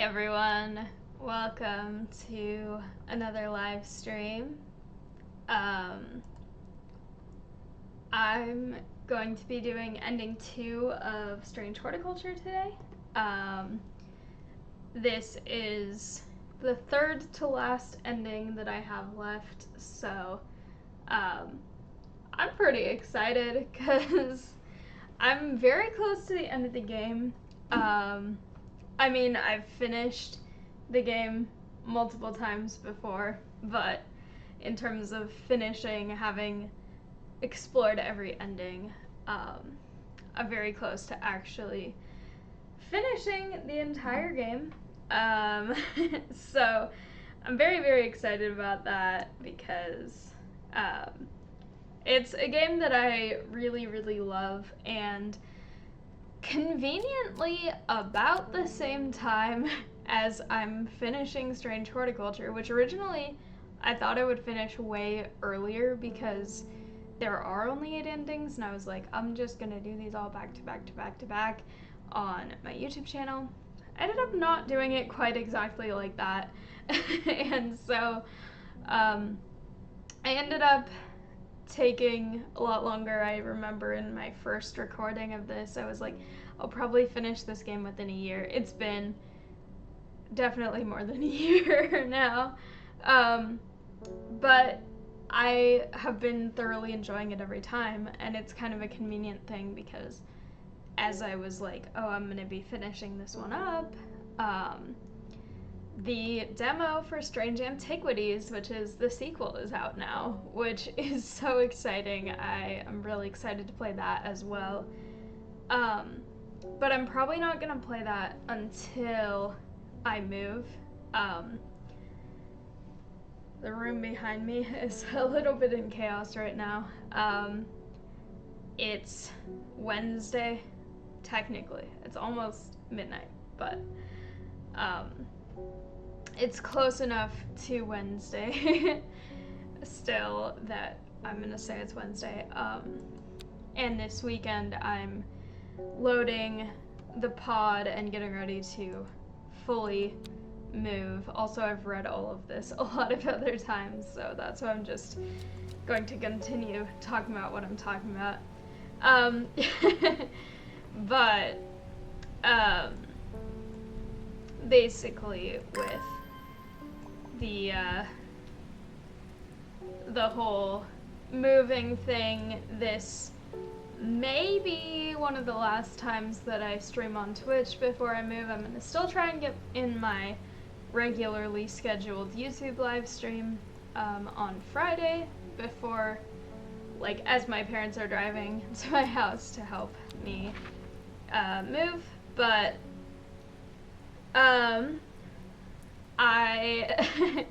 everyone, welcome to another live stream. I'm going to be doing ending 2 of Strange Horticulture today. This is the third to last ending that I have left, so I'm pretty excited because I'm very close to the end of the game. I've finished the game multiple times before, but in terms of finishing, having explored every ending, I'm very close to actually finishing the entire game. So I'm very, very excited about that because it's a game that I really, really love, and conveniently about the same time as I'm finishing Strange Horticulture, which originally I thought I would finish way earlier because there are only 8 endings, and I was like, I'm just gonna do these all back to back to back to back on my YouTube channel. I ended up not doing it quite exactly like that. And so I ended up taking a lot longer. I remember in my first recording of this, I was like, I'll probably finish this game within a year. It's been definitely more than a year now. But I have been thoroughly enjoying it every time, and it's kind of a convenient thing because as I was like, oh, I'm going to be finishing this one up, the demo for Strange Antiquities, which is the sequel, is out now, which is so exciting. I am really excited to play that as well. But I'm probably not going to play that until I move. The room behind me is a little bit in chaos right now. It's Wednesday, technically. It's almost midnight, but it's close enough to Wednesday still that I'm gonna say it's Wednesday. And this weekend I'm loading the pod and getting ready to fully move. Also, I've read all of this a lot of other times, so that's why I'm just going to continue talking about what I'm talking about. But basically with the whole moving thing, this may be one of the last times that I stream on Twitch before I move. I'm gonna still try and get in my regularly scheduled YouTube live stream on Friday before, like, as my parents are driving to my house to help me move. But I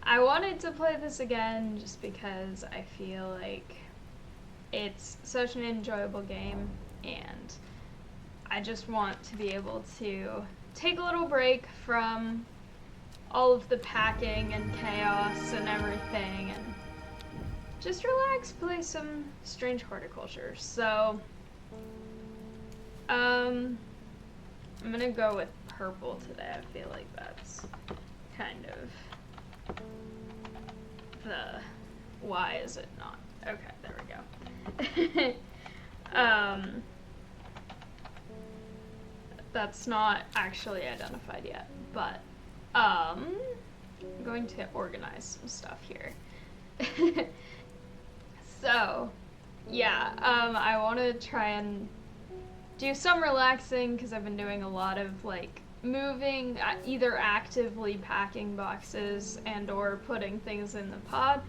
I wanted to play this again just because I feel like it's such an enjoyable game, and I just want to be able to take a little break from all of the packing and chaos and everything and just relax, play some Strange Horticulture. So I'm gonna go with purple today. I feel like that's kind of the why is it not? Okay, there we go. That's not actually identified yet, but I'm going to organize some stuff here. So yeah, I want to try and do some relaxing because I've been doing a lot of like moving, either actively packing boxes and or putting things in the pod,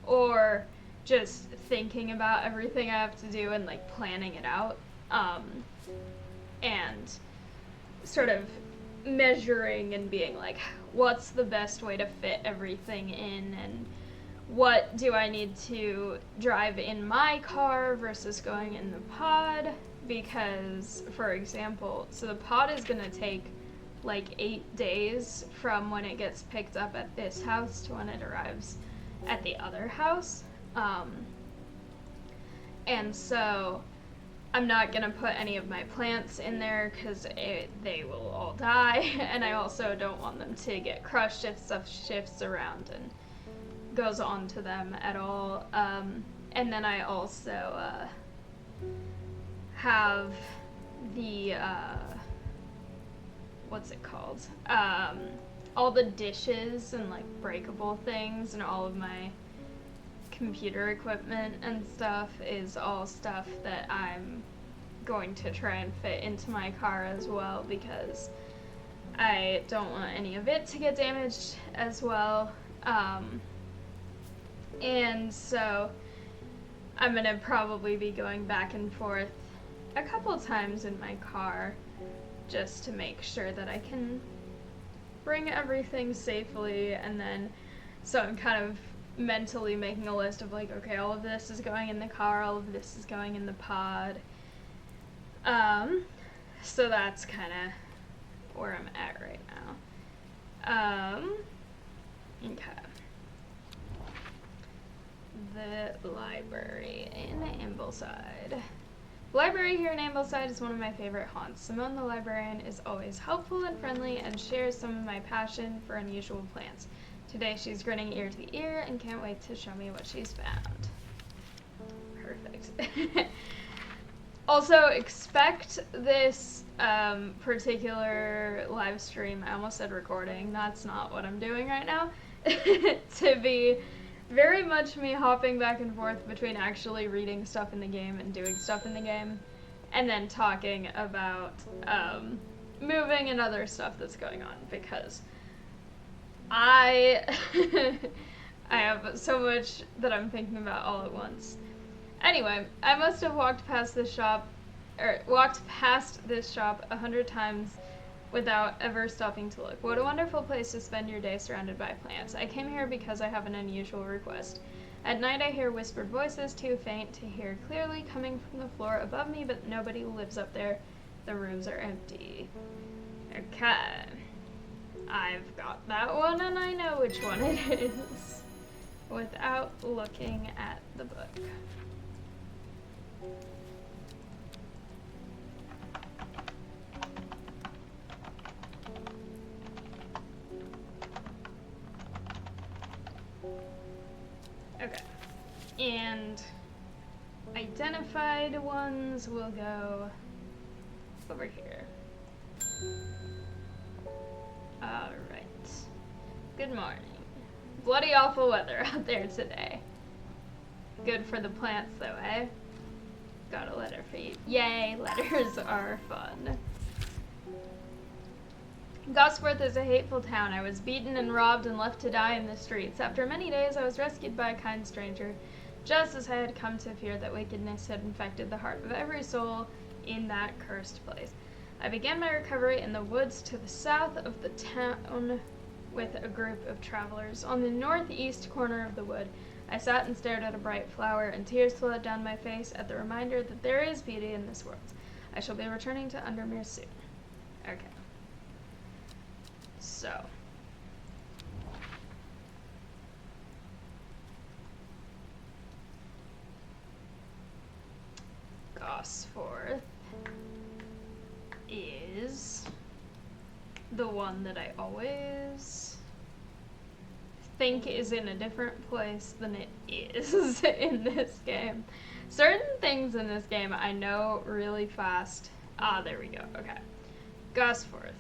or just thinking about everything I have to do and like planning it out, and sort of measuring and being like, what's the best way to fit everything in, and what do I need to drive in my car versus going in the pod, because, for example, so the pod is gonna take like 8 days from when it gets picked up at this house to when it arrives at the other house. And so I'm not gonna put any of my plants in there because they will all die, and I also don't want them to get crushed if stuff shifts around and goes on to them at all. And then I also have the what's it called? All the dishes and like breakable things and all of my computer equipment and stuff is all stuff that I'm going to try and fit into my car as well, because I don't want any of it to get damaged as well. And so I'm gonna probably be going back and forth a couple times in my car just to make sure that I can bring everything safely. And then so I'm kind of mentally making a list of like, okay, all of this is going in the car, all of this is going in the pod. So that's kind of where I'm at right now. Okay. The library in Ambleside. The library here in Ambleside is one of my favorite haunts. Simone the librarian is always helpful and friendly and shares some of my passion for unusual plants. Today she's grinning ear to ear and can't wait to show me what she's found. Perfect. Also, expect this particular live stream, I almost said recording, that's not what I'm doing right now, to be very much me hopping back and forth between actually reading stuff in the game and doing stuff in the game, and then talking about moving and other stuff that's going on, because I have so much that I'm thinking about all at once. Anyway, I must have walked past this shop 100 times without ever stopping to look. What a wonderful place to spend your day surrounded by plants. I came here because I have an unusual request. At night I hear whispered voices, too faint to hear clearly, coming from the floor above me, but nobody lives up there. The rooms are empty. Okay. I've got that one and I know which one it is without looking at the book. Okay, and identified ones will go over here. Alright. Good morning. Bloody awful weather out there today. Good for the plants though, eh? Got a letter for you. Yay, letters are fun. Gosforth is a hateful town. I was beaten and robbed and left to die in the streets. After many days, I was rescued by a kind stranger, just as I had come to fear that wickedness had infected the heart of every soul in that cursed place. I began my recovery in the woods to the south of the town with a group of travelers. On the northeast corner of the wood, I sat and stared at a bright flower, and tears flowed down my face at the reminder that there is beauty in this world. I shall be returning to Undermere soon. Okay. So. Gosforth is the one that I always think is in a different place than it is in this game. Certain things in this game I know really fast. Ah, there we go. Okay. Gosforth.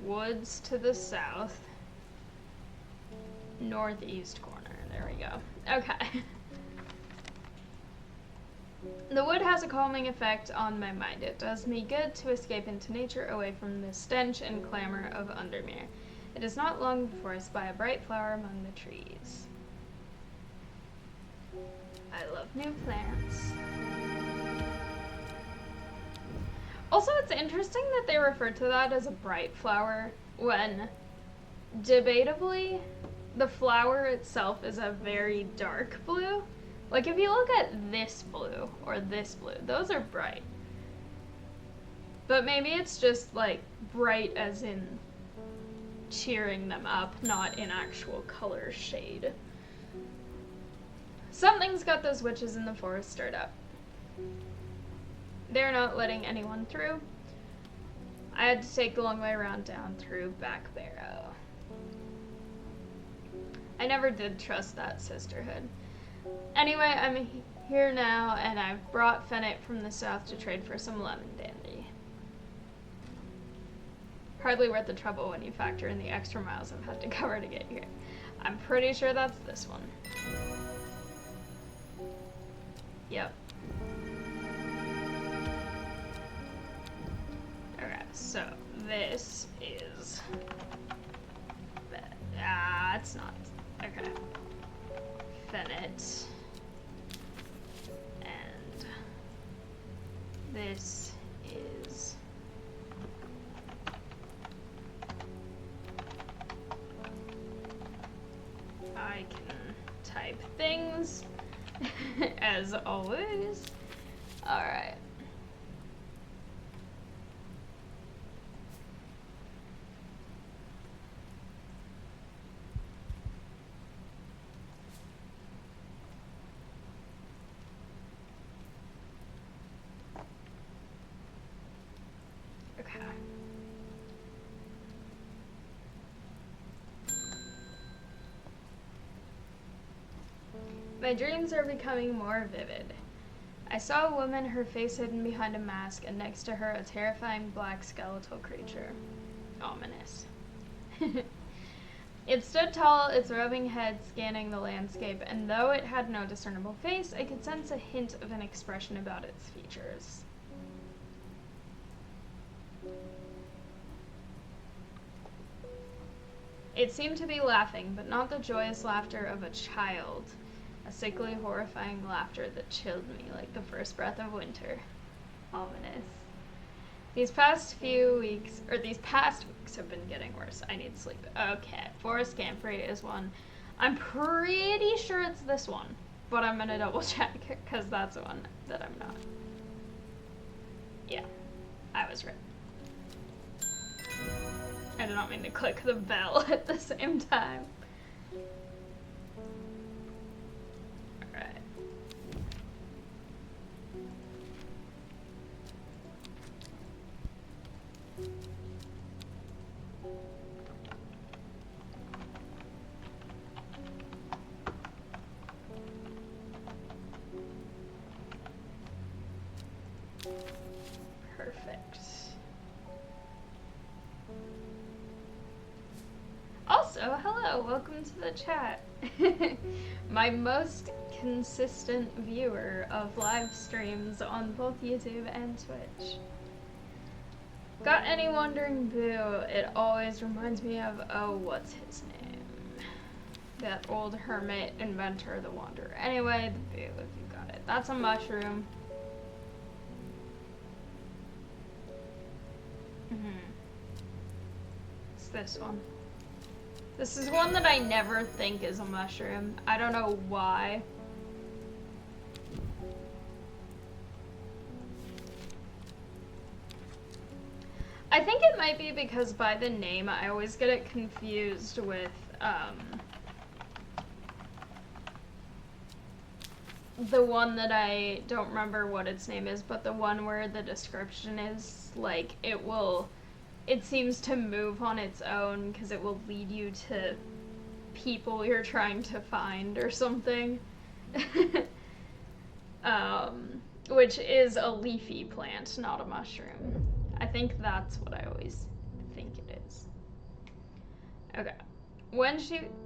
Woods to the south. Northeast corner. There we go. Okay. The wood has a calming effect on my mind. It does me good to escape into nature away from the stench and clamor of Undermere. It is not long before I spy a bright flower among the trees. I love new plants. Also, it's interesting that they refer to that as a bright flower when, debatably, the flower itself is a very dark blue. Like, if you look at this blue or this blue, those are bright. But maybe it's just, like, bright as in cheering them up, not in actual color shade. Something's got those witches in the forest stirred up. They're not letting anyone through. I had to take the long way around down through Back Barrow. I never did trust that sisterhood. Anyway, I'm here now, and I've brought Fennec from the south to trade for some lemon dandy. Hardly worth the trouble when you factor in the extra miles I've had to cover to get here. I'm pretty sure that's this one. Yep. Okay, so this is... it's not. Okay. Fennec. And this is... I can type things, as always. Alright. Okay. My dreams are becoming more vivid. I saw a woman, her face hidden behind a mask, and next to her a terrifying black skeletal creature. Ominous. It stood tall, its roving head scanning the landscape, and though it had no discernible face, I could sense a hint of an expression about its features. It seemed to be laughing, but not the joyous laughter of a child. A sickly, horrifying laughter that chilled me like the first breath of winter. Ominous. These past weeks have been getting worse. I need sleep. Okay, Forest Camfrey is one. I'm pretty sure it's this one, but I'm gonna double check, because that's the one that I'm not. Yeah, I was right. I did not mean to click the bell at the same time. Alright. Perfect. Also, hello, welcome to the chat. My most consistent viewer of live streams on both YouTube and Twitch. Got any wandering boo? It always reminds me of, oh, what's his name? That old hermit inventor, the Wanderer. Anyway, the boo, if you got it. That's a mushroom. It's this one. This is one that I never think is a mushroom. I don't know why. I think it might be because by the name I always get it confused with the one that I don't remember what its name is, but the one where the description is like it seems to move on its own because it will lead you to people you're trying to find or something. Which is a leafy plant, not a mushroom. I think that's what I always think it is. Okay.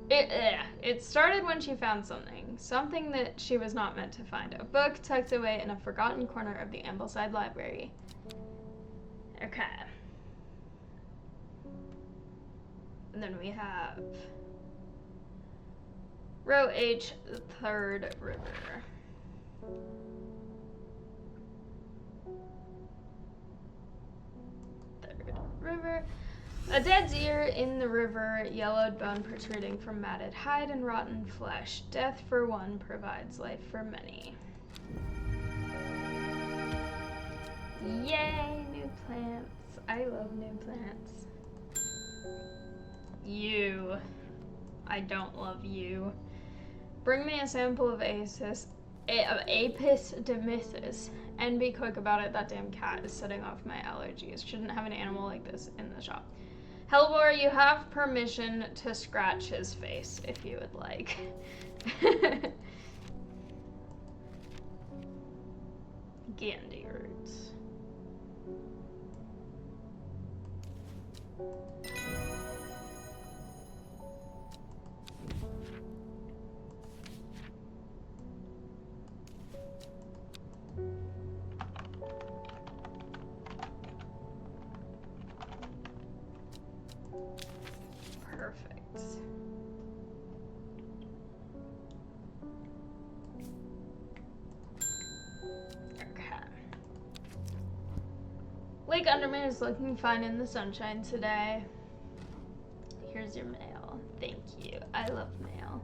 It started when she found something that she was not meant to find. A book tucked away in a forgotten corner of the Ambleside Library. Okay. And then we have row H, the third river. Third river. A dead deer in the river, yellowed bone protruding from matted hide and rotten flesh. Death for one provides life for many. Yay, new plants. I love new plants. You. I don't love you. Bring me a sample of Apis demythis and be quick about it. That damn cat is setting off my allergies. Shouldn't have an animal like this in the shop. Hellbore, you have permission to scratch his face if you would like. Gandhi roots. Perfect. Okay. Lake Underman is looking fine in the sunshine today. Here's your mail. Thank you. I love mail.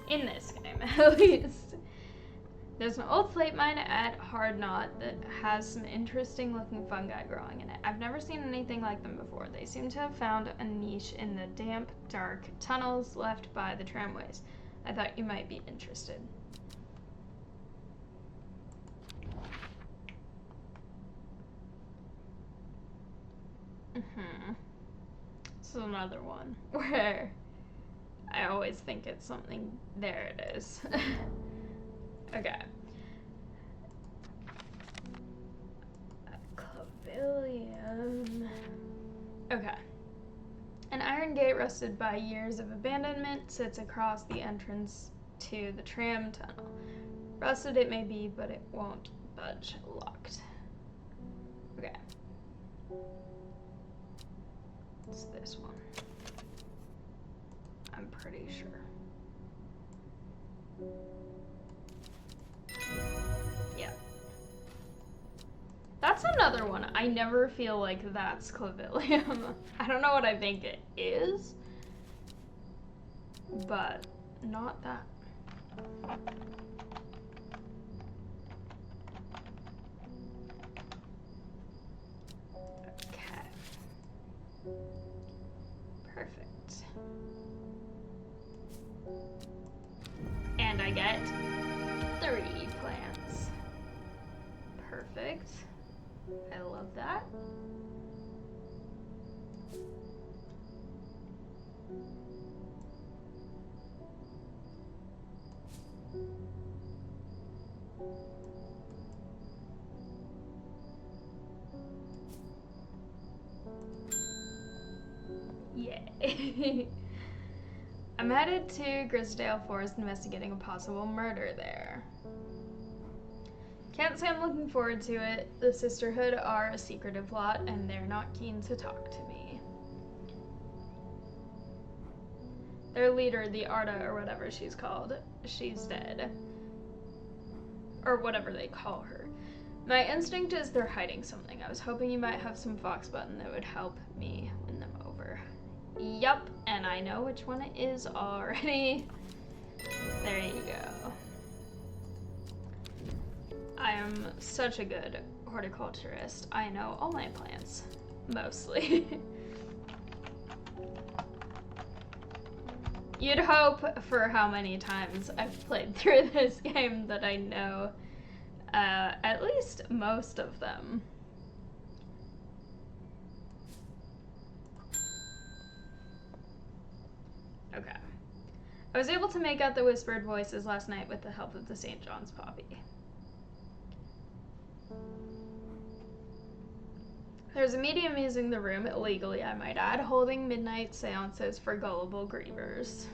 In this game, at least. There's an old slate mine at Hard Knot that has some interesting looking fungi growing in it. I've never seen anything like them before. They seem to have found a niche in the damp, dark tunnels left by the tramways. I thought you might be interested. This is another one where I always think it's something. There it is. Okay. Clavilium. Okay. An iron gate rusted by years of abandonment sits across the entrance to the tram tunnel. Rusted it may be, but it won't budge. Locked. Okay. It's this one. I'm pretty sure. Yeah. That's another one. I never feel like that's clavilium. I don't know what I think it is, but not that. Okay. Perfect. And I get 3 plants. Perfect. I love that. Yay. I'm headed to Grisdale Forest investigating a possible murder there. Can't say I'm looking forward to it. The Sisterhood are a secretive lot, and they're not keen to talk to me. Their leader, the Arda, or whatever she's called, she's dead. Or whatever they call her. My instinct is they're hiding something. I was hoping you might have some fox button that would help me win them over. Yup, and I know which one it is already. There you go. I am such a good horticulturist. I know all my plants, mostly. You'd hope for how many times I've played through this game that I know at least most of them. Okay. I was able to make out the whispered voices last night with the help of the St. John's poppy. There's a medium using the room, illegally I might add, holding midnight seances for gullible grievers.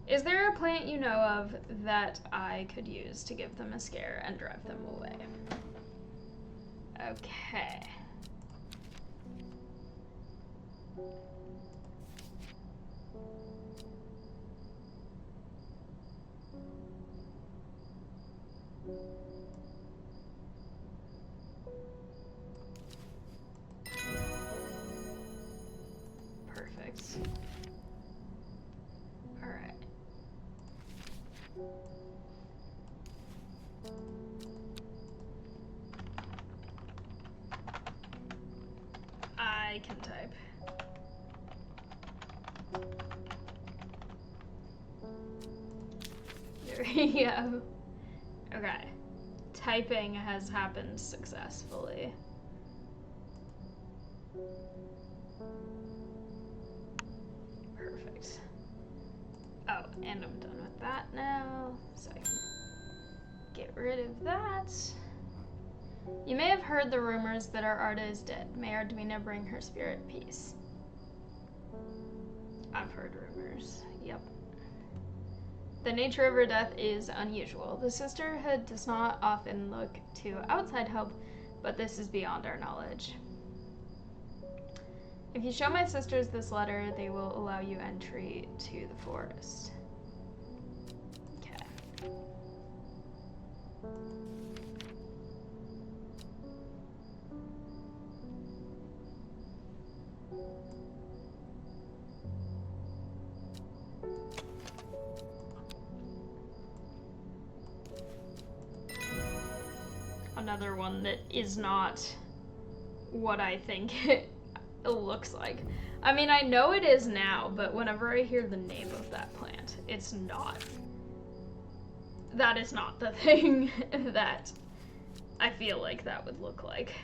Is there a plant you know of that I could use to give them a scare and drive them away? Okay. Perfect. All right. I can type. Yeah. Okay. Typing has happened successfully. Perfect. Oh, and I'm done with that now, so I can get rid of that. You may have heard the rumors that our Arda is dead. May Ardwina bring her spirit peace. I've heard rumors. Yep. The nature of her death is unusual. The sisterhood does not often look to outside help, but this is beyond our knowledge. If you show my sisters this letter, they will allow you entry to the forest. Okay. Another one that is not what I think it looks like. I mean, I know it is now, but whenever I hear the name of that plant, it's not. That is not the thing that I feel like that would look like.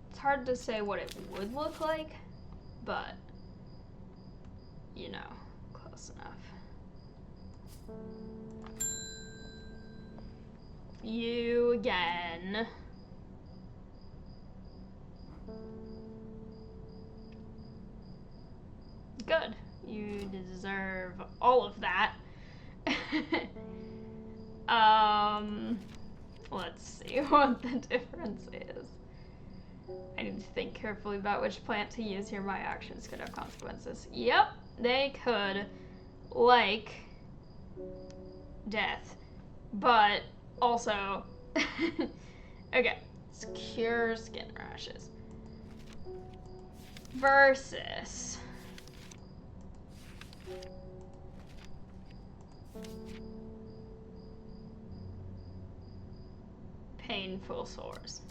It's hard to say what it would look like, but you know, close enough. You again. Good. You deserve all of that. Let's see what the difference is. I need to think carefully about which plant to use here. My actions could have consequences. Yep, they could. Like death. But also... okay. It's cure skin rashes. Versus... painful sores.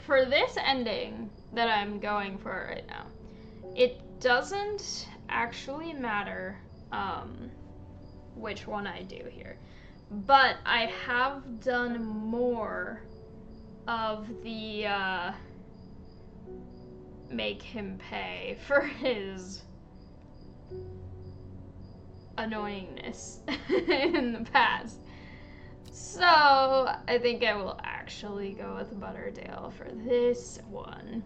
For this ending that I'm going for right now, it doesn't actually matter which one I do here. But I have done more of the make him pay for his annoyingness in the past. So I think I will actually go with Butterdale for this one.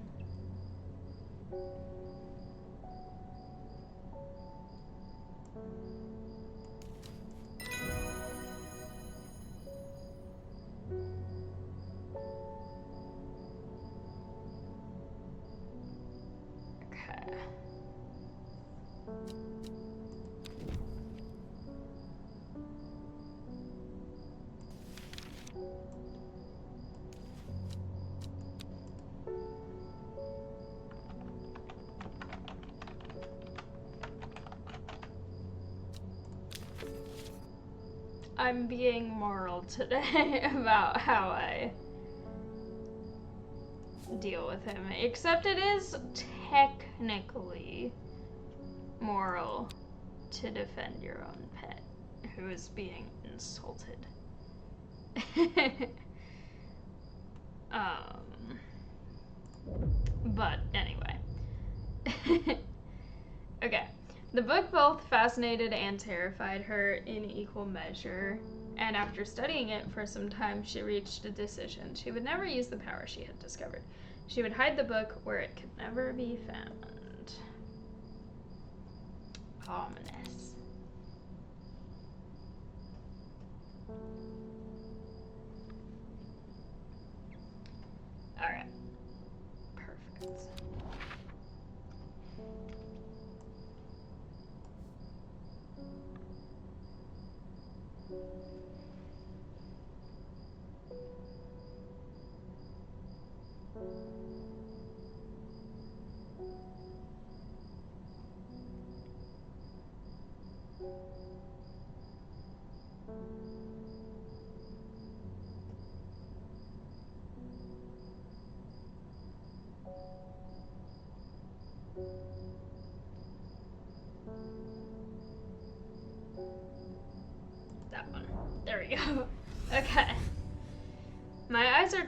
Okay. I'm being moral today about how I deal with him, except it is technically moral to defend your own pet who is being insulted. But anyway. Okay. The book both fascinated and terrified her in equal measure, and after studying it for some time, she reached a decision. She would never use the power she had discovered. She would hide the book where it could never be found. Ominous. Alright. Perfect.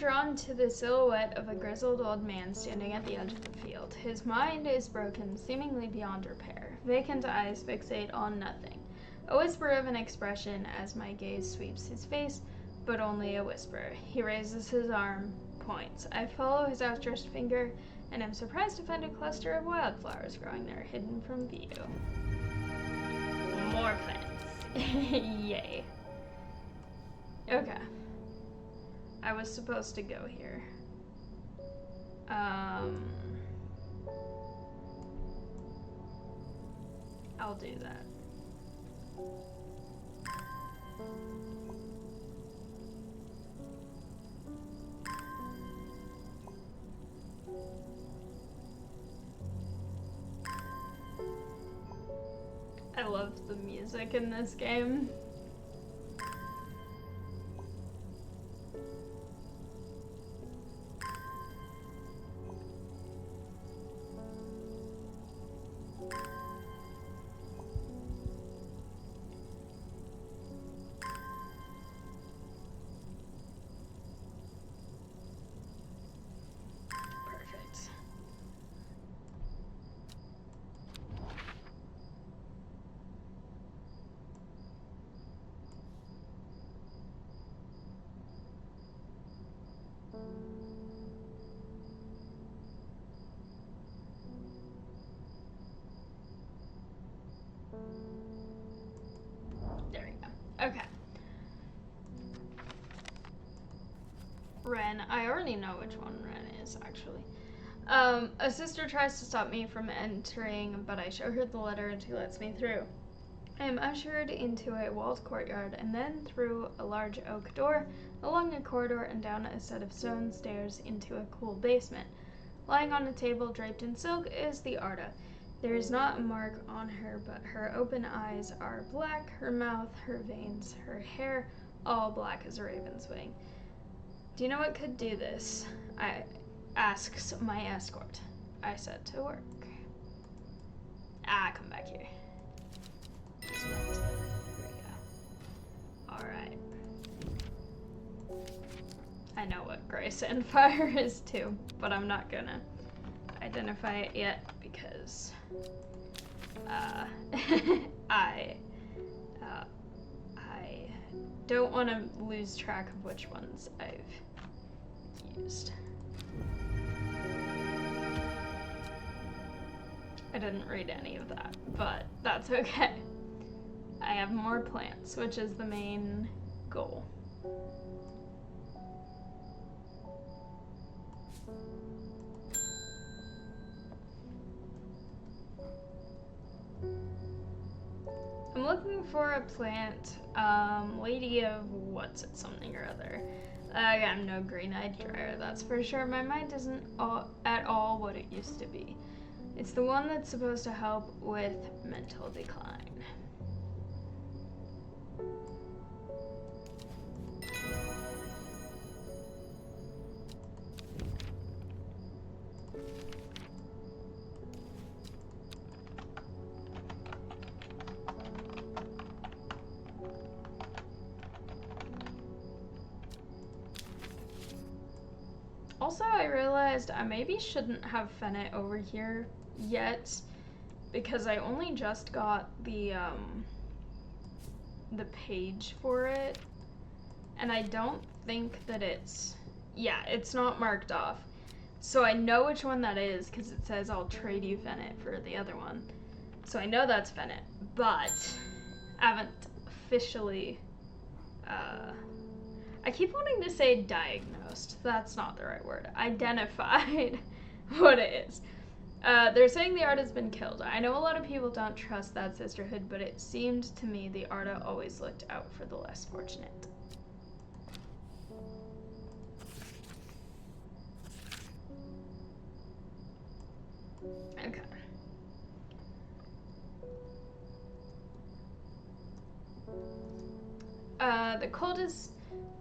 drawn to the silhouette of a grizzled old man standing at the edge of the field. His mind is broken, seemingly beyond repair. Vacant eyes fixate on nothing. A whisper of an expression as my gaze sweeps his face, but only a whisper. He raises his arm, points. I follow his outstretched finger, and am surprised to find a cluster of wildflowers growing there, hidden from view. More plants. Yay. Okay. I was supposed to go here. I'll do that. I love the music in this game. There we go. Okay. Ren. I already know which one Ren is, actually. A sister tries to stop me from entering, but I show her the letter and she lets me through. I am ushered into a walled courtyard and then through a large oak door, along a corridor and down a set of stone stairs into a cool basement. Lying on a table draped in silk is the Arda. There is not a mark on her, but her open eyes are black, her mouth, her veins, her hair, all black as a raven's wing. Do you know what could do this? Asks my escort. I set to work. Come back here. Here we go. Alright. I know what gray sandfire is too, but I'm not gonna identify it yet because I don't want to lose track of which ones I've used. I didn't read any of that, but that's okay. I have more plants, which is the main goal. I'm looking for a plant, Lady of what's it, something or other. I'm no green-eyed dryer, that's for sure. My mind isn't at all what it used to be. It's the one that's supposed to help with mental decline. Also, I realized I maybe shouldn't have Fennec over here yet because I only just got the page for it, and I don't think that it's not marked off. So I know which one that is because it says I'll trade you Fennec for the other one. So I know that's Fennec, but I haven't officially I keep wanting to say diagnosed. That's not the right word. Identified what it is. They're saying the Arda has been killed. I know a lot of people don't trust that sisterhood, but it seemed to me the Arda always looked out for the less fortunate. Okay. The cold is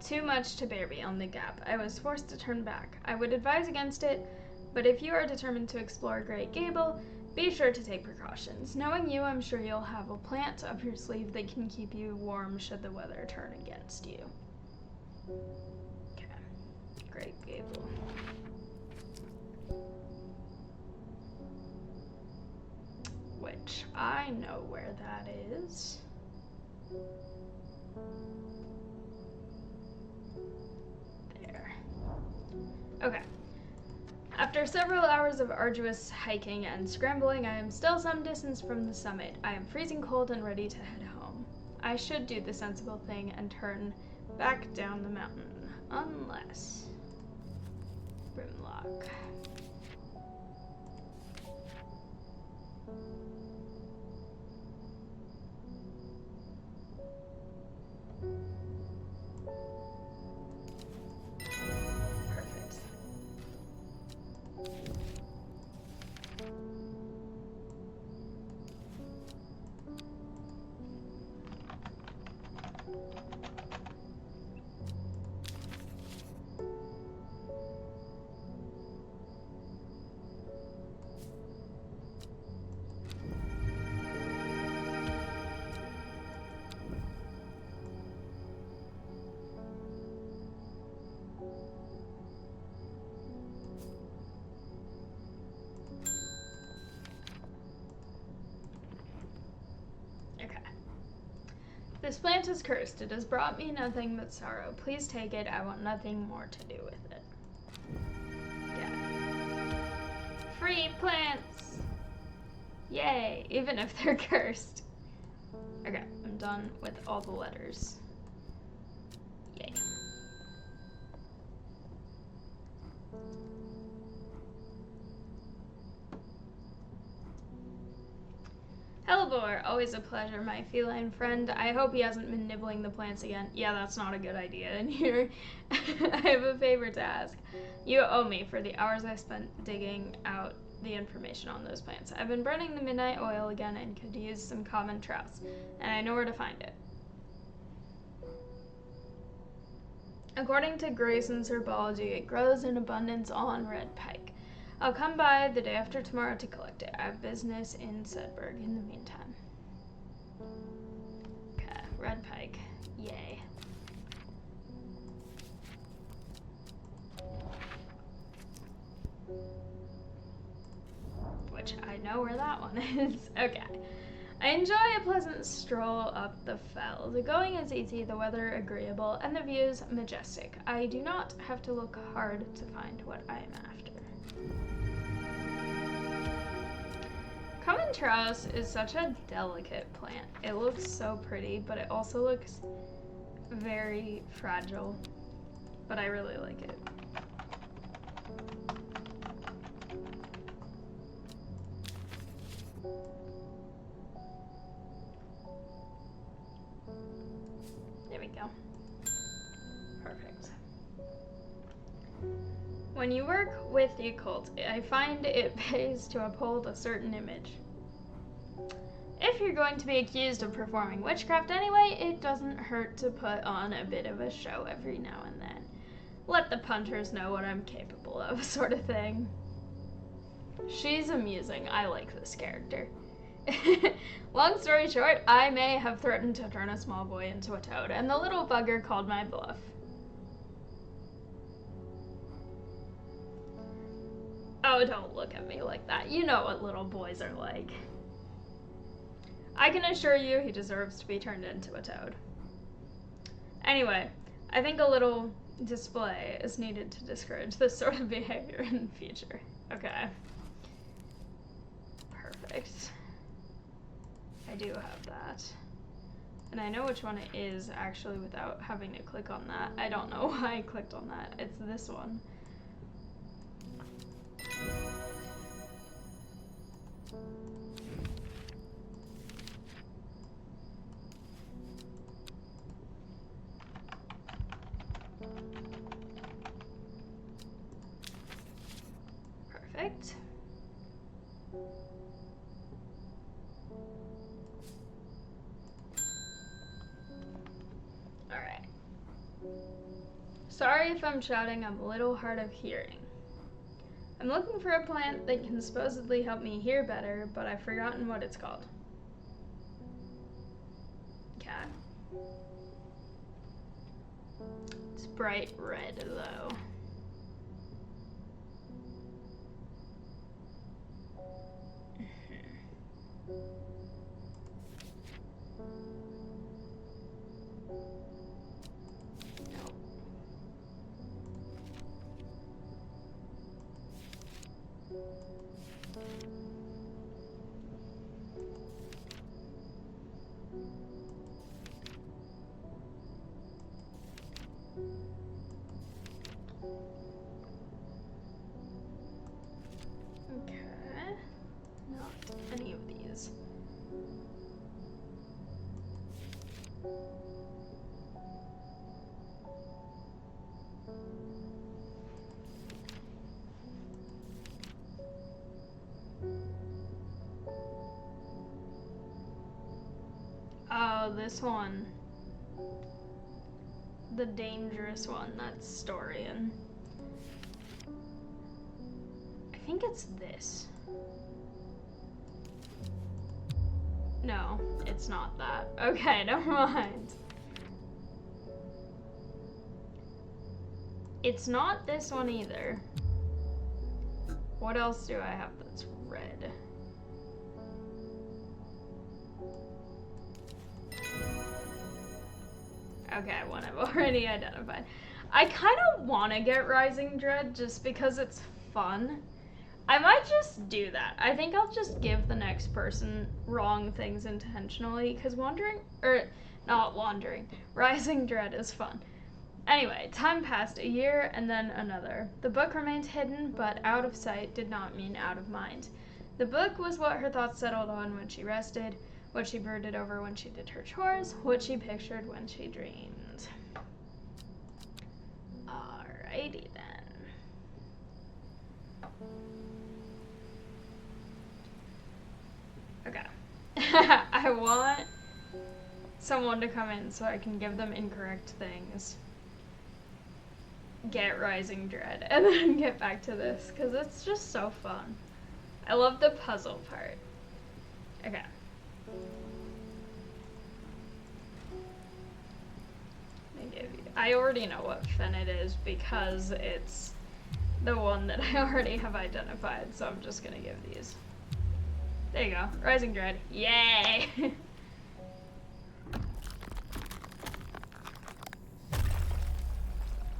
too much to bear beyond the gap. I was forced to turn back. I would advise against it, but if you are determined to explore Great Gable, be sure to take precautions. Knowing you, I'm sure you'll have a plant up your sleeve that can keep you warm should the weather turn against you. Okay, Great Gable. Which I know where that is. There. Okay. After several hours of arduous hiking and scrambling, I am still some distance from the summit. I am freezing cold and ready to head home. I should do the sensible thing and turn back down the mountain, unless... Brimlock. Perfect. This plant is cursed. It has brought me nothing but sorrow. Please take it. I want nothing more to do with it. Yeah. Free plants! Yay! Even if they're cursed. Okay, I'm done with all the letters. Yay. Hellebore, always a pleasure, my feline friend. I hope he hasn't been nibbling the plants again. Yeah, that's not a good idea in here. I have a favor to ask. You owe me for the hours I spent digging out the information on those plants. I've been burning the midnight oil again and could use some common trouts, and I know where to find it. According to Grayson's herbology, it grows in abundance on red pike. I'll come by the day after tomorrow to collect it. I have business in Sedberg in the meantime. Okay, red pike. Yay. Which I know where that one is. Okay. I enjoy a pleasant stroll up the fell. The going is easy, the weather agreeable, and the views majestic. I do not have to look hard to find what I am after. Common trowse is such a delicate plant. It looks so pretty, but it also looks very fragile. But I really like it. There we go. Perfect. When you work with the occult, I find it pays to uphold a certain image. If you're going to be accused of performing witchcraft anyway, it doesn't hurt to put on a bit of a show every now and then. Let the punters know what I'm capable of, sort of thing. She's amusing. I like this character. Long story short, I may have threatened to turn a small boy into a toad, and the little bugger called my bluff. Oh, don't look at me like that. You know what little boys are like. I can assure you he deserves to be turned into a toad. Anyway, I think a little display is needed to discourage this sort of behavior in the future. Okay. Perfect. I do have that. And I know which one it is, actually, without having to click on that. I don't know why I clicked on that. It's this one. Perfect. Alright. Sorry if I'm shouting, I'm a little hard of hearing. I'm looking for a plant that can supposedly help me hear better, but I've forgotten what it's called. Okay. It's bright red, though. Okay. Not any of these. Oh, this one. The dangerous one, that's Storian. I think it's this. No, it's not that. Okay, never mind. It's not this one either. What else do I have that's red? Okay, one I've already identified. I kind of want to get Rising Dread just because it's fun. I might just do that. I think I'll just give the next person wrong things intentionally, because Rising Dread is fun. Anyway, time passed, a year and then another. The book remained hidden, but out of sight did not mean out of mind. The book was what her thoughts settled on when she rested, what she brooded over when she did her chores, what she pictured when she dreamed. Alrighty then. Okay. I want someone to come in so I can give them incorrect things. Get Rising Dread, and then get back to this, because it's just so fun. I love the puzzle part. Okay. I already know what Fennit is because it's the one that I already have identified, so I'm just gonna give these. There you go. Rising Dread. Yay!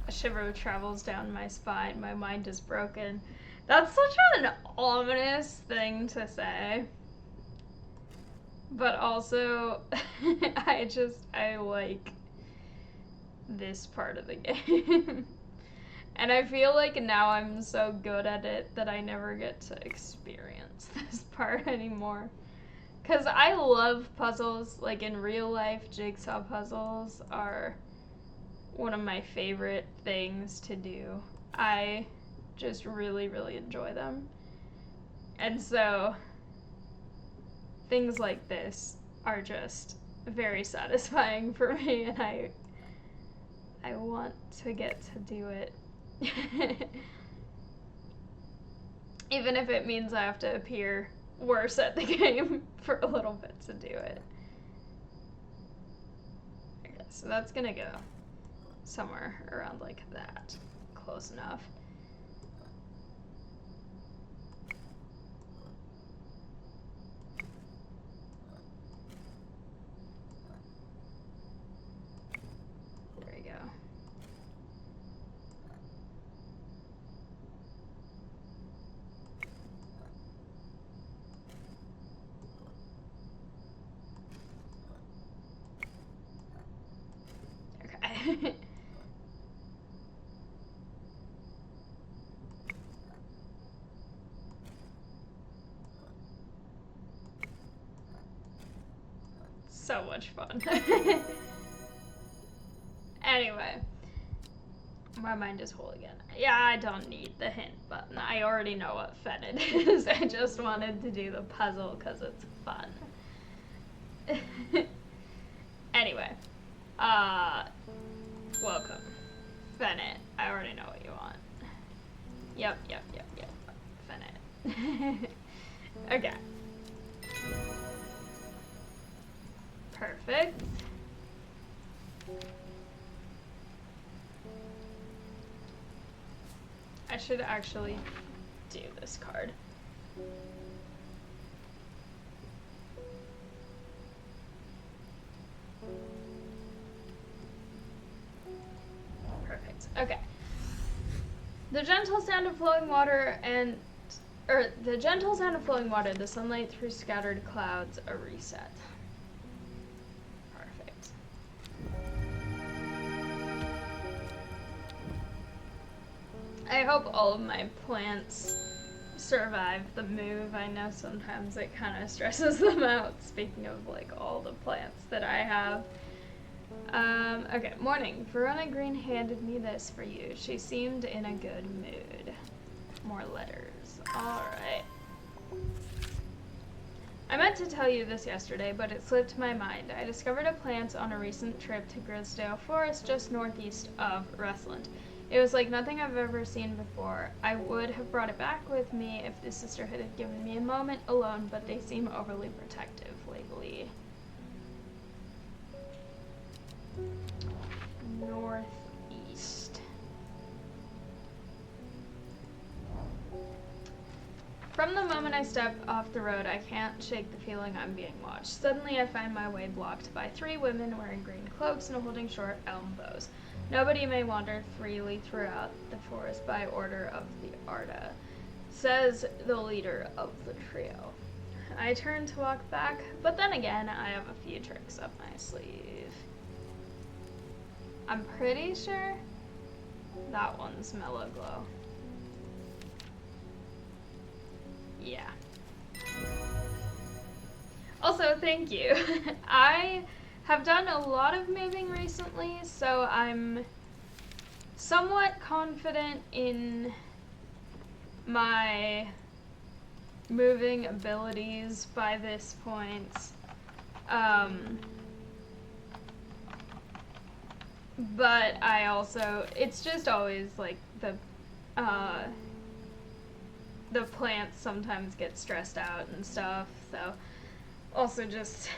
A shiver travels down my spine. My mind is broken. That's such an ominous thing to say. But also, I like this part of the game. And I feel like now I'm so good at it that I never get to experience this part anymore. Because I love puzzles. Like in real life, jigsaw puzzles are one of my favorite things to do. I just really, really enjoy them. And so things like this are just very satisfying for me, and I want to get to do it. Even if it means I have to appear worse at the game for a little bit to do it. Okay, so that's gonna go somewhere around like that. Close enough. There we go. Okay. So much fun. Anyway, my mind is whole again. Yeah, I don't need the hint button. I already know what Fennit is. I just wanted to do the puzzle because it's fun. Anyway, welcome. Fennit, I already know what you want. Yep. Fennit. Okay. Perfect. I should actually do this card. Perfect. Okay. The gentle sound of flowing water and the gentle sound of flowing water, the sunlight through scattered clouds, a reset. Perfect. I hope all of my plants survive the move. I know sometimes it kind of stresses them out, speaking of like all the plants that I have. Okay, morning. Verona Green handed me this for you. She seemed in a good mood. More letters. Alright. I meant to tell you this yesterday, but it slipped my mind. I discovered a plant on a recent trip to Grisdale Forest just northeast of Restland. It was like nothing I've ever seen before. I would have brought it back with me if the sisterhood had given me a moment alone, but they seem overly protective lately. Northeast. From the moment I step off the road, I can't shake the feeling I'm being watched. Suddenly, I find my way blocked by 3 women wearing green cloaks and holding short elm bows. Nobody may wander freely throughout the forest by order of the Arda, says the leader of the trio. I turn to walk back, but then again, I have a few tricks up my sleeve. I'm pretty sure that one's Mellow Glow. Yeah. Also, thank you. I have done a lot of moving recently, so I'm somewhat confident in my moving abilities by this point. But I also, it's just always like the plants sometimes get stressed out and stuff, so also just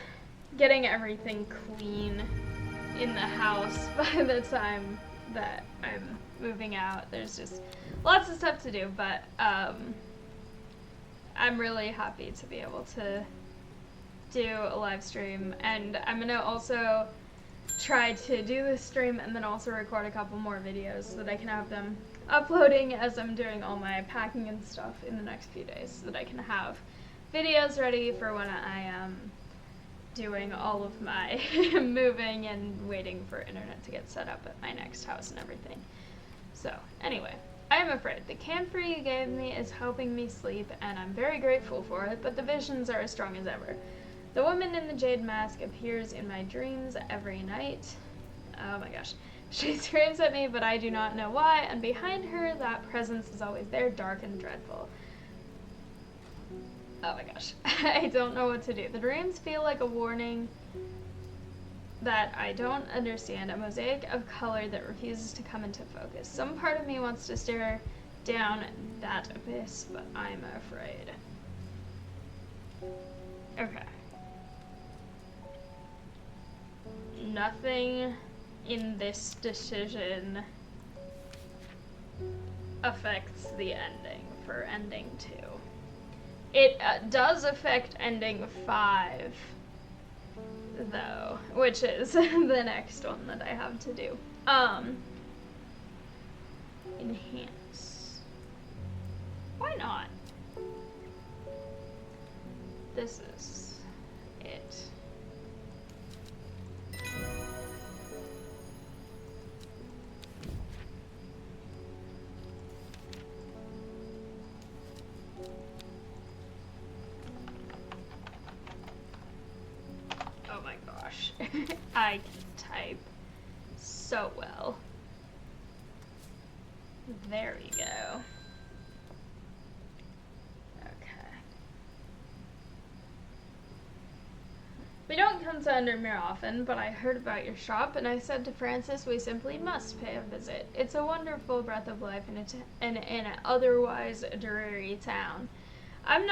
getting everything clean in the house by the time that I'm moving out. There's just lots of stuff to do, but I'm really happy to be able to do a live stream, and I'm gonna also try to do this stream and then also record a couple more videos so that I can have them uploading as I'm doing all my packing and stuff in the next few days, so that I can have videos ready for when I am doing all of my moving and waiting for internet to get set up at my next house and everything. So, anyway, I am afraid. The camphor you gave me is helping me sleep, and I'm very grateful for it, but the visions are as strong as ever. The woman in the jade mask appears in my dreams every night. Oh my gosh. She screams at me, but I do not know why, and behind her, that presence is always there, dark and dreadful. Oh my gosh. I don't know what to do. The dreams feel like a warning that I don't understand, a mosaic of color that refuses to come into focus. Some part of me wants to stare down that abyss, but I'm afraid. Okay. Nothing in this decision affects the ending for ending 2. It does affect ending 5, though, which is the next one that I have to do. Enhance. Why not? This is it. Oh my gosh. I can type so well. There we go. We don't come to Undermere often, but I heard about your shop, and I said to Francis we simply must pay a visit. It's a wonderful breath of life in an otherwise dreary town. I'm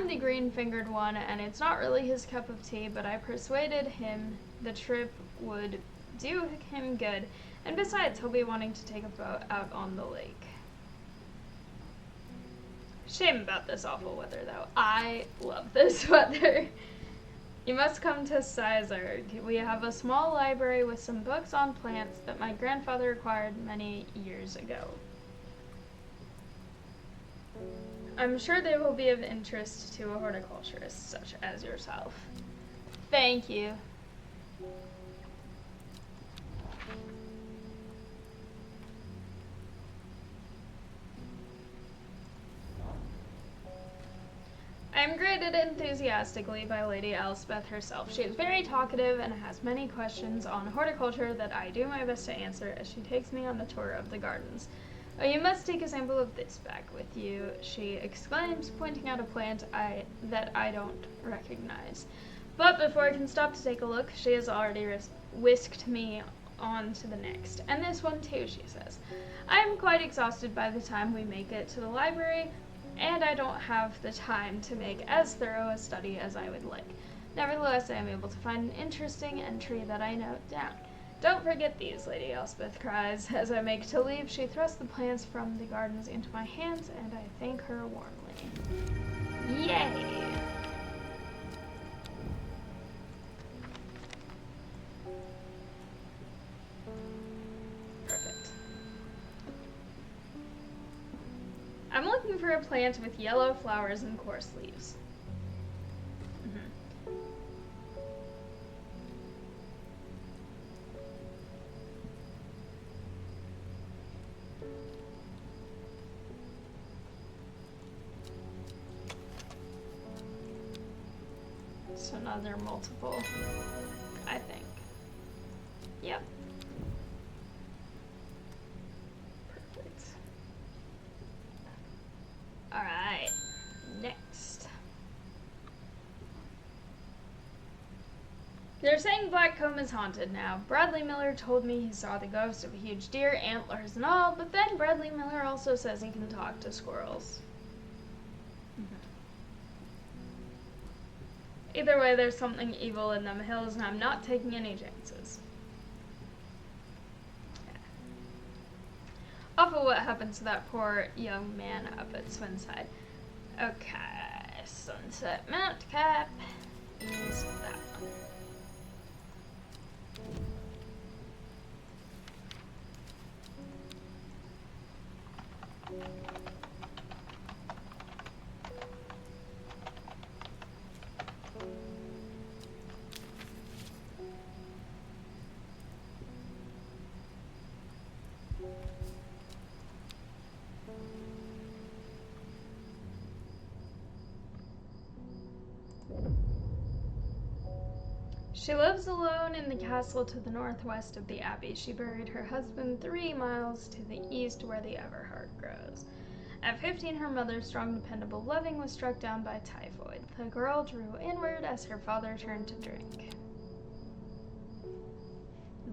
the green-fingered one, and it's not really his cup of tea, but I persuaded him the trip would do him good, and besides, he'll be wanting to take a boat out on the lake. Shame about this awful weather, though. I love this weather. You must come to Sizerg. We have a small library with some books on plants that my grandfather acquired many years ago. I'm sure they will be of interest to a horticulturist such as yourself. Thank you. I am greeted enthusiastically by Lady Elspeth herself. She is very talkative and has many questions on horticulture that I do my best to answer as she takes me on the tour of the gardens. Oh, you must take a sample of this back with you, she exclaims, pointing out a plant that I don't recognize. But before I can stop to take a look, she has already whisked me on to the next. And this one too, she says. I am quite exhausted by the time we make it to the library, and I don't have the time to make as thorough a study as I would like. Nevertheless, I am able to find an interesting entry that I note down. Don't forget these, Lady Elspeth cries. As I make to leave, she thrusts the plants from the gardens into my hands, and I thank her warmly. Yay! Perfect. I'm looking for a plant with yellow flowers and coarse leaves. So now there are multiple, I think. Yep. Perfect. Alright, next. They're saying Blackcomb is haunted now. Bradley Miller told me he saw the ghost of a huge deer, antlers and all, but then Bradley Miller also says he can talk to squirrels. Either way, there's something evil in them hills, and I'm not taking any chances. Yeah. Awful what happened to that poor young man up at Swinside. Okay, Sunset Mount Cap is that one. She lives alone in the castle to the northwest of the abbey. She buried her husband 3 miles to the east where the Everheart grows. At 15, her mother, strong, dependable, loving, was struck down by typhoid. The girl drew inward as her father turned to drink.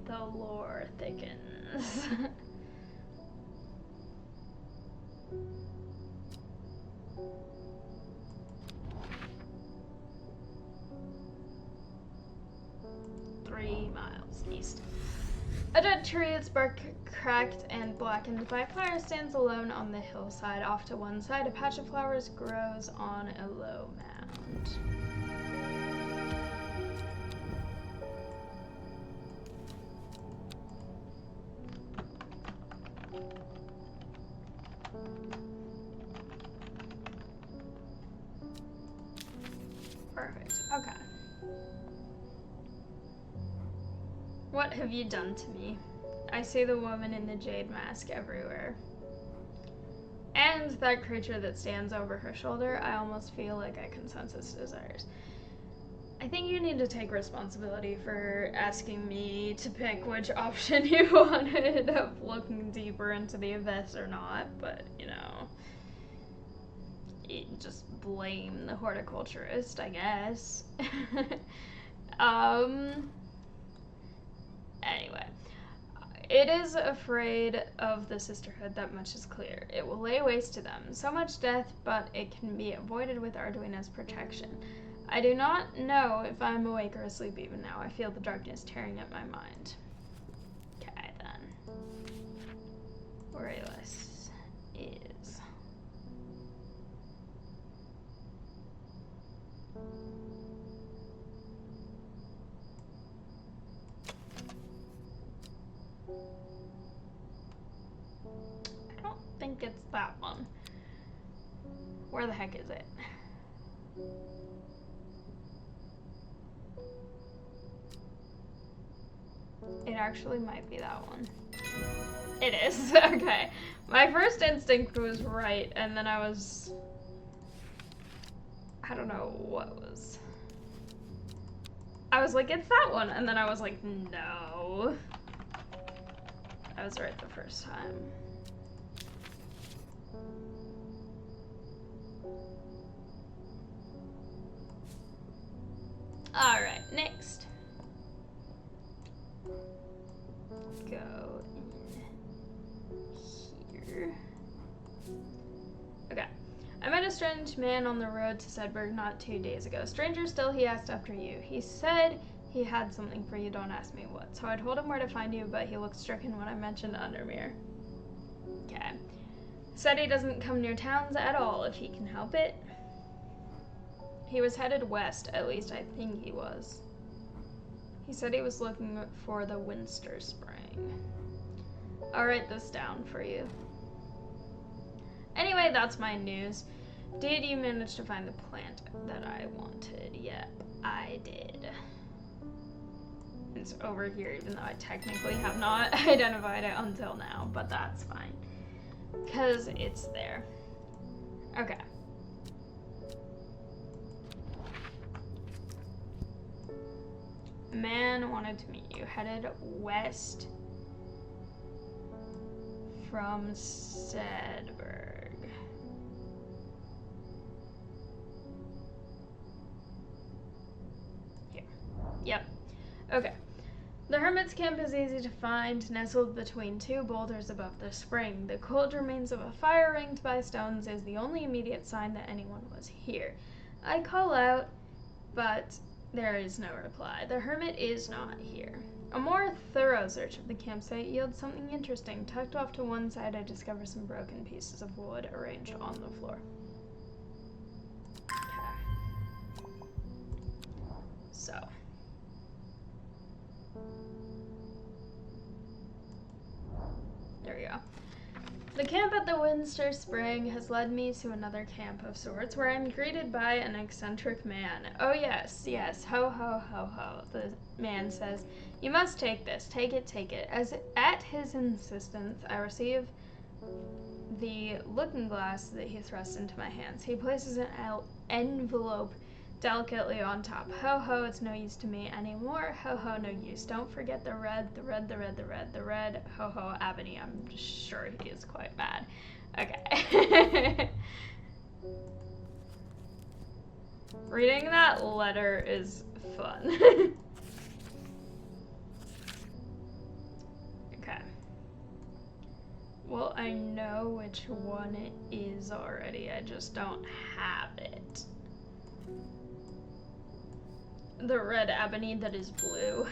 The lore thickens. East. A dead tree, its bark cracked and blackened by fire, stands alone on the hillside. Off to one side, a patch of flowers grows on a low mound. Perfect. Okay. What have you done to me? I see the woman in the jade mask everywhere. And that creature that stands over her shoulder, I almost feel like I can sense its desires. I think you need to take responsibility for asking me to pick which option you wanted of looking deeper into the abyss or not, but, you know, just blame the horticulturist, I guess. Anyway, it is afraid of the sisterhood, that much is clear. It will lay waste to them. So much death, but it can be avoided with Arduino's protection. I do not know if I'm awake or asleep even now. I feel the darkness tearing at my mind. Okay, then. Aurelius is... I don't think it's that one. Where the heck is it? It actually might be that one. It is. Okay. My first instinct was right, and then I don't know what was. I was like, it's that one, and then I was like, no. I was right the first time. Alright, next. Go in here. Okay. I met a strange man on the road to Sedberg not 2 days ago. Stranger still, he asked after you. He said he had something for you, don't ask me what. So I told him where to find you, but he looked stricken when I mentioned Undermere. Okay. Said he doesn't come near towns at all if he can help it. He was headed west, at least I think he was. He said he was looking for the Winster Spring. I'll write this down for you. Anyway, that's my news. Did you manage to find the plant that I wanted? Yep, I did. It's over here, even though I technically have not identified it until now, but that's fine. Because it's there. Okay. Man wanted to meet you. Headed west from Sedberg. Here. Yep. Okay. The hermit's camp is easy to find, nestled between 2 boulders above the spring. The cold remains of a fire ringed by stones is the only immediate sign that anyone was here. I call out, but there is no reply. The hermit is not here. A more thorough search of the campsite yields something interesting. Tucked off to one side, I discover some broken pieces of wood arranged on the floor. Okay. So. There we go. The camp at the Winster Spring has led me to another camp of sorts, where I'm greeted by an eccentric man. Oh yes, yes, ho ho ho ho, the man says. You must take this, take it, take it. As at his insistence, I receive the looking glass that he thrusts into my hands. He places an envelope delicately on top. Ho ho, it's no use to me anymore. Ho ho, no use. Don't forget the red, the red, the red, the red, the red. Ho ho, Ebony. I'm sure he is quite mad. Okay. Reading that letter is fun. Okay. Well, I know which one it is already. I just don't have it. The red ebony that is blue.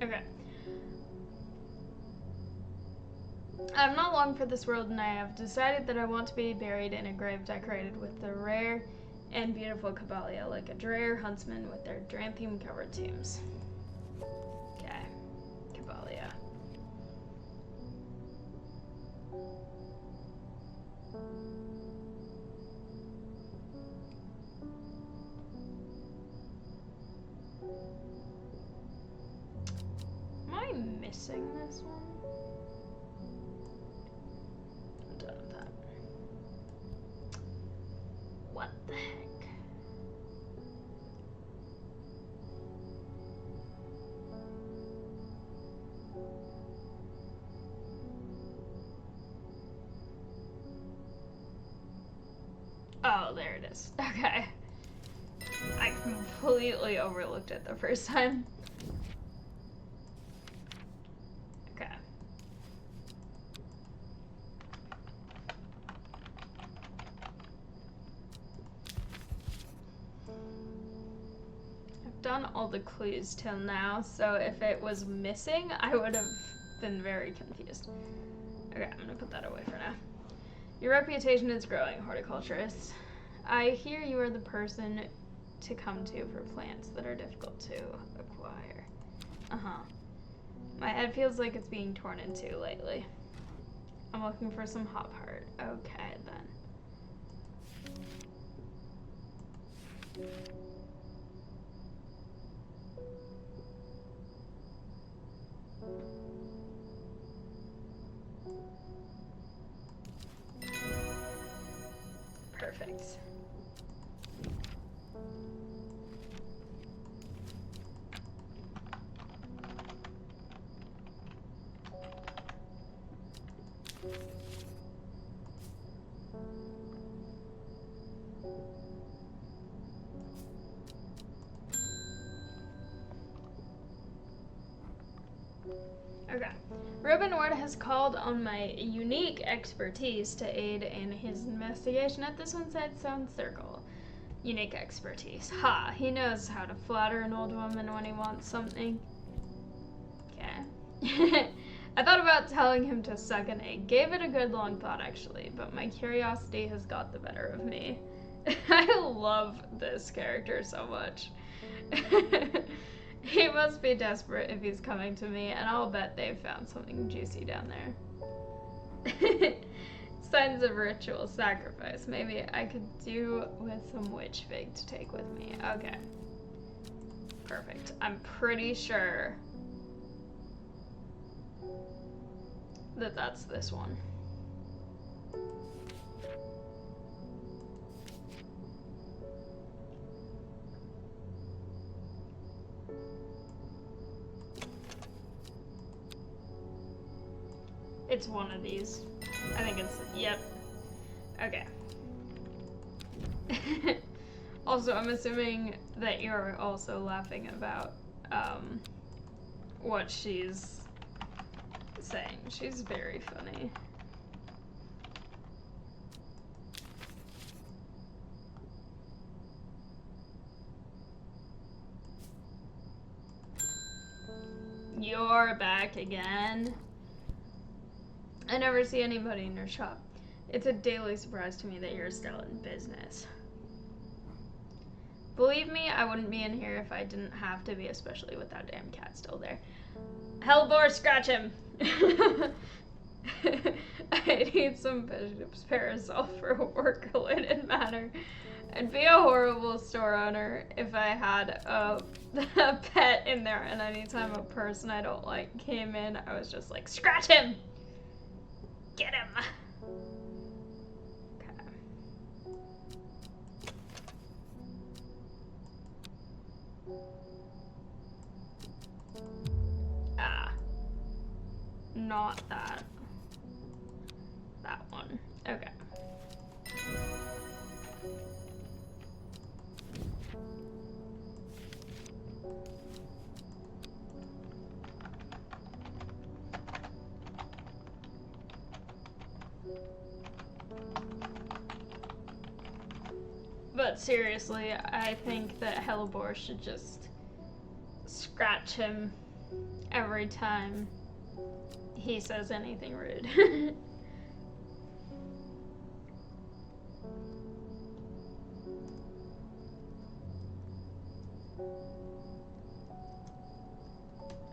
Okay. I'm not long for this world, and I have decided that I want to be buried in a grave decorated with the rare and beautiful Caballia, like a Dreyer huntsman with their Drantheme-covered tombs. Okay. Caballia. Am I missing this one? I'm done with that. What the heck? Oh, there it is. Okay. I completely overlooked it the first time. Okay. I've done all the clues till now, so if it was missing, I would have been very confused. Okay, I'm gonna put that away for now. Your reputation is growing, horticulturist. I hear you are the person to come to for plants that are difficult to acquire. Uh-huh. My head feels like it's being torn in two lately. I'm looking for some hop heart. Okay, then. Perfect. Okay. Ruben Ward has called on my unique expertise to aid in his investigation at this one-side stone circle. Unique expertise. Ha! He knows how to flatter an old woman when he wants something. Okay. I thought about telling him to suck an egg. Gave it a good long thought, actually, but my curiosity has got the better of me. I love this character so much. He must be desperate if he's coming to me, and I'll bet they've found something juicy down there. Signs of ritual sacrifice. Maybe I could do with some witch fig to take with me. Okay. Perfect. I'm pretty sure that that's this one. It's one of these. I think it's, yep. Okay. Also, I'm assuming that you're also laughing about what she's saying. She's very funny. You're back again. I never see anybody in your shop. It's a daily surprise to me that you're still in business. Believe me, I wouldn't be in here if I didn't have to be, especially with that damn cat still there. Hellbore, scratch him! I need some bishop's parasol for a work-related matter. I'd be a horrible store owner if I had a pet in there, and anytime a person I don't like came in, I was just like, scratch him! Get him! Okay. Ah. Not that. That one. Okay. But seriously, I think that Hellebore should just scratch him every time he says anything rude.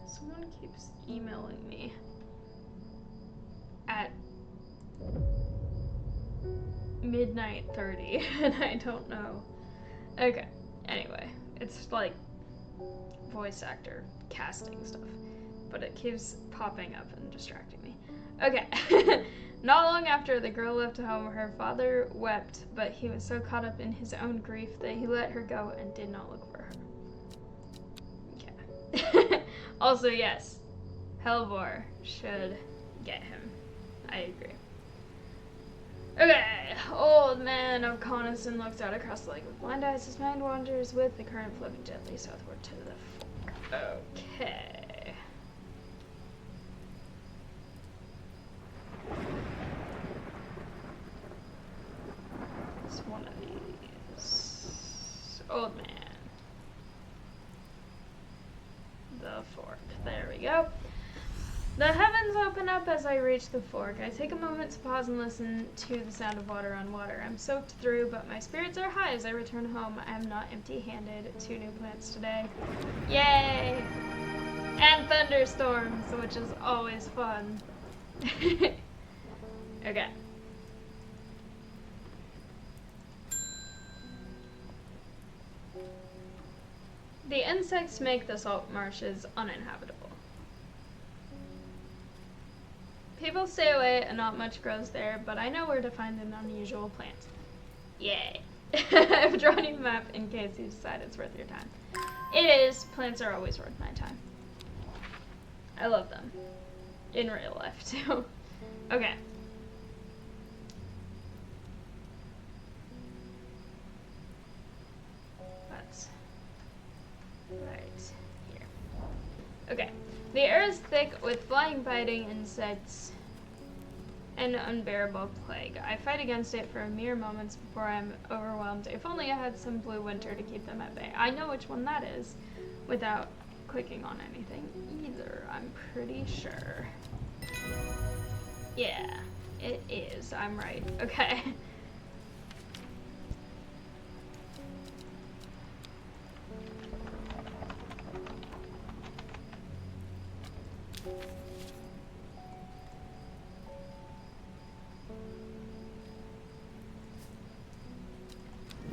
Someone keeps emailing me at midnight 30 and I don't know. Okay, anyway, it's like voice actor casting stuff, but it keeps popping up and distracting me. Okay. Not long after the girl left home, her father wept, but he was so caught up in his own grief that he let her go and did not look for her. Okay. Also, yes, Hellbore should get him. I agree. Okay, old man of Coniston looks out across the lake with blind eyes. His mind wanders with the current flowing gently southward to the fork. Okay. It's one of these. Old man. The fork. There we go. The heavens open up as I reach the fork. I take a moment to pause and listen to the sound of water on water. I'm soaked through, but my spirits are high as I return home. I am not empty-handed. 2 new plants today. Yay! And thunderstorms, which is always fun. Okay. The insects make the salt marshes uninhabitable. People stay away and not much grows there, but I know where to find an unusual plant. Yay. I've drawn you a map in case you decide it's worth your time. It is. Plants are always worth my time. I love them. In real life, too. Okay. That's right here. Okay. The air is thick with flying, biting insects and unbearable plague. I fight against it for mere moments before I'm overwhelmed. If only I had some blue winter to keep them at bay. I know which one that is without clicking on anything either, I'm pretty sure. Yeah, it is. I'm right. Okay.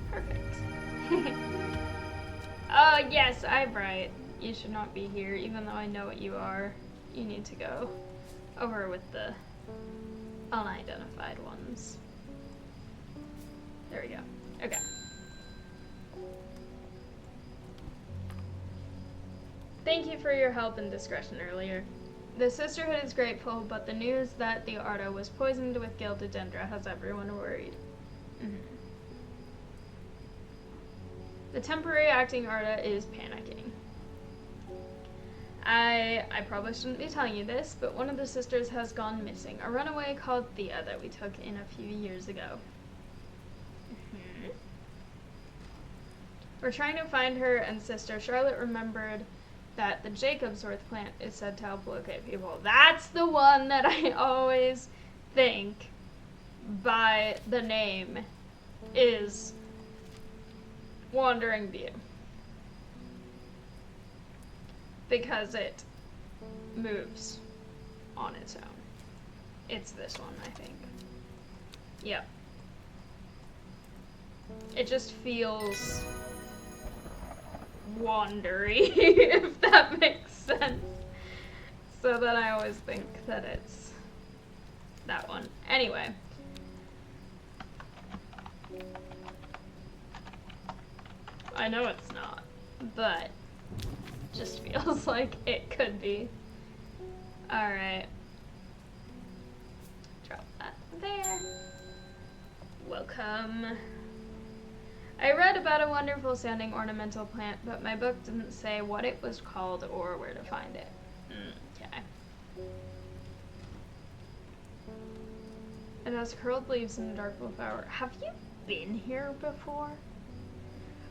Perfect. Oh, yes, I'm right. You should not be here, even though I know what you are. You need to go over with the unidentified ones. There we go. Okay. Thank you for your help and discretion earlier. The Sisterhood is grateful, but the news that the Arda was poisoned with gilded dendra has everyone worried. The temporary acting Arda is panicking. I probably shouldn't be telling you this, but one of the sisters has gone missing. A runaway called Thea that we took in a few years ago. We're trying to find her, and Sister Charlotte remembered that the Jacobsworth plant is said to help locate people. That's the one that I always think by the name is Wandering View. Because it moves on its own. It's this one, I think. Yep. It just feels wandery, if that makes sense. So then I always think that it's that one. Anyway. I know it's not, but just feels like it could be. Alright. Drop that there. Welcome. I read about a wonderful sounding ornamental plant, but my book didn't say what it was called or where to find it. Okay. It has curled leaves and a dark blue flower. Have you been here before?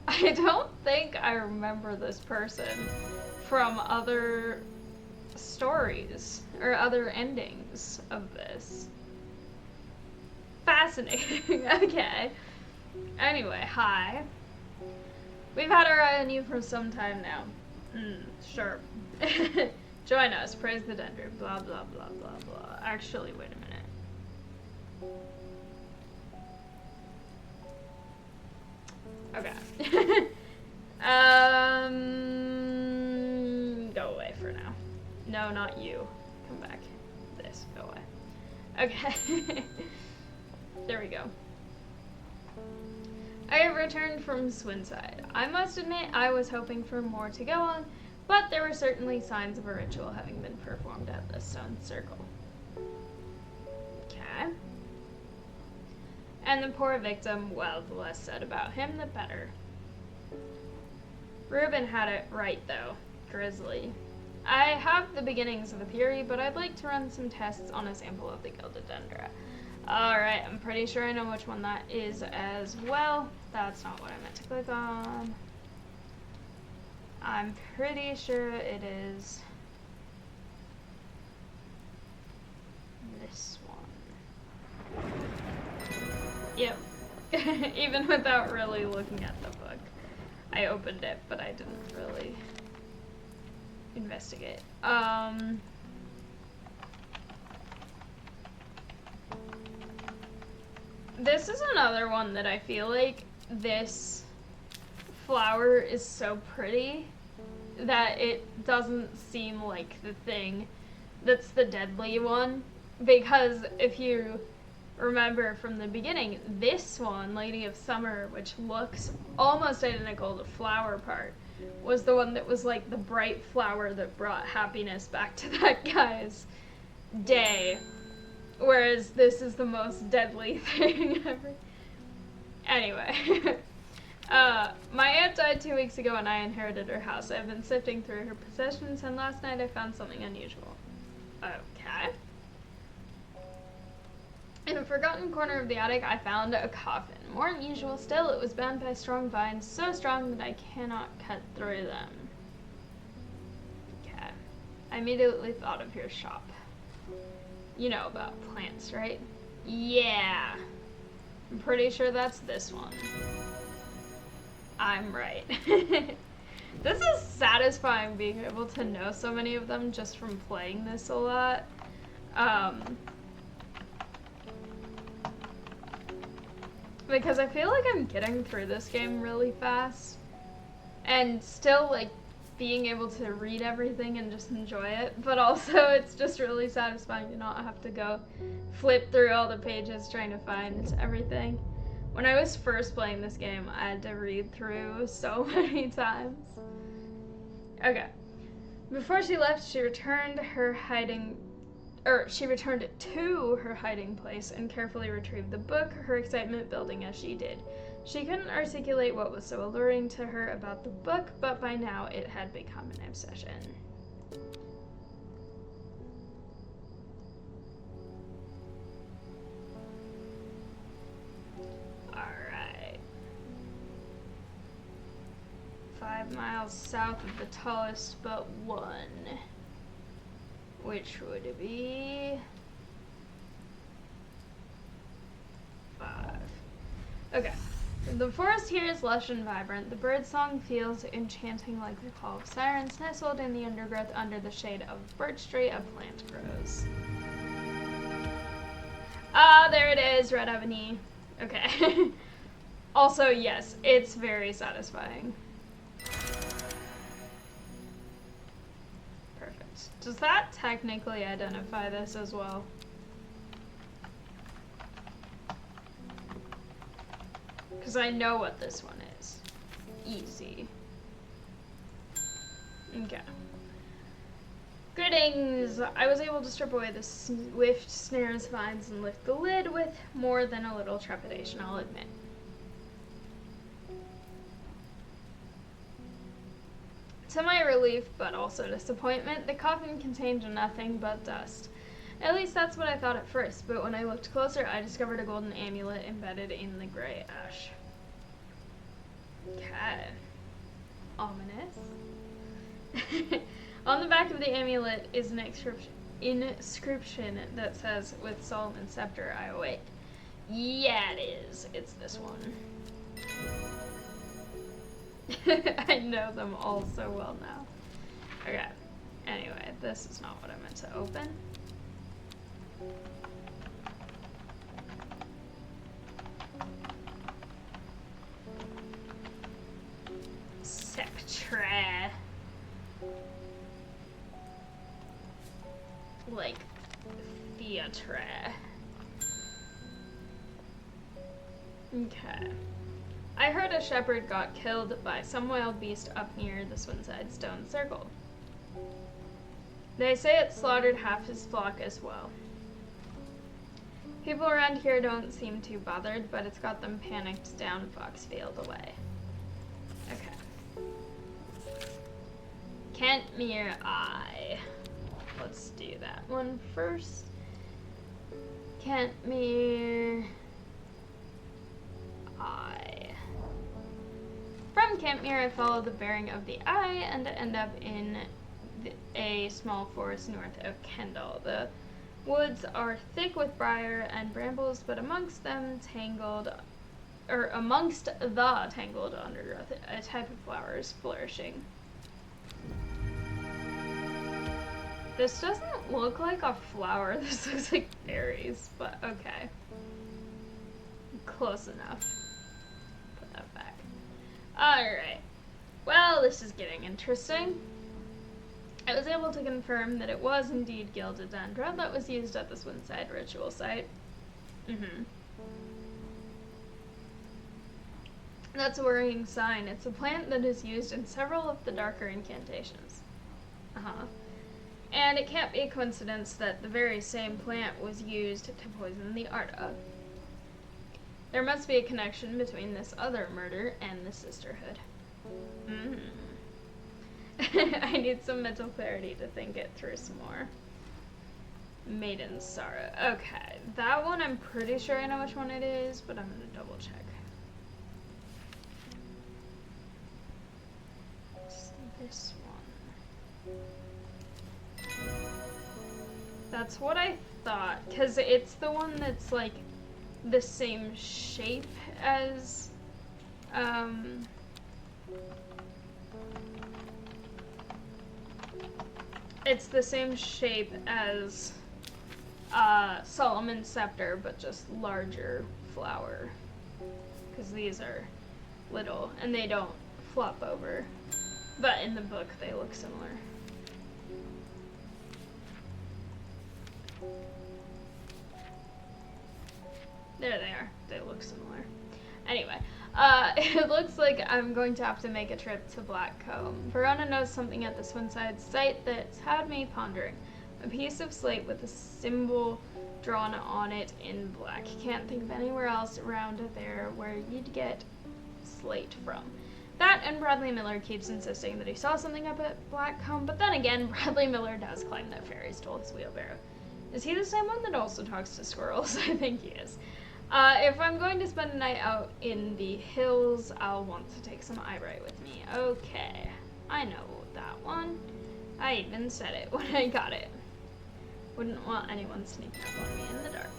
I don't think I remember this person from other stories or other endings of this. Fascinating. Okay. Anyway, hi. We've had our eye on you for some time now. Sure. Join us. Praise the Dender. Blah, blah, blah, blah, blah. Actually, wait a minute. Okay. Go away for now. No, not you. Come back. This. Go away. Okay. There we go. I have returned from Swinside. I must admit I was hoping for more to go on, but there were certainly signs of a ritual having been performed at the stone circle. Okay. And the poor victim, well, the less said about him, the better. Reuben had it right, though. Grizzly. I have the beginnings of a theory, but I'd like to run some tests on a sample of the gilded dendra. Alright, I'm pretty sure I know which one that is as well. That's not what I meant to click on. I'm pretty sure it is this one. Yep. Even without really looking at the book. I opened it, but I didn't really investigate. This is another one that I feel like this flower is so pretty that it doesn't seem like the thing that's the deadly one. Because if you remember from the beginning, this one, Lady of Summer, which looks almost identical to Flower Part, was the one that was like the bright flower that brought happiness back to that guy's day. Whereas this is the most deadly thing ever. Anyway. My aunt died 2 weeks ago and I inherited her house. I've been sifting through her possessions and last night I found something unusual. Okay. In a forgotten corner of the attic, I found a coffin. More unusual still, it was bound by strong vines, so strong that I cannot cut through them. Okay. I immediately thought of your shop. You know about plants, right? Yeah. I'm pretty sure that's this one. I'm right. This is satisfying being able to know so many of them just from playing this a lot. Because I feel like I'm getting through this game really fast. And still, like, being able to read everything and just enjoy it. But also, it's just really satisfying to not have to go flip through all the pages trying to find everything. When I was first playing this game, I had to read through so many times. Okay. Before she left, she returned to her hiding place and carefully retrieved the book, her excitement building as she did. She couldn't articulate what was so alluring to her about the book, but by now it had become an obsession. Alright. 5 miles south of the tallest but one. Which would be 5. Okay. The forest here is lush and vibrant. The birdsong feels enchanting like the call of sirens. Nestled in the undergrowth under the shade of birch tree, a plant grows. Ah, there it is, Red Ebony. Okay. Also, yes, it's very satisfying. Perfect. Does that technically identify this as well? Because I know what this one is. Easy. Okay. Greetings! I was able to strip away the swift snares, vines, and lift the lid with more than a little trepidation, I'll admit. To my relief, but also disappointment, the coffin contained nothing but dust. At least that's what I thought at first, but when I looked closer, I discovered a golden amulet embedded in the gray ash. Okay. Ominous. On the back of the amulet is an inscription that says, "With Solomon's scepter I awake." Yeah, it is. It's this one. I know them all so well now. Okay. Anyway, this is not what I meant to open. Sceptre. Like theatre. Okay. I heard a shepherd got killed by some wild beast up near the Swinside Stone Circle. They say it slaughtered half his flock as well. People around here don't seem too bothered, but it's got them panicked down Foxfield way. Okay. Kentmere Eye. Let's do that one first. Kentmere Eye. From Kentmere, I follow the bearing of the eye and end up in a small forest north of Kendal. The woods are thick with briar and brambles, but amongst the tangled undergrowth, a type of flower is flourishing. This doesn't look like a flower. This looks like berries, but okay. Close enough. Put that back. Alright. Well, this is getting interesting. I was able to confirm that it was indeed gilded dendra that was used at the Swinside ritual site. That's a worrying sign. It's a plant that is used in several of the darker incantations. And it can't be a coincidence that the very same plant was used to poison the Arda. There must be a connection between this other murder and the Sisterhood. I need some mental clarity to think it through some more. Maiden's Sorrow. Okay, that one I'm pretty sure I know which one it is, but I'm gonna double check. It's this one. That's what I thought, because it's the one that's like the same shape as it's the same shape as Solomon's Scepter, but just larger flower, because these are little and they don't flop over, but in the book they look similar. There they are. They look similar. Anyway, it looks like I'm going to have to make a trip to Blackcomb. Verona knows something at the Swinside site that's had me pondering. A piece of slate with a symbol drawn on it in black. Can't think of anywhere else around there where you'd get slate from. That, and Bradley Miller keeps insisting that he saw something up at Blackcomb, but then again, Bradley Miller does claim that fairies stole his wheelbarrow. Is he the same one that also talks to squirrels? I think he is. If I'm going to spend a night out in the hills, I'll want to take some eyebright with me. Okay, I know that one. I even said it when I got it. Wouldn't want anyone sneaking up on me in the dark.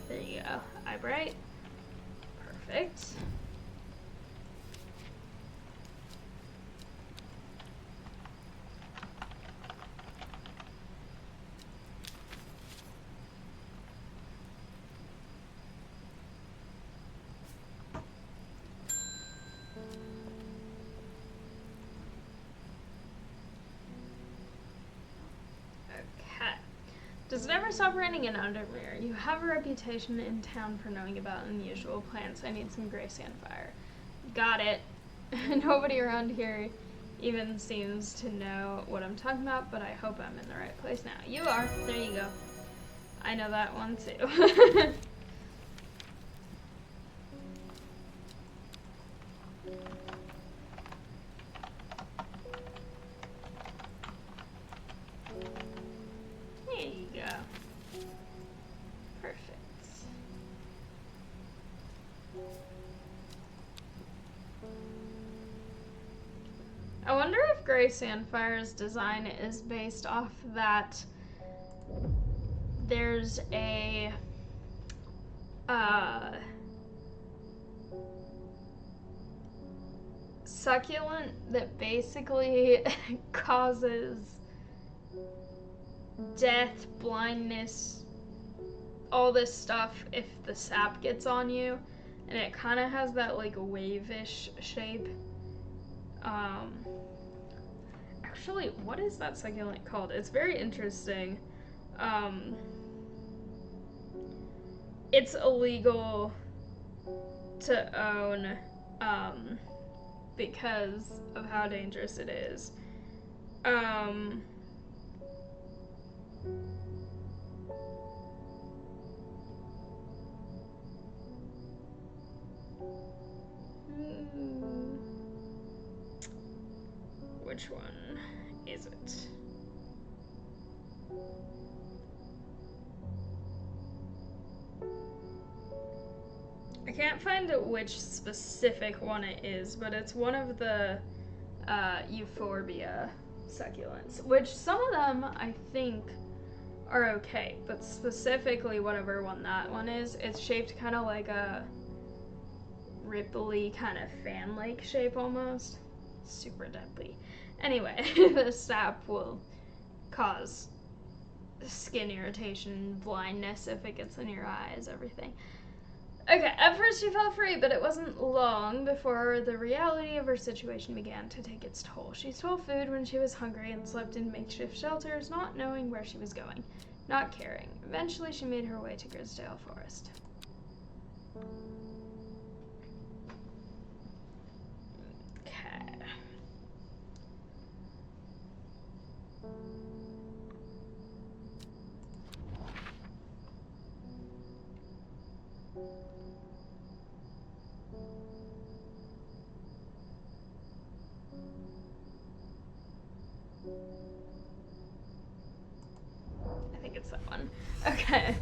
There you go, eyebright. Perfect. Does it ever stop raining in Undermere? You have a reputation in town for knowing about unusual plants. I need some gray sandfire. Got it. Nobody around here even seems to know what I'm talking about, but I hope I'm in the right place now. You are. There you go. I know that one too. I wonder if Gray Sandfire's design is based off that there's a succulent that basically causes death, blindness, all this stuff if the sap gets on you, and it kind of has that like wave-ish shape. Actually, what is that succulent called? It's very interesting. It's illegal to own, because of how dangerous it is. Which one is it? I can't find which specific one it is, but it's one of the euphorbia succulents, which some of them I think are okay, but specifically whatever one that one is, it's shaped kind of like a ripply kind of fan-like shape almost. Super deadly. Anyway, the sap will cause skin irritation, blindness if it gets in your eyes, everything. Okay, at first she felt free, but it wasn't long before the reality of her situation began to take its toll. She stole food when she was hungry and slept in makeshift shelters, not knowing where she was going, not caring. Eventually, she made her way to Grisdale Forest. Okay. I think it's that one. Okay.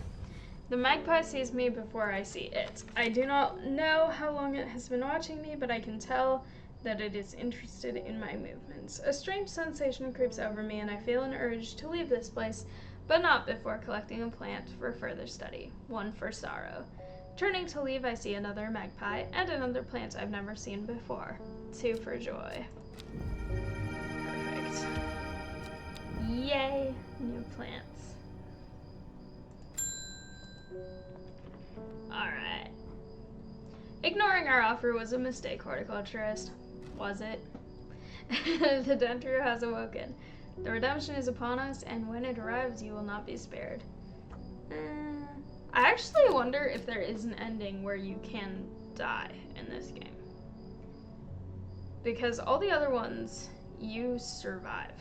The magpie sees me before I see it. I do not know how long it has been watching me, but I can tell that it is interested in my movements. A strange sensation creeps over me, and I feel an urge to leave this place, but not before collecting a plant for further study. One for sorrow. Turning to leave, I see another magpie and another plant I've never seen before. Two for joy. Perfect. Yay, new plants. Alright. Ignoring our offer was a mistake, horticulturist. Was it? The Dendro has awoken. The redemption is upon us, and when it arrives, you will not be spared. I actually wonder if there is an ending where you can die in this game. Because all the other ones, you survive.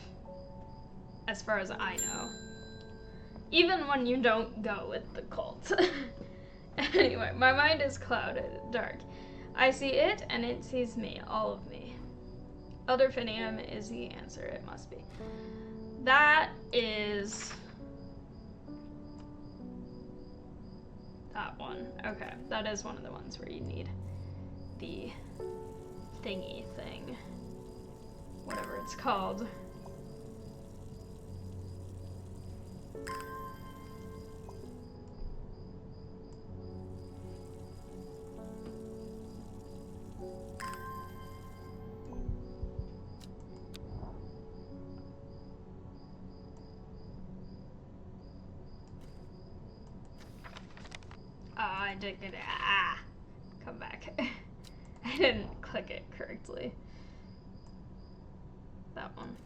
As far as I know. Even when you don't go with the cult. Anyway, my mind is clouded, dark. I see it, and it sees me, all of me. Elderfinium is the answer, it must be. That is... that one. Okay, that is one of the ones where you need the thingy thing. Whatever it's called. I did get it. Come back. I didn't click it correctly. That one.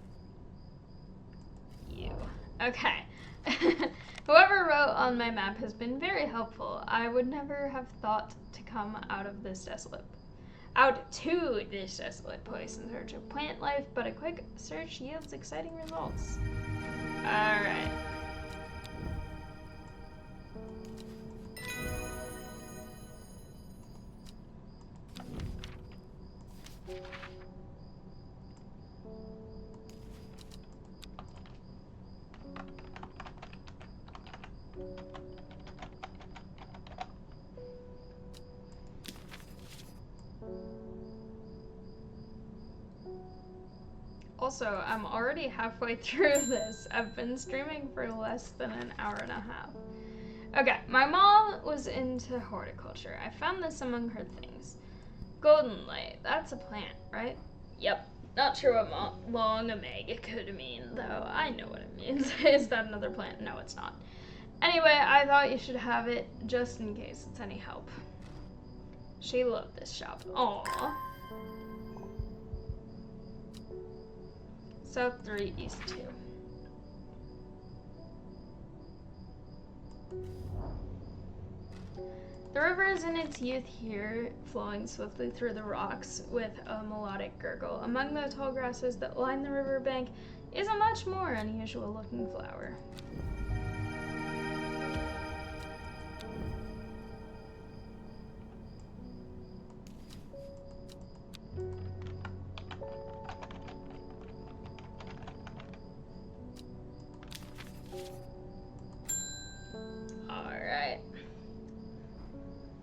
You. Okay. Whoever wrote on my map has been very helpful. I would never have thought to come out to this desolate place in search of plant life, but a quick search yields exciting results. Alright. Also, I'm already halfway through this. I've been streaming for less than an hour and a half. Okay, my mom was into horticulture. I found this among her things. Golden light, that's a plant, right? Yep. Not sure what long omega could mean, though. I know what it means. Is that another plant? No, it's not. Anyway, I thought you should have it just in case it's any help. She loved this shop. Aww. South 3, East 2. The river is in its youth here, flowing swiftly through the rocks with a melodic gurgle. Among the tall grasses that line the riverbank is a much more unusual looking flower.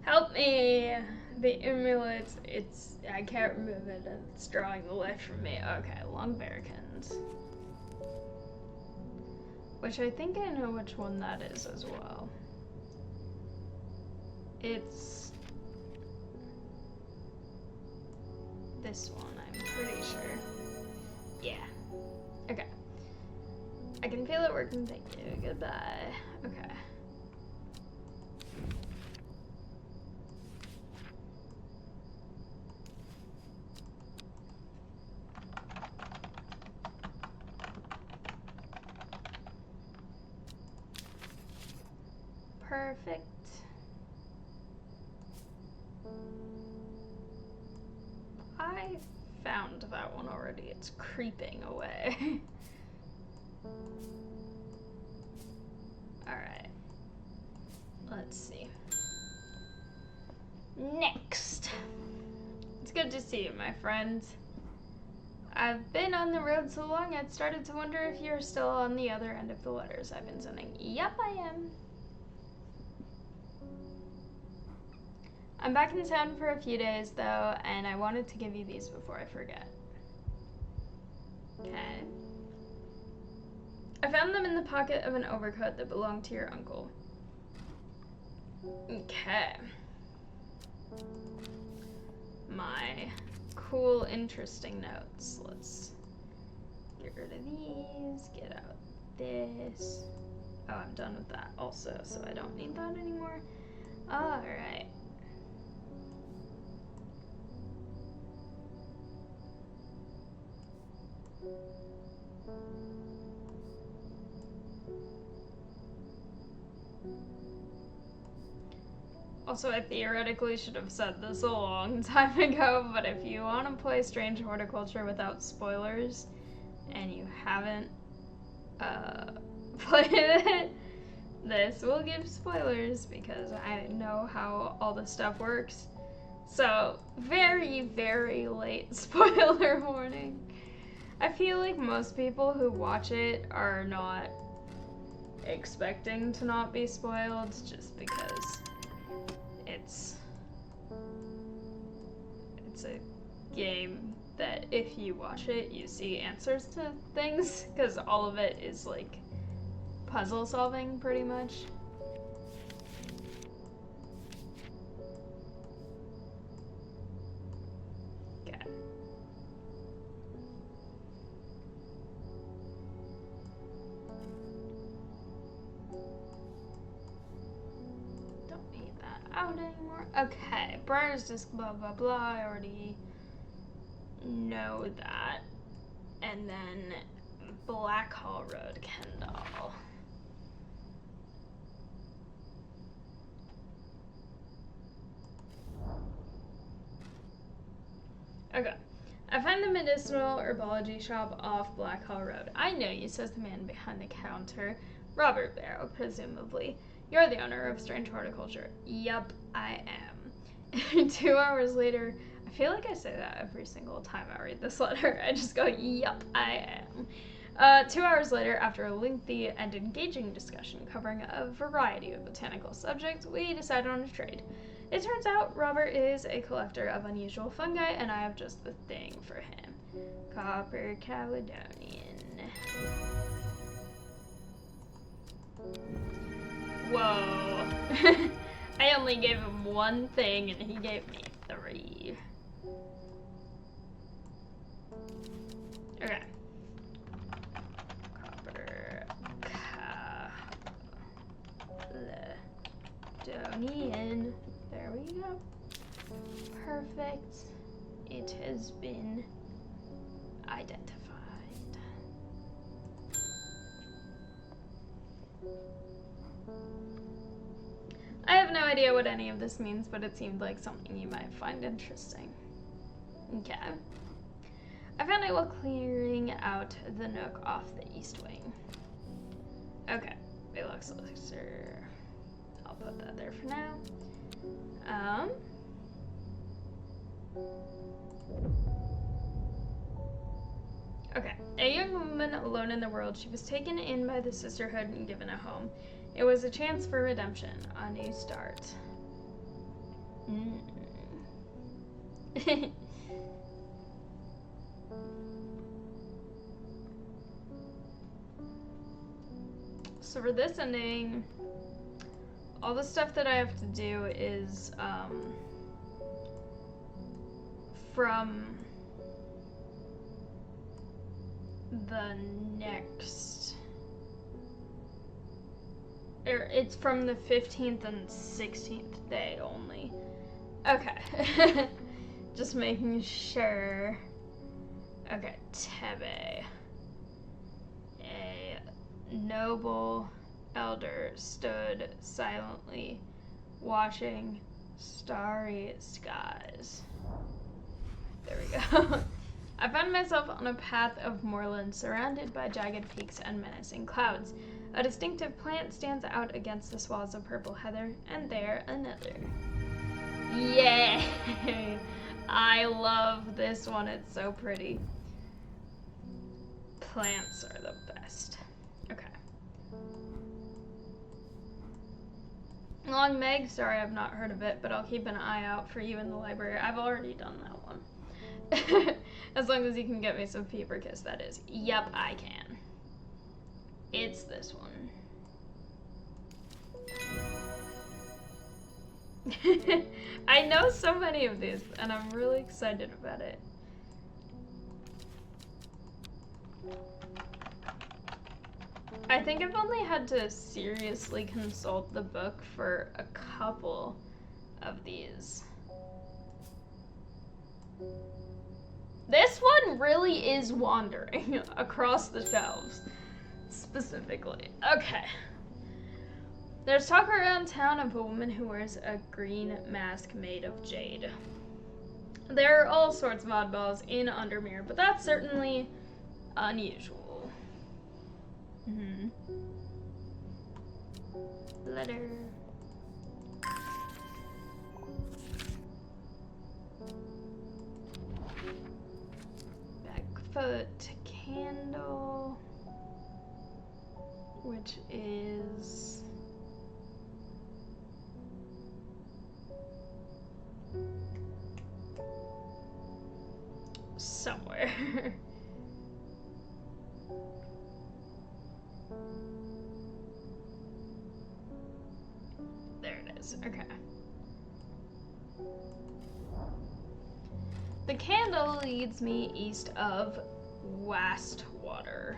Help me! The amulet, I can't remove it, and it's drawing the life from me. Okay, long berrikins. Which I think I know which one that is as well. It's this one, I'm pretty sure. Yeah. Okay. I can feel it working. Thank you. Goodbye. Okay. Perfect. I found that one already. It's creeping away. Alright. Let's see. Next. It's good to see you, my friend. I've been on the road so long, I'd started to wonder if you're still on the other end of the letters I've been sending. Yep, I am. I'm back in town for a few days, though, and I wanted to give you these before I forget. Okay. I found them in the pocket of an overcoat that belonged to your uncle. Okay. My cool, interesting notes. Let's get rid of these, get out this. Oh, I'm done with that also, so I don't need that anymore. Alright. Also, I theoretically should have said this a long time ago, but if you want to play Strange Horticulture without spoilers, and you haven't played it, this will give spoilers, because I know how all this stuff works. So, very, very late spoiler warning. I feel like most people who watch it are not expecting to not be spoiled, just because it's a game that if you watch it, you see answers to things, because all of it is like puzzle solving pretty much. Okay. Don't need that out anymore. Okay, Briar's Disc, blah blah blah, I already know that. And then Black Hall Road, Kendall. Okay. I find the medicinal herbology shop off Black Hall Road. I know you, says the man behind the counter. Robert Barrow, presumably. You're the owner of Strange Horticulture. Yup, I am. 2 hours later, I feel like I say that every single time I read this letter. I just go, yup, I am. 2 hours later, after a lengthy and engaging discussion covering a variety of botanical subjects, we decided on a trade. It turns out Robert is a collector of unusual fungi, and I have just the thing for him. Copper Caledonian. Whoa. I only gave him one thing, and he gave me 3. Okay. Copper Caledonian. There we go. Perfect. It has been identified. I have no idea what any of this means, but it seemed like something you might find interesting. Okay. I found it while clearing out the nook off the east wing. Okay. Velux elixir. I'll put that there for now. Okay. A young woman alone in the world, she was taken in by the sisterhood and given a home. It was a chance for redemption, a new start. So for this ending, all the stuff that I have to do is from the next It's from the 15th and 16th day only. Okay. Just making sure. Okay, Tebe. A noble elder stood silently watching starry skies. There we go. I found myself on a path of moorland surrounded by jagged peaks and menacing clouds. A distinctive plant stands out against the swaths of purple heather, and there another. Yay! I love this one, it's so pretty. Plants are the best. Okay. Long Meg, sorry I've not heard of it, but I'll keep an eye out for you in the library. I've already done that one. As long as you can get me some Fever Kiss, that is. Yep, I can. It's this one. I know so many of these, and I'm really excited about it. I think I've only had to seriously consult the book for a couple of these. This one really is wandering across the shelves, specifically. Okay. There's talk around town of a woman who wears a green mask made of jade. There are all sorts of oddballs in Undermere, but that's certainly unusual. Letter. Backfoot candle, which is somewhere. There it is. Okay. The candle leads me east of Wastwater.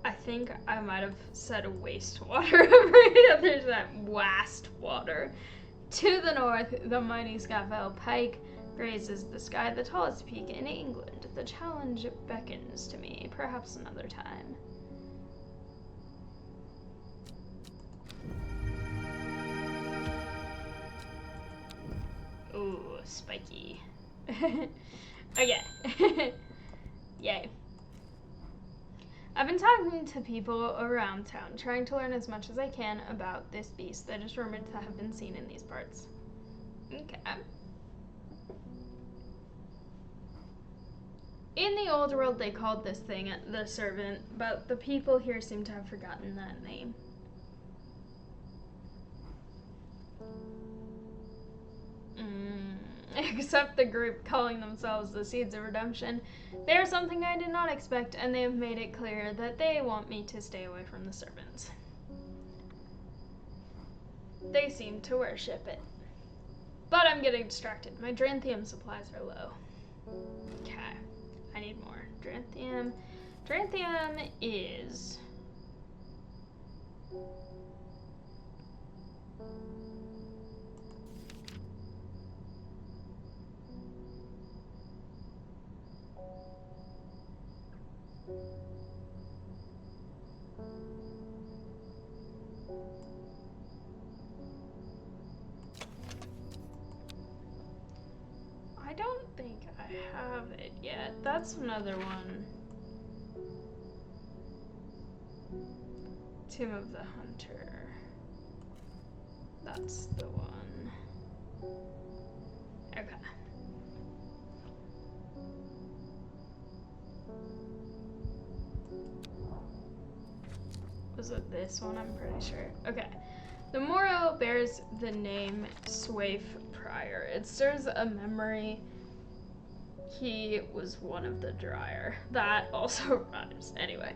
I think I might have said wastewater every other time. Wastwater. To the north, the mighty Scafell Pike grazes the sky, the tallest peak in England. The challenge beckons to me, perhaps another time. Ooh, spiky. Okay. Yay. I've been talking to people around town, trying to learn as much as I can about this beast that is rumored to have been seen in these parts. Okay. In the old world, they called this thing the Servant, but the people here seem to have forgotten that name. Except the group calling themselves the Seeds of Redemption. They are something I did not expect, and they have made it clear that they want me to stay away from the servants. They seem to worship it. But I'm getting distracted. My Dranthium supplies are low. Okay. I need more. Dranthium. Dranthium is... I don't think I have it yet. That's another one. Tomb of the Hunter. That's the one. Okay. Was it this one? I'm pretty sure. Okay. The memorial bears the name Swaif Prior. It serves a memory. He was one of the Dryer. That also rhymes. Anyway.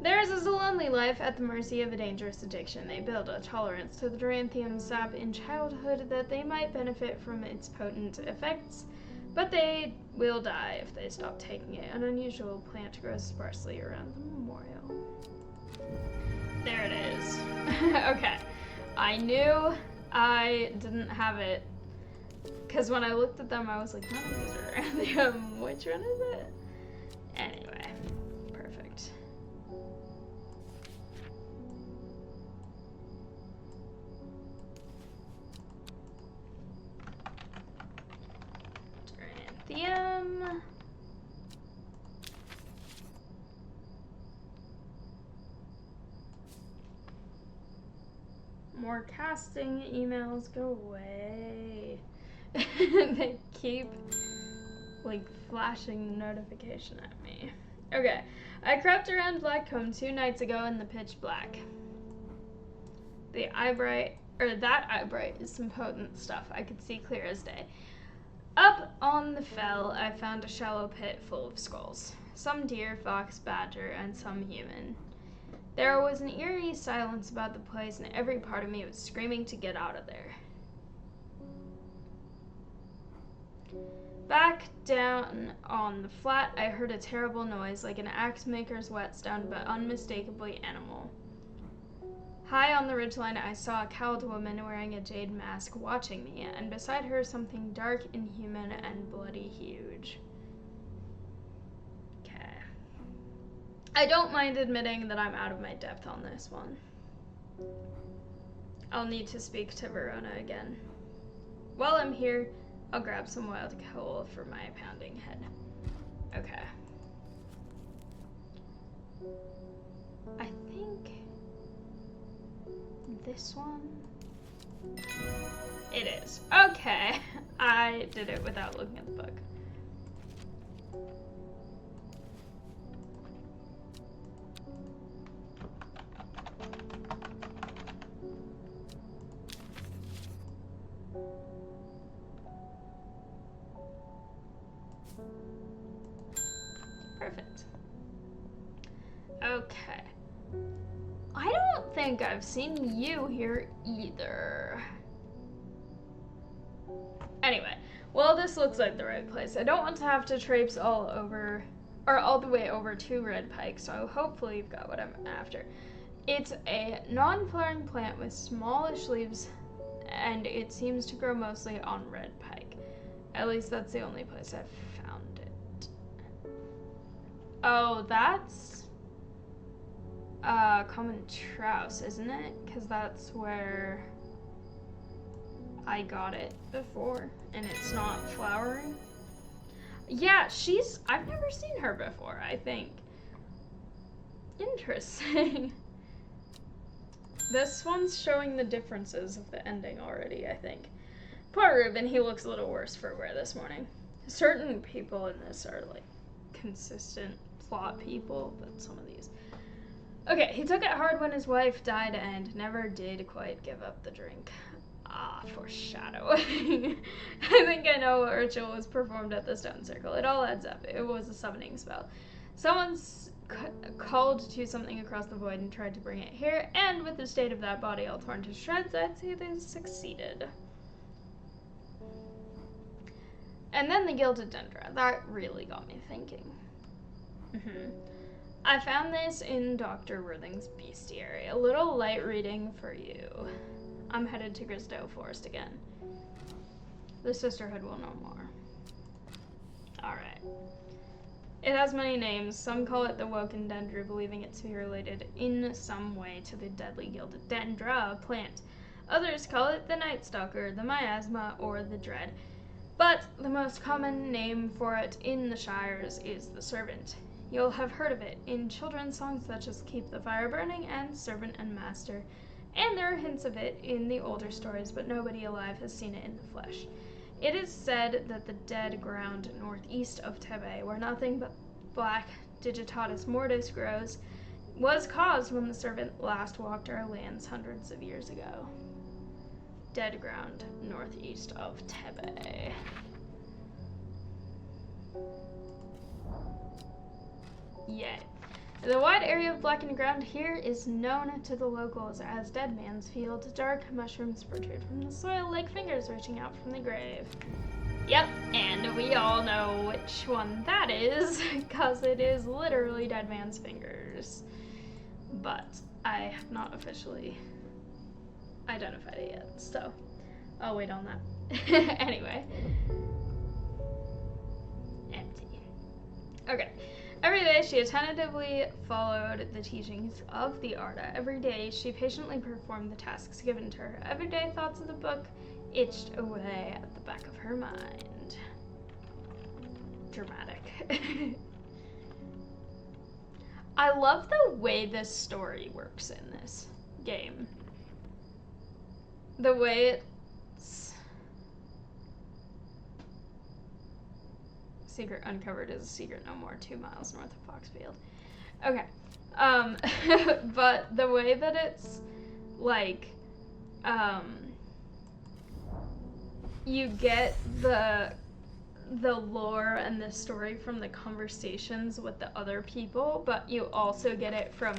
Theirs is a lonely life at the mercy of a dangerous addiction. They build a tolerance to the Dranthium sap in childhood that they might benefit from its potent effects, but they will die if they stop taking it. An unusual plant grows sparsely around the memorial. There it is. Okay. I knew I didn't have it. Because when I looked at them, I was like, none of these are Anthem. Which one is it? Anyway. Perfect. Anthem. More casting emails, go away. They keep like flashing notification at me. Okay, I crept around Blackcomb 2 nights ago in the pitch black. That eyebright is some potent stuff. I could see clear as day. Up on the fell, I found a shallow pit full of skulls. Some deer, fox, badger, and some human. There was an eerie silence about the place, and every part of me was screaming to get out of there. Back down on the flat, I heard a terrible noise, like an axe maker's whetstone, but unmistakably animal. High on the ridgeline, I saw a cowled woman wearing a jade mask watching me, and beside her something dark, inhuman, and bloody huge. Okay. I don't mind admitting that I'm out of my depth on this one. I'll need to speak to Verona again. While I'm here, I'll grab some wild coal for my pounding head. Okay. I think this one? It is. Okay. I did it without looking at the book. Perfect. Okay. I don't think I've seen you here either. Anyway, well, this looks like the right place. I don't want to have to traipse all the way over to Red Pike, so hopefully you've got what I'm after. It's a non-flowering plant with smallish leaves, and it seems to grow mostly on Red Pike. At least that's the only place I've found it. Oh, that's common trouse, isn't it? Because that's where I got it before, and it's not flowering. Yeah, I've never seen her before, I think. Interesting. This one's showing the differences of the ending already, I think. Poor Ruben, he looks a little worse for wear this morning. Certain people in this are like consistent plot people, but some of these. Okay, he took it hard when his wife died and never did quite give up the drink. Ah, foreshadowing. I think I know what ritual was performed at the stone circle. It all adds up. It was a summoning spell. Someone's called to something across the void and tried to bring it here, and with the state of that body all torn to shreds, I'd say they succeeded. And then the Gilded Dendra. That really got me thinking. I found this in Dr. Worthing's bestiary. A little light reading for you. I'm headed to Grisdow Forest again. The Sisterhood will know more. Alright. It has many names. Some call it the Woken Dendra, believing it to be related in some way to the deadly Gilded Dendra plant. Others call it the Night Stalker, the Miasma, or the Dread. But the most common name for it in the Shires is the Servant. You'll have heard of it in children's songs such as Keep the Fire Burning and Servant and Master, and there are hints of it in the older stories, but nobody alive has seen it in the flesh. It is said that the dead ground northeast of Tebe, where nothing but black Digitatus mortis grows, was caused when the Servant last walked our lands hundreds of years ago. Dead ground northeast of Tebe. Yay. The wide area of blackened ground here is known to the locals as Dead Man's Field. Dark mushrooms protrude from the soil like fingers reaching out from the grave. Yep, and we all know which one that is, because it is literally Dead Man's Fingers. But I have not officially identified it yet, so I'll wait on that. Anyway. Empty. Okay. Every day she attentively followed the teachings of the Arda. Every day she patiently performed the tasks given to her. Every day thoughts of the book itched away at the back of her mind. Dramatic. I love the way this story works in this game. The way it's... Secret uncovered is a secret no more, 2 miles north of Foxfield. Okay. But the way that it's, like, you get the lore and the story from the conversations with the other people, but you also get it from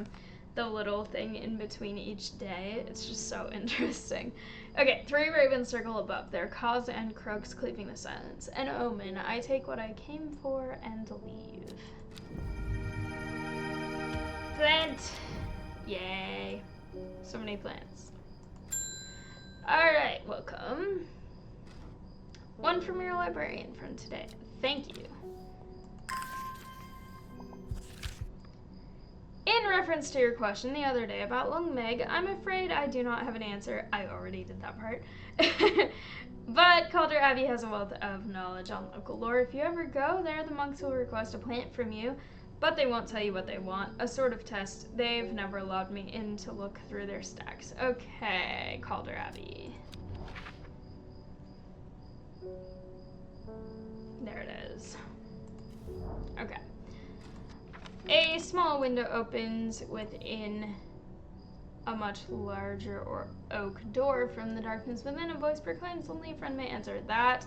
the little thing in between each day. It's just so interesting. Okay, 3 ravens circle above, their caws and croaks cleaving the silence. An omen. I take what I came for and leave. Plant! Yay. So many plants. Alright, welcome. One from your librarian friend today. Thank you. In reference to your question the other day about Lung Meg, I'm afraid I do not have an answer. I already did that part. But Calder Abbey has a wealth of knowledge on local lore. If you ever go there, the monks will request a plant from you, but they won't tell you what they want. A sort of test. They've never allowed me in to look through their stacks. Okay, Calder Abbey. There it is. Okay. A small window opens within a much larger oak door. From the darkness within, a voice proclaims, only a friend may enter. That.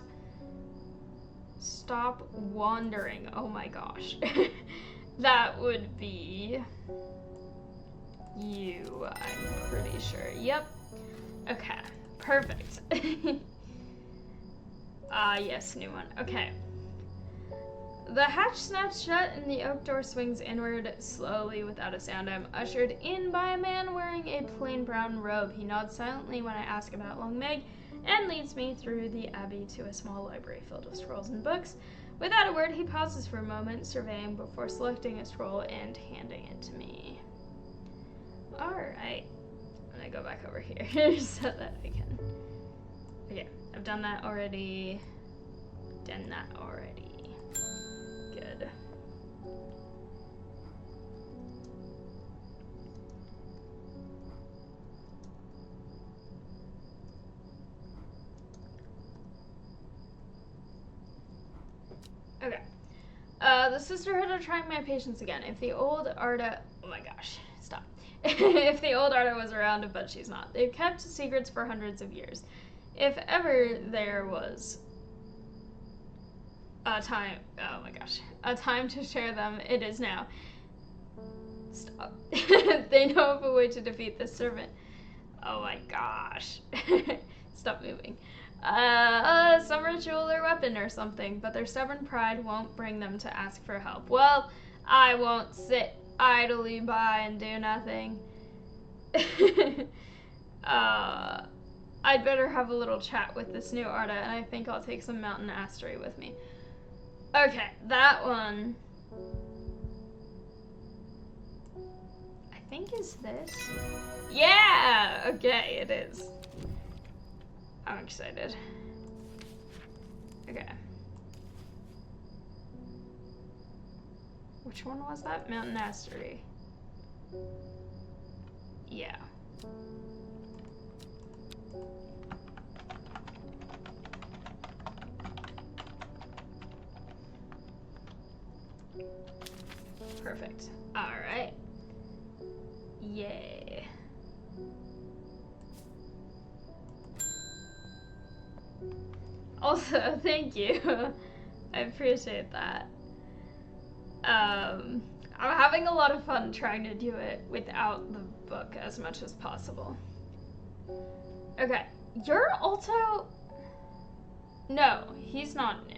Stop wandering. Oh my gosh. That would be you, I'm pretty sure. Yep. Okay. Perfect. Yes, new one. Okay. The hatch snaps shut and the oak door swings inward slowly without a sound. I'm ushered in by a man wearing a plain brown robe. He nods silently when I ask about Long Meg and leads me through the abbey to a small library filled with scrolls and books. Without a word, he pauses for a moment, surveying before selecting a scroll and handing it to me. Alright. I'm gonna go back over here so that I can... Okay, I've done that already. Done that already. Good. Okay. The Sisterhood are trying my patience again. If the old Arda... Oh my gosh, stop. If the old Arda was around, but she's not. They've kept secrets for hundreds of years. If ever there was a time... Oh my gosh. A time to share them, it is now. Stop. They know of a way to defeat this servant. Oh my gosh. Stop moving. Some ritual or weapon or something, but their stubborn pride won't bring them to ask for help. Well, I won't sit idly by and do nothing. I'd better have a little chat with this new Arda, and I think I'll take some mountain astery with me. Okay, that one. I think is this. Yeah! Okay, it is. I'm excited. Okay. Which one was that? Mountain Astery. Yeah. Perfect. Alright. Yay. Also, thank you. I appreciate that. I'm having a lot of fun trying to do it without the book as much as possible. Okay, you're also... No, he's not new.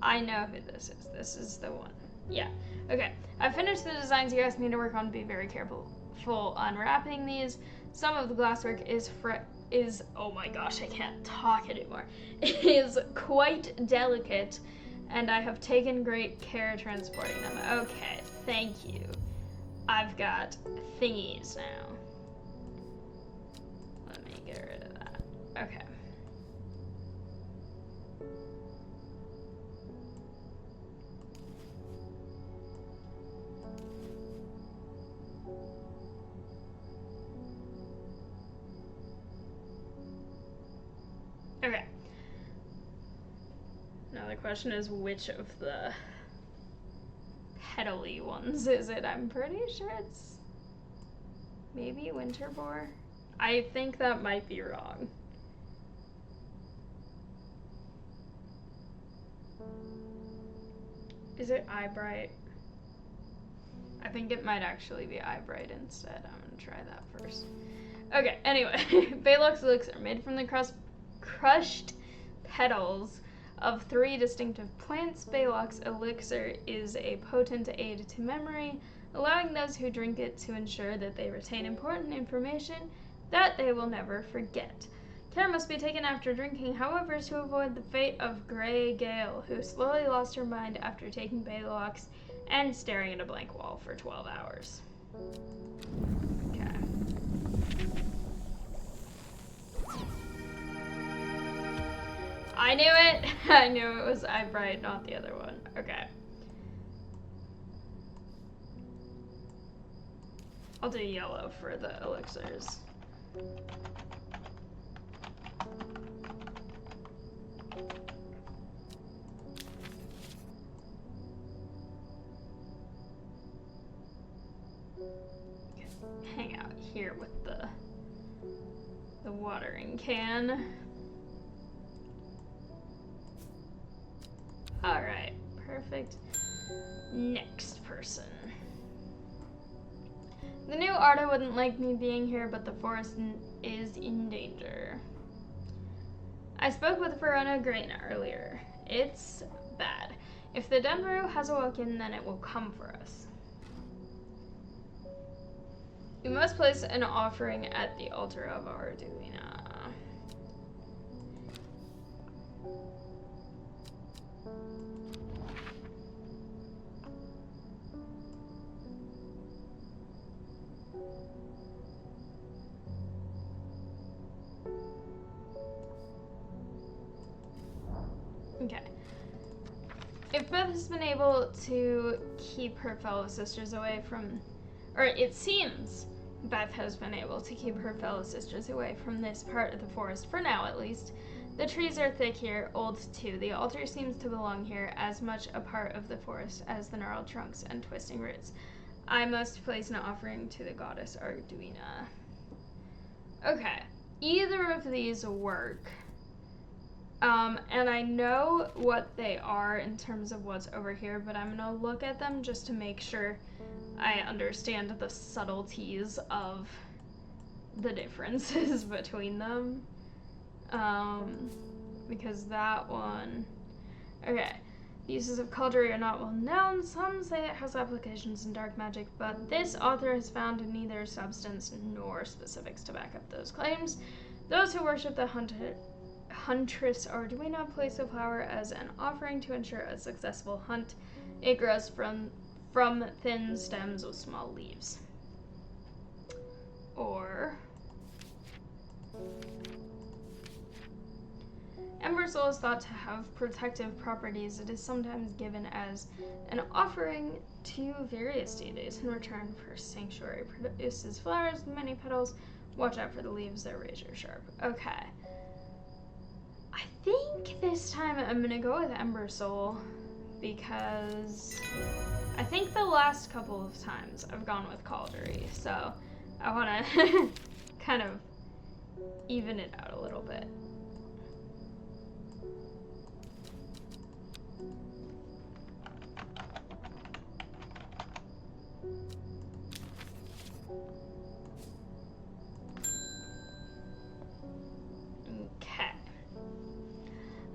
I know who this is. This is the one. Yeah. Okay. I finished the designs you asked me to work on. Be very careful full unwrapping these. Some of the glasswork is oh my gosh, I can't talk anymore. It is quite delicate, and I have taken great care transporting them. Okay, thank you. I've got thingies now. Let me get rid of that. Okay. Okay. Now the question is, which of the petally ones is it? I'm pretty sure it's maybe Winterbore. I think that might be wrong. Is it Eyebright? I think it might actually be Eyebright instead. I'm gonna try that first. Okay, anyway, Baylock's elixir, made from the crushed petals of 3 distinctive plants. Baylock's elixir is a potent aid to memory, allowing those who drink it to ensure that they retain important information that they will never forget. Care must be taken after drinking, however, to avoid the fate of Grey Gale, who slowly lost her mind after taking Baylock's and staring at a blank wall for 12 hours. Okay. I knew it! I knew it was Eyebright, not the other one. Okay. I'll do yellow for the elixirs. Hang out here with the watering can. Alright, perfect. Next person. The new Arda wouldn't like me being here, but the forest is in danger. I spoke with Verona Grain earlier. It's bad. If the Denveru has awoken, then it will come for us. We must place an offering at the altar of Arduina. Okay. If Beth has been able to keep her fellow sisters away from, or it seems Beth has been able to keep her fellow sisters away from this part of the forest, for now at least. The trees are thick here, old too. The altar seems to belong here, as much a part of the forest as the gnarled trunks and twisting roots. I must place an offering to the goddess Arduina. Okay, either of these work. And I know what they are in terms of what's over here, but I'm gonna look at them just to make sure I understand the subtleties of the differences between them. Because that one... Okay, the uses of cauldron are not well known. Some say it has applications in dark magic, but this author has found neither substance nor specifics to back up those claims. Those who worship the Huntress Arduina place a flower as an offering to ensure a successful hunt. It grows from thin stems with small leaves. Or... Ember Soul is thought to have protective properties. It is sometimes given as an offering to various deities in return for sanctuary. Produces flowers with many petals. Watch out for the leaves, they're razor sharp. Okay. I think this time I'm gonna go with Ember Soul because I think the last couple of times I've gone with Cauldry, so I wanna kind of even it out a little bit.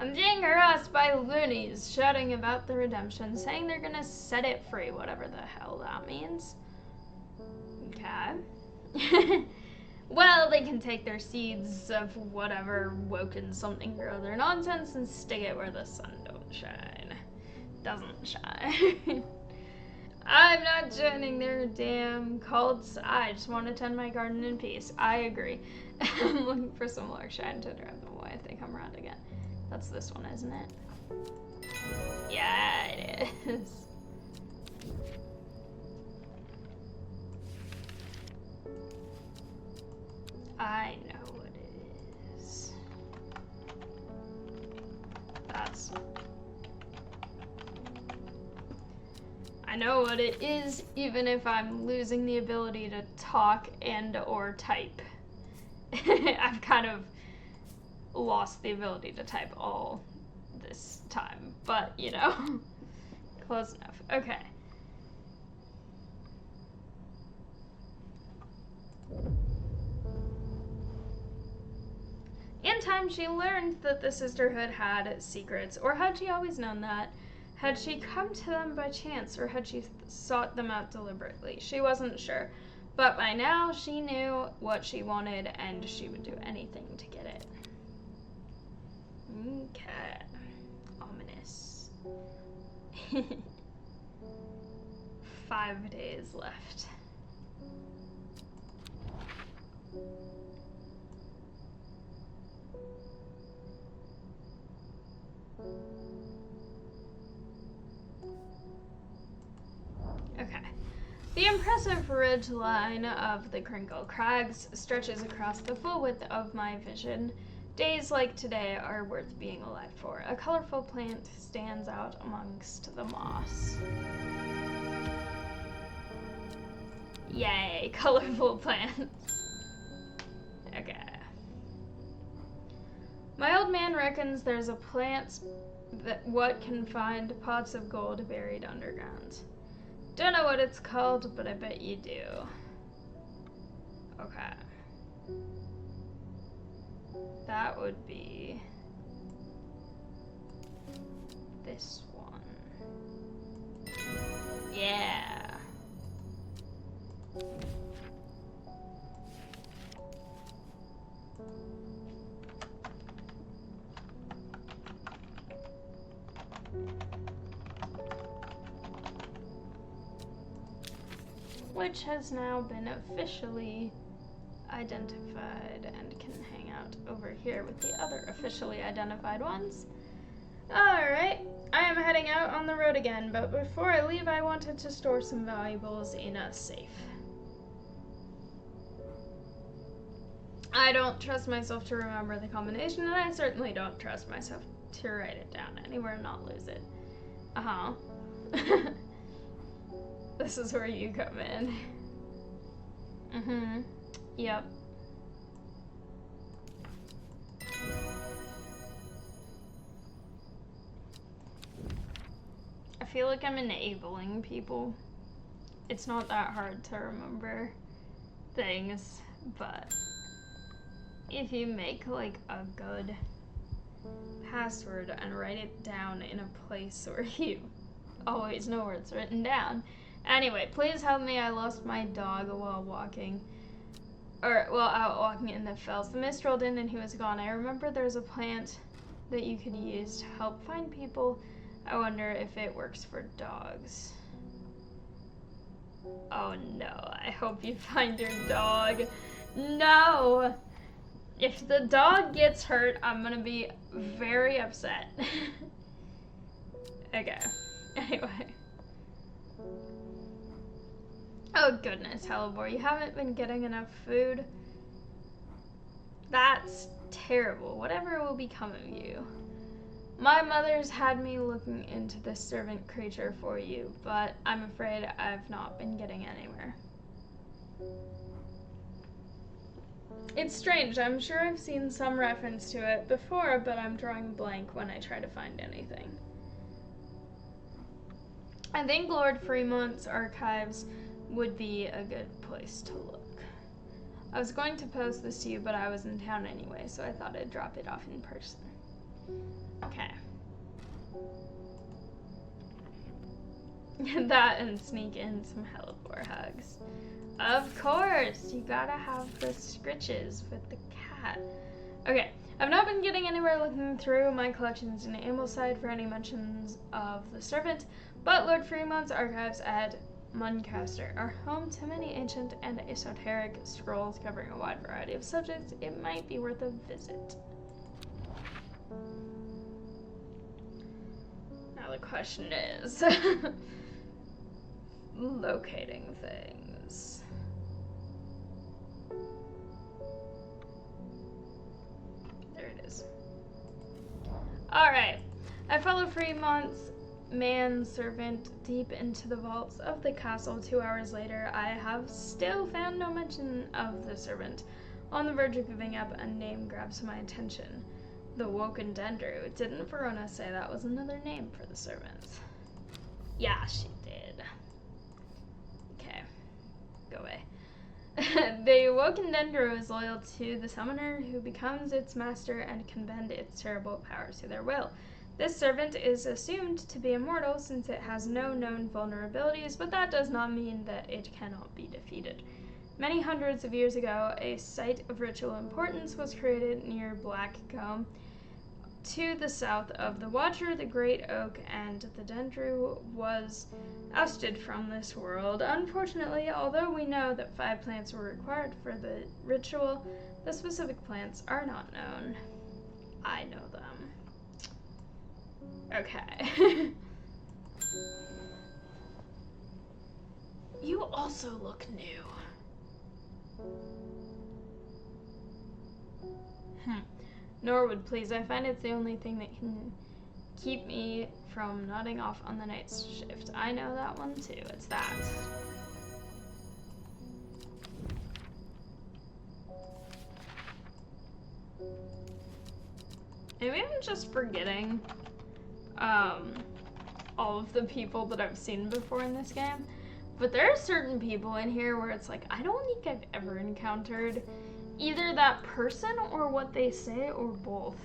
I'm being harassed by loonies shouting about the redemption, saying they're gonna set it free, whatever the hell that means. Okay. Well, they can take their seeds of whatever woken something or other nonsense and stick it where the sun doesn't shine. I'm not joining their damn cults. I just want to tend my garden in peace. I agree. I'm looking for some more shine to drive them away if they come around again. That's this one, isn't it? Yeah, it is. I know what it is. I know what it is, even if I'm losing the ability to talk and or type. I've kind of lost the ability to type all this time, but you know, close enough. Okay. In time, she learned that the sisterhood had secrets, or had she always known that? Had she come to them by chance, or had she sought them out deliberately? She wasn't sure, but by now she knew what she wanted, and she would do anything to get it. Okay. Ominous. 5 days left. Okay. The impressive ridge line of the Crinkle Crags stretches across the full width of my vision. Days like today are worth being alive for. A colorful plant stands out amongst the moss. Yay, colorful plants. Okay. My old man reckons there's a plant that what can find pots of gold buried underground. Don't know what it's called, but I bet you do. Okay. That would be this one. Yeah. Which has now been officially identified and can hang out over here with the other officially identified ones. Alright, I am heading out on the road again, but before I leave I wanted to store some valuables in a safe. I don't trust myself to remember the combination, and I certainly don't trust myself to write it down anywhere and not lose it. Uh-huh. This is where you come in. Mm-hmm. Yep. I feel like I'm enabling people. It's not that hard to remember things, but if you make like a good password and write it down in a place where you always know where it's written down. Anyway, please help me. I lost my dog while walking. Out walking in the fells. The mist rolled in and he was gone. I remember there's a plant that you could use to help find people. I wonder if it works for dogs. Oh no, I hope you find your dog. No! If the dog gets hurt, I'm gonna be very upset. Okay. Anyway. Oh goodness, Hellebore, you haven't been getting enough food? That's terrible. Whatever will become of you? My mother's had me looking into this servant creature for you, but I'm afraid I've not been getting anywhere. It's strange. I'm sure I've seen some reference to it before, but I'm drawing blank when I try to find anything. I think Lord Fremont's archives would be a good place to look. I was going to post this to you, but I was in town anyway, so I thought I'd drop it off in person. Okay. That and sneak in some Hellebore hugs. Of course, you gotta have the scritches with the cat. Okay, I've not been getting anywhere looking through my collections in the Ambleside for any mentions of the servant, but Lord Fremont's archives at Muncaster are home to many ancient and esoteric scrolls covering a wide variety of subjects. It might be worth a visit. Now the question is locating things. There it is. Alright, I follow Fremont's manservant deep into the vaults of the castle. 2 hours later, I have still found no mention of the servant. On the verge of giving up, a name grabs my attention. The Woken Dendru. Didn't Verona say that was another name for the servant? Yeah, she did. Okay, go away. The Woken Dendru is loyal to the summoner, who becomes its master and can bend its terrible powers to their will. This servant is assumed to be immortal since it has no known vulnerabilities, but that does not mean that it cannot be defeated. Many hundreds of years ago, a site of ritual importance was created near Black Combe. To the south of the Watcher, the Great Oak, and the Dendru was ousted from this world. Unfortunately, although we know that 5 plants were required for the ritual, the specific plants are not known. I know them. Okay. You also look new. Norwood, please. I find it's the only thing that can keep me from nodding off on the night shift. I know that one too. It's that. Maybe I'm just forgetting all of the people that I've seen before in this game, but there are certain people in here where it's like, I don't think I've ever encountered either that person or what they say, or both.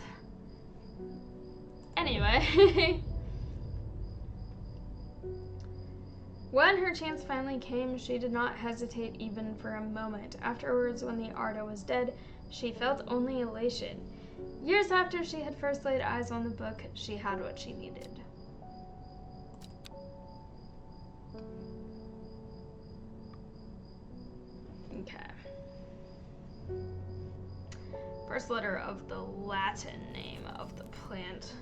Anyway. When her chance finally came, she did not hesitate even for a moment. Afterwards, when the Arda was dead, she felt only elation. Years after she had first laid eyes on the book, she had what she needed. Okay. First letter of the Latin name of the plant,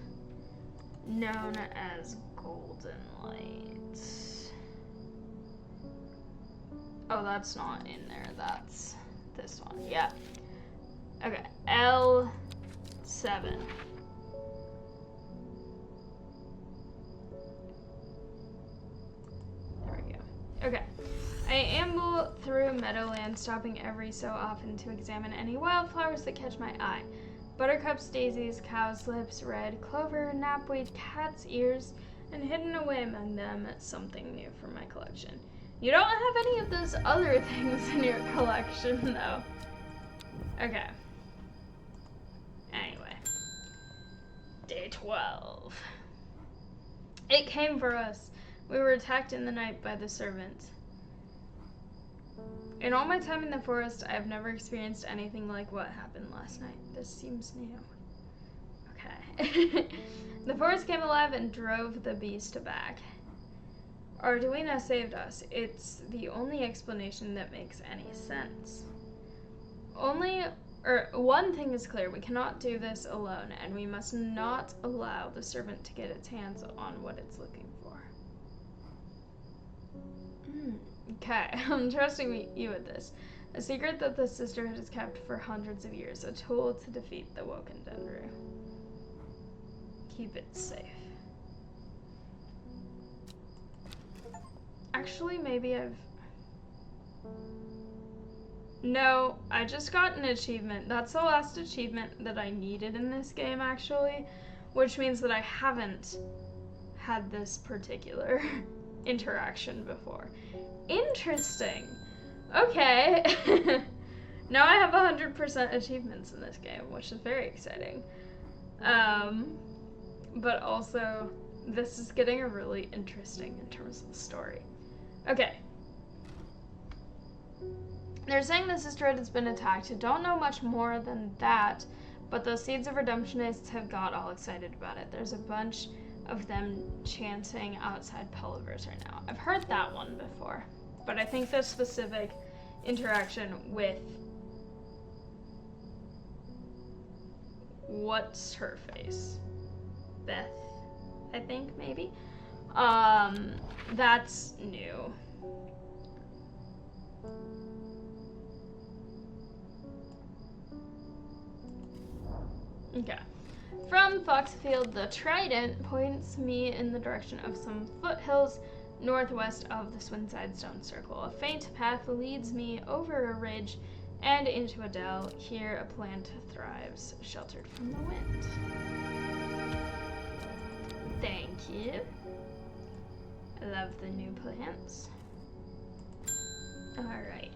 known as golden light. Oh, that's not in there. That's this one. Yeah. Okay. L7. There we go. Okay. I amble through meadowland, stopping every so often to examine any wildflowers that catch my eye. Buttercups, daisies, cowslips, red clover, knapweed, cat's ears, and hidden away among them something new from my collection. You don't have any of those other things in your collection, though. Okay. Anyway. Day 12. It came for us. We were attacked in the night by the servant. In all my time in the forest, I have never experienced anything like what happened last night. This seems new. Okay. The forest came alive and drove the beast back. Arduino saved us. It's the only explanation that makes any sense. One thing is clear. We cannot do this alone, and we must not allow the servant to get its hands on what it's looking for. Okay, I'm trusting you with this. A secret that the sisterhood has kept for hundreds of years. A tool to defeat the Woken Dendru. Keep it safe. Actually, maybe No, I just got an achievement. That's the last achievement that I needed in this game, actually. Which means that I haven't had this particular interaction before. Interesting. Okay. Now I have 100% achievements in this game, which is very exciting. But also, this is getting a really interesting in terms of the story. Okay. They're saying the sisterhood has been attacked. Don't know much more than that, but the Seeds of Redemptionists have got all excited about it. There's a bunch of them chanting outside Pulliver's right now. I've heard that one before, but I think the specific interaction with what's her face? Beth, I think, maybe? That's new. Okay. From Foxfield, the Trident points me in the direction of some foothills northwest of the Swinside Stone Circle. A faint path leads me over a ridge and into a dell. Here a plant thrives, sheltered from the wind. Thank you. I love the new plants. Alright.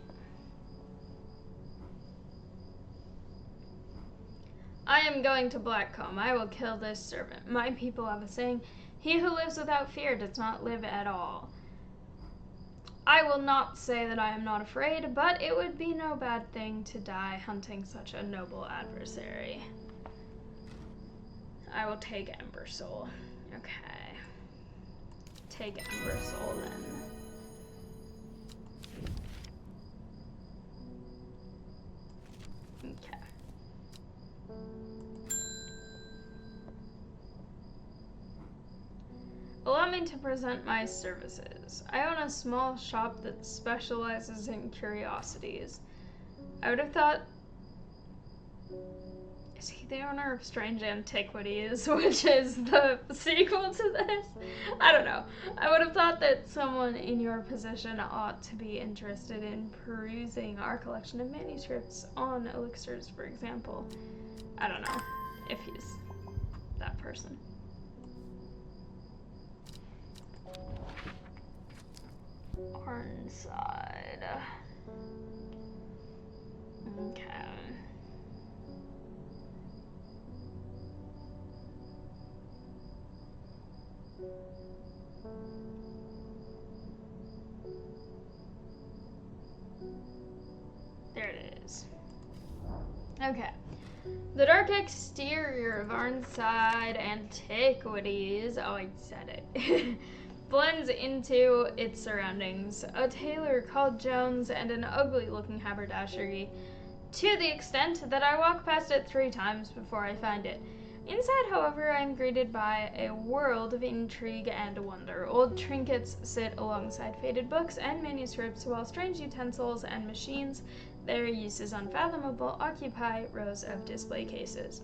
I am going to Blackcomb. I will kill this servant. My people have a saying, he who lives without fear does not live at all. I will not say that I am not afraid, but it would be no bad thing to die hunting such a noble adversary. I will take Ember Soul. Okay. Take Ember Soul then. Okay. Allow me to present my services. I own a small shop that specializes in curiosities. I would have thought... Is he the owner of Strange Antiquities, which is the sequel to this? I don't know. I would have thought that someone in your position ought to be interested in perusing our collection of manuscripts on elixirs, for example. I don't know if he's that person. Arnside. Okay. There it is. Okay. The dark exterior of Arnside Antiquities, oh, I said it, blends into its surroundings. A tailor called Jones and an ugly-looking haberdashery, to the extent that I walk past it 3 times before I find it. Inside, however, I am greeted by a world of intrigue and wonder. Old trinkets sit alongside faded books and manuscripts, while strange utensils and machines, their uses unfathomable, occupy rows of display cases.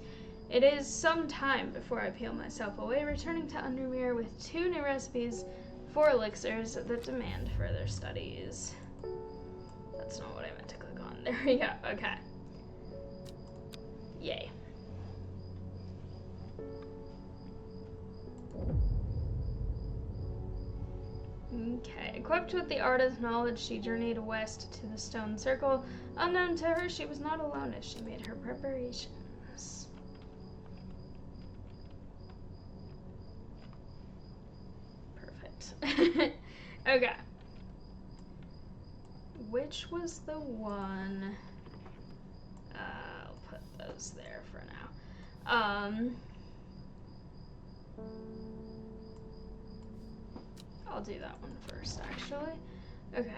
It is some time before I peel myself away, returning to Undermere with 2 new recipes for elixirs that demand further studies. That's not what I meant to click on. There we go. Okay. Yay. Okay. Equipped with the artist's knowledge, she journeyed west to the Stone Circle. Unknown to her, she was not alone as she made her preparations. Perfect. Okay. Which was the one? I'll put those there for now. I'll do that one first, actually. Okay.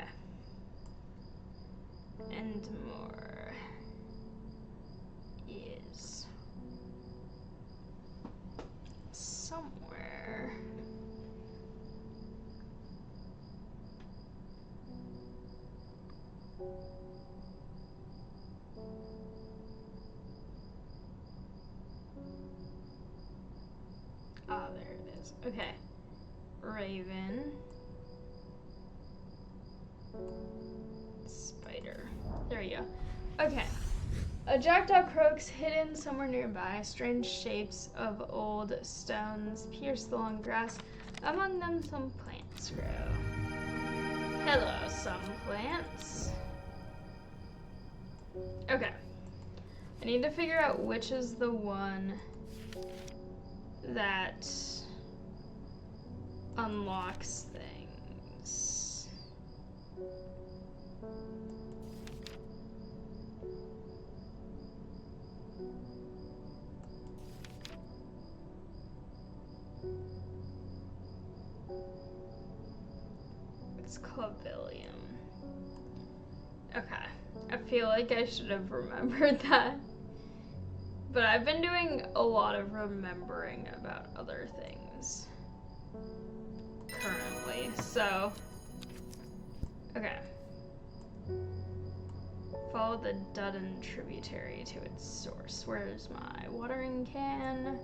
And more is somewhere. Ah, there it is. Okay. Raven. Spider. There you go. Okay. A jackdaw croaks hidden somewhere nearby. Strange shapes of old stones pierce the long grass. Among them, some plants grow. Hello, some plants. Okay. I need to figure out which is the one that unlocks things. clavilium. Okay. I feel like I should have remembered that. But I've been doing a lot of remembering about other things currently, so. Okay. Follow the Dudden tributary to its source. Where's my watering can?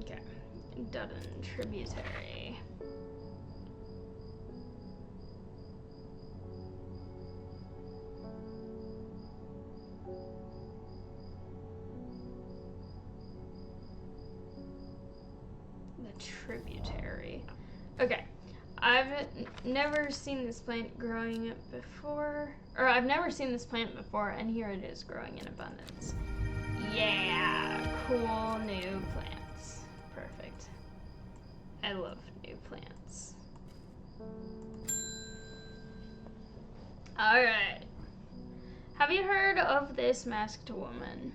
Okay. Dudden tributary. Tributary. Okay. I've never seen this plant growing before. Or I've never seen this plant before, and here it is growing in abundance. Yeah! Cool new plants. Perfect. I love new plants. Alright. Have you heard of this masked woman?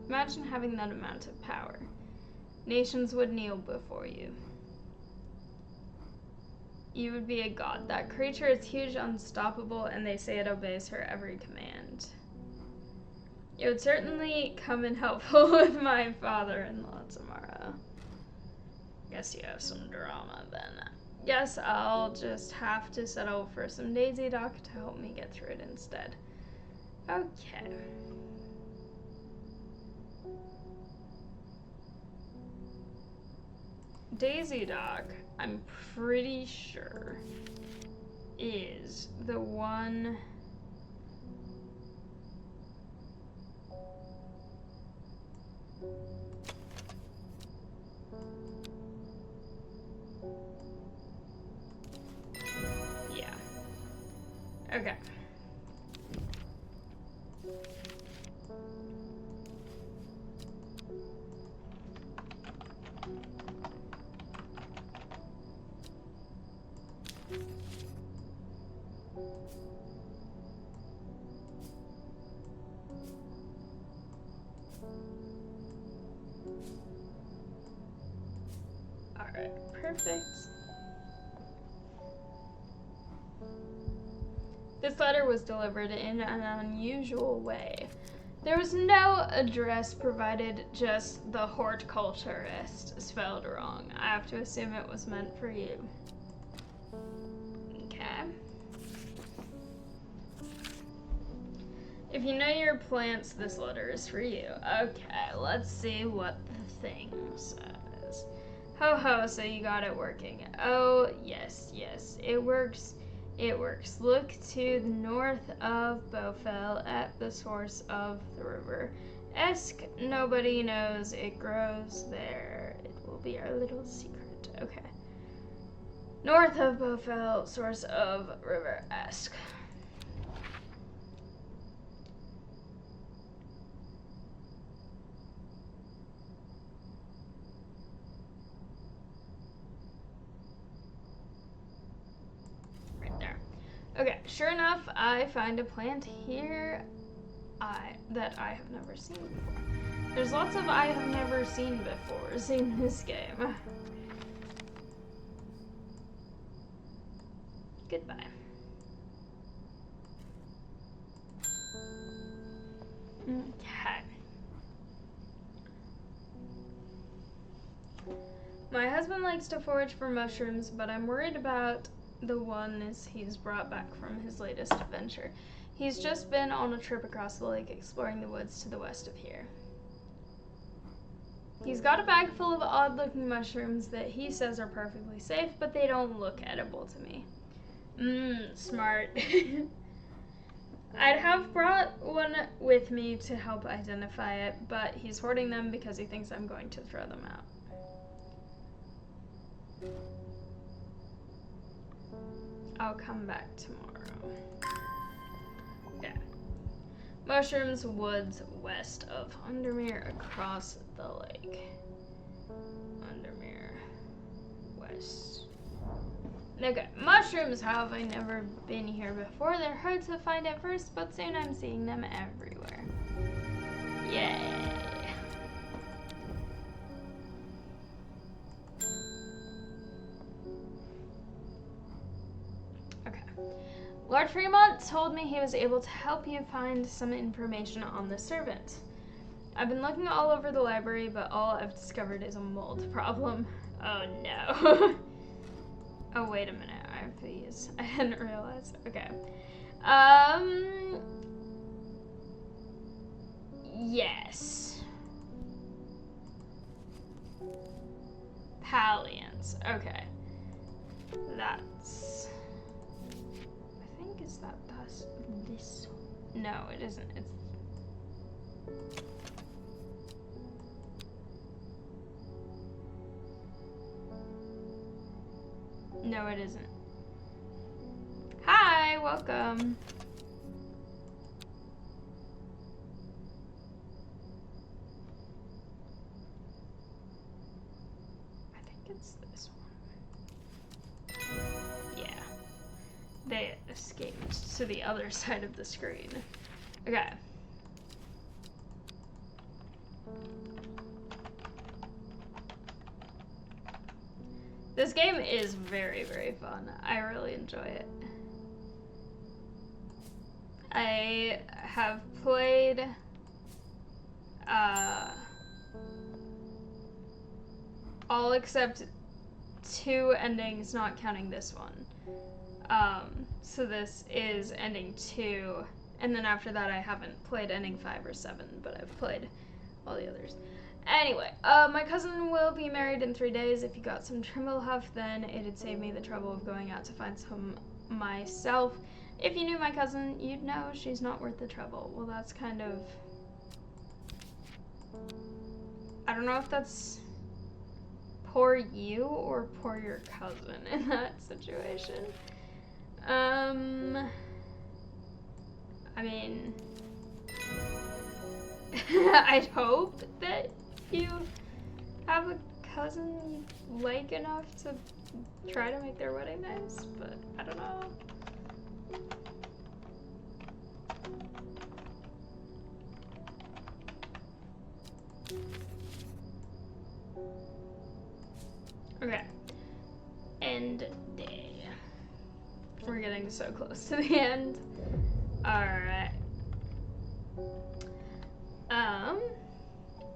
Imagine having that amount of power. Nations would kneel before you. You would be a god. That creature is huge, unstoppable, and they say it obeys her every command. It would certainly come in helpful with my father-in-law tomorrow. Guess you have some drama then. Guess I'll just have to settle for some Daisy Dock to help me get through it instead. Okay. Daisy Dock, I'm pretty sure, is the one. Yeah. Okay. Alright, perfect. This letter was delivered in an unusual way. There was no address provided, just the horticulturist spelled wrong. I have to assume it was meant for you. Okay. If you know your plants, this letter is for you. Okay, let's see what the thing says. Ho ho, so you got it working. Oh, yes, it works. It works. Look to the north of Bowfell at the source of the river Esk. Nobody knows it grows there. It will be our little secret. Okay. North of Bowfell, source of river Esk. Okay, sure enough, I find a plant here that I have never seen before. There's lots of I have never seen before in this game. Goodbye. Okay. My husband likes to forage for mushrooms, but I'm worried about the ones he's brought back from his latest adventure. He's just been on a trip across the lake exploring the woods to the west of here. He's got a bag full of odd-looking mushrooms that he says are perfectly safe, but they don't look edible to me. Smart. I'd have brought one with me to help identify it, but he's hoarding them because he thinks I'm going to throw them out. I'll come back tomorrow. Okay. Mushrooms, woods, west of Undermere, across the lake. Undermere, west. Okay, mushrooms have I never been here before. They're hard to find at first, but soon I'm seeing them everywhere. Yay! Okay. Lord Fremont told me he was able to help you find some information on the servant. I've been looking all over the library, but all I've discovered is a mold problem. Oh no. Oh, wait a minute. I have these. I didn't realize. Okay. Yes. Palliance. Okay. That's... I think, is that this? No, it isn't. It's... No, it isn't. Hi, welcome. I think it's this one. Yeah. They escaped to the other side of the screen. Okay. This game is very, very fun. I really enjoy it. I have played all except 2 endings, not counting this one. So this is ending 2, and then after that I haven't played ending 5 or 7, but I've played all the others. Anyway, my cousin will be married in 3 days. If you got some trimble huff, then it'd save me the trouble of going out to find some myself. If you knew my cousin, you'd know she's not worth the trouble. Well, that's kind of... I don't know if that's poor you or poor your cousin in that situation. I mean... I'd hope that you have a cousin you like enough to try to make their wedding nice, but I don't know. Okay. End day. We're getting so close to the end. Alright.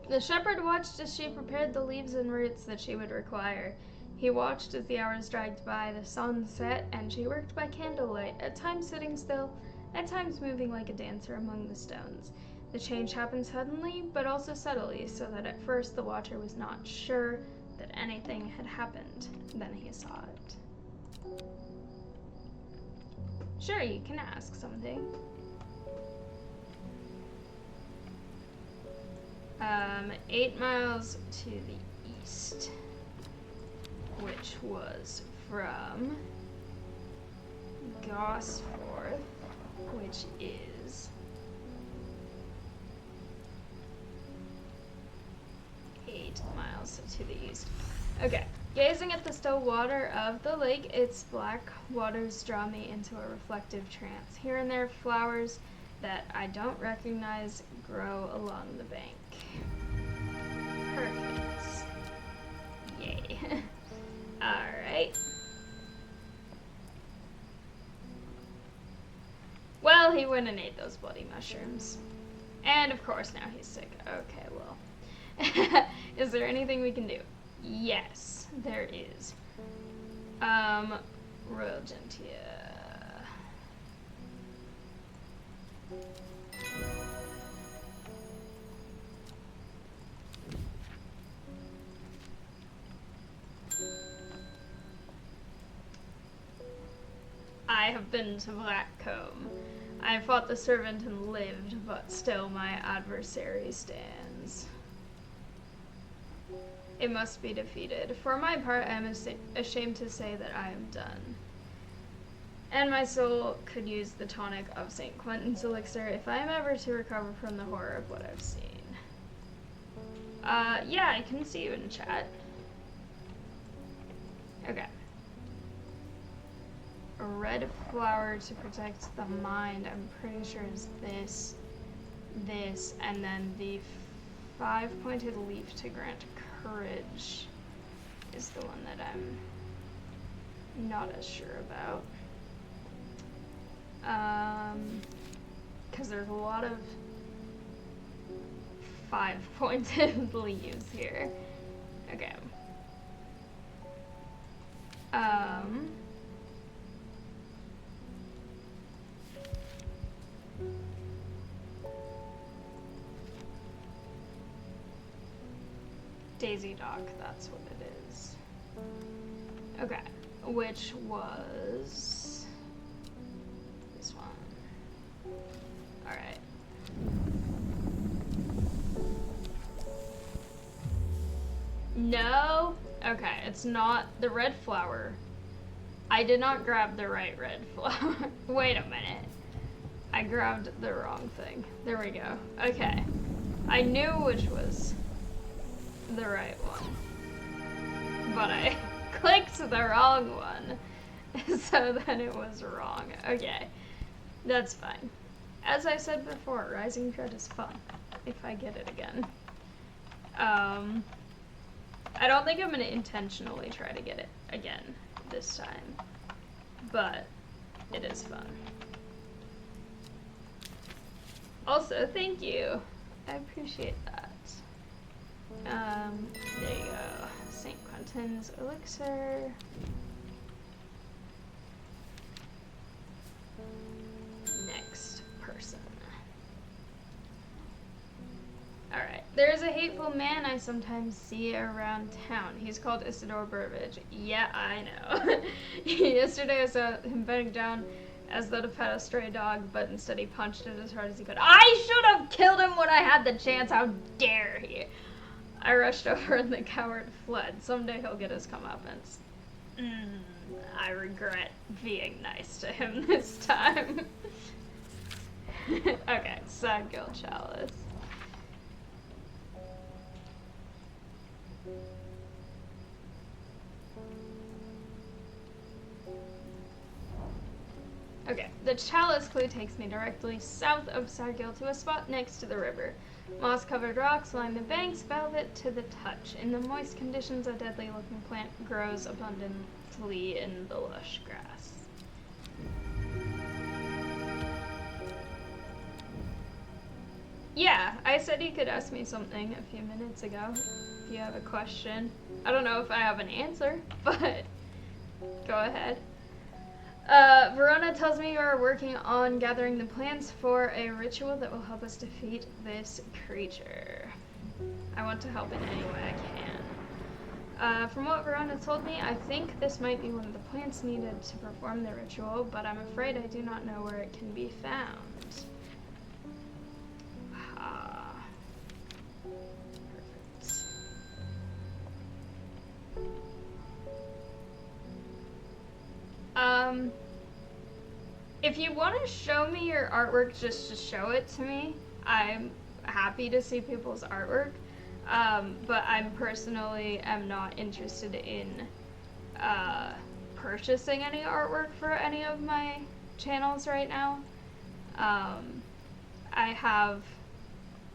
The shepherd watched as she prepared the leaves and roots that she would require. He watched as the hours dragged by, the sun set, and she worked by candlelight, at times sitting still, at times moving like a dancer among the stones. The change happened suddenly, but also subtly, so that at first the watcher was not sure that anything had happened. Then he saw it. Sure, you can ask something. 8 miles to the east, which was from Gosforth, which is 8 miles to the east. Okay. Gazing at the still water of the lake, its black waters draw me into a reflective trance. Here and there, flowers that I don't recognize grow along the bank. Perfect. Yay. Alright. Well, he went and ate those bloody mushrooms. And of course now he's sick. Okay, well. Is there anything we can do? Yes, there is. Royal Gentia. I have been to Blackcomb. I fought the servant and lived, but still my adversary stands. It must be defeated. For my part, I am ashamed to say that I am done. And my soul could use the tonic of St. Quentin's elixir if I am ever to recover from the horror of what I've seen. Yeah, I can see you in chat. Okay. A red flower to protect the mind, I'm pretty sure is this, and then the 5-pointed leaf to grant courage is the one that I'm not as sure about. Because there's a lot of 5-pointed leaves here. Okay. Daisy Dock, that's what it is. Okay, which was this one. Alright. No? Okay, it's not the red flower. I did not grab the right red flower. Wait a minute. I grabbed the wrong thing. There we go. Okay. I knew which was the right one, but I clicked the wrong one, so then it was wrong. Okay, that's fine. As I said before, Rising Dread is fun, if I get it again. I don't think I'm gonna intentionally try to get it again this time, but it is fun. Also, thank you. I appreciate that. There you go. St. Quentin's elixir. Next person. Alright. There's a hateful man I sometimes see around town. He's called Isidore Burbage. Yeah, I know. Yesterday I saw him bedding down as though to pet a stray dog, but instead he punched it as hard as he could. I should have killed him when I had the chance. How dare he? I rushed over and the coward fled. Someday he'll get his comeuppance. I regret being nice to him this time. Okay, Sad Girl Chalice. Okay, the chalice clue takes me directly south of Sargil to a spot next to the river. Moss-covered rocks line the banks, velvet to the touch. In the moist conditions, a deadly-looking plant grows abundantly in the lush grass. Yeah, I said you could ask me something a few minutes ago if you have a question. I don't know if I have an answer, but go ahead. Verona tells me you are working on gathering the plants for a ritual that will help us defeat this creature. I want to help in any way I can. From what Verona told me, I think this might be one of the plants needed to perform the ritual, but I'm afraid I do not know where it can be found. Perfect. If you want to show me your artwork just to show it to me, I'm happy to see people's artwork, but I'm personally am not interested in purchasing any artwork for any of my channels right now. I have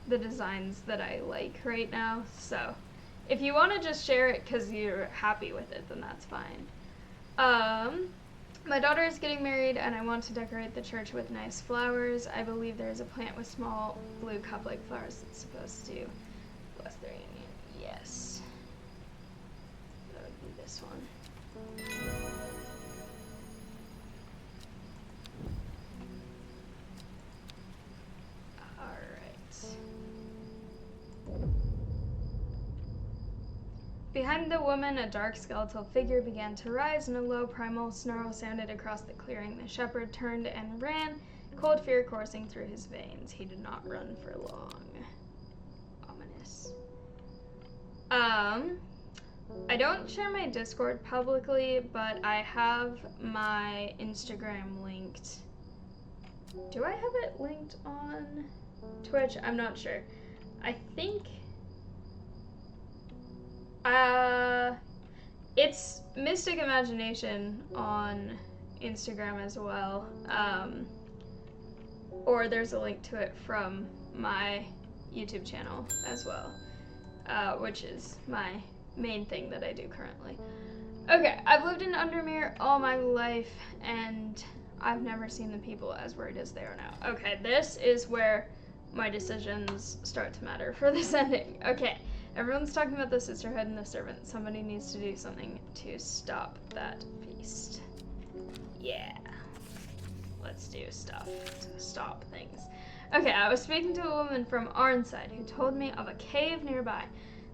the designs that I like right now, so if you want to just share it because you're happy with it, then that's fine. My daughter is getting married and I want to decorate the church with nice flowers. I believe there is a plant with small blue cup-like flowers that's supposed to bless their union. Yes. That would be this one. Alright. Behind the woman, a dark skeletal figure began to rise, and a low primal snarl sounded across the clearing. The shepherd turned and ran, cold fear coursing through his veins. He did not run for long. Ominous. I don't share my Discord publicly, but I have my Instagram linked. Do I have it linked on Twitch? I'm not sure. I think it's Mystic Imagination on Instagram as well. Or there's a link to it from my YouTube channel as well, which is my main thing that I do currently. Okay, I've lived in Undermere all my life, and I've never seen the people as weird as they are now. Okay, this is where my decisions start to matter for this ending. Okay, everyone's talking about the sisterhood and the servant. Somebody needs to do something to stop that feast. Yeah. Let's do stuff to stop things. Okay, I was speaking to a woman from Arnside who told me of a cave nearby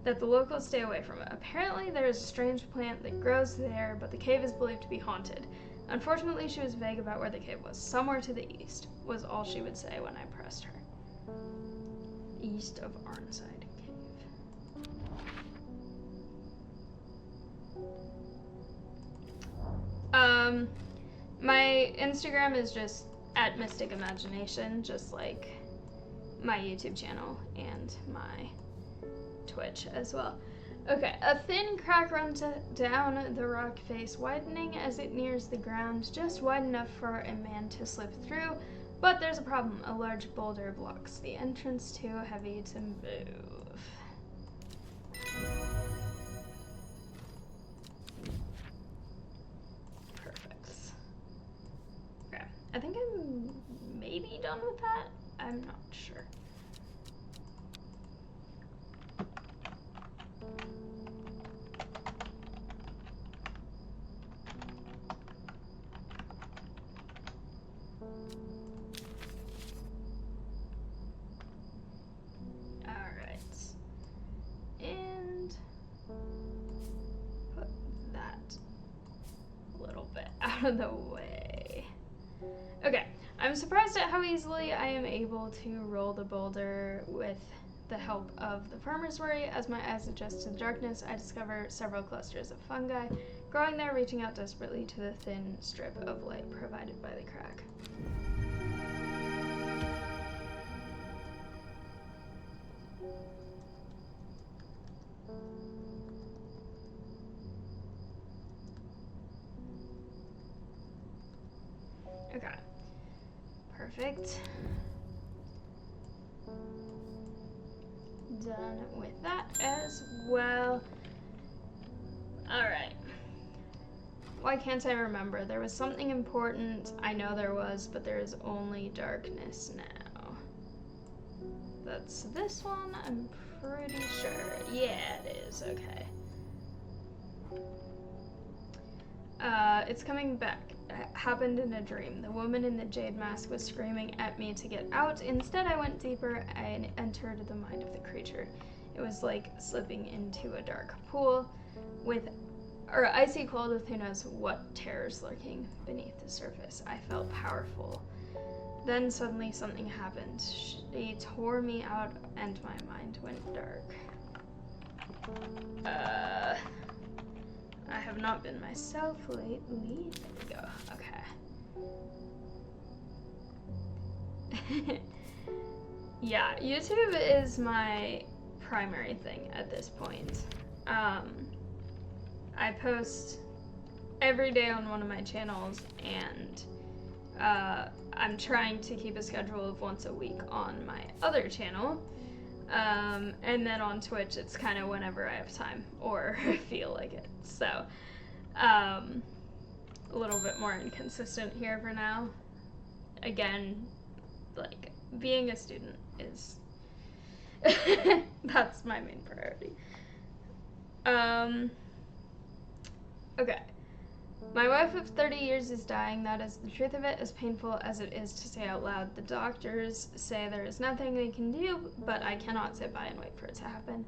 that the locals stay away from. Apparently there is a strange plant that grows there, but the cave is believed to be haunted. Unfortunately, she was vague about where the cave was. Somewhere to the east was all she would say when I pressed her. East of Arnside Cave. My Instagram is just at Mystic Imagination, just like my YouTube channel and my Twitch as well. Okay, a thin crack runs down the rock face, widening as it nears the ground, just wide enough for a man to slip through. But there's a problem. A large boulder blocks the entrance, too heavy to move. I think I'm maybe done with that. I'm not sure. Alright. And put that a little bit out of the way. Okay, I'm surprised at how easily I am able to roll the boulder with the help of the farmer's worry. As my eyes adjust to the darkness, I discover several clusters of fungi growing there, reaching out desperately to the thin strip of light provided by the crack. Okay. Perfect. Done with that as well. Alright. Why can't I remember? There was something important. I know there was, but there is only darkness now. That's this one, I'm pretty sure. Yeah, it is. Okay. It's coming back. It happened in a dream. The woman in the jade mask was screaming at me to get out. Instead, I went deeper and entered the mind of the creature. It was like slipping into a dark pool with, or icy cold with who knows what terrors lurking beneath the surface. I felt powerful. Then suddenly something happened. She tore me out and my mind went dark. I have not been myself lately. There we go. Okay. Yeah, YouTube is my primary thing at this point. I post every day on one of my channels, and I'm trying to keep a schedule of once a week on my other channel. And then on Twitch, it's kind of whenever I have time or feel like it. So, a little bit more inconsistent here for now. Again, like, being a student is, that's my main priority. Okay. My wife of 30 years is dying. That is the truth of it, as painful as it is to say out loud. The doctors say there is nothing they can do, but I cannot sit by and wait for it to happen.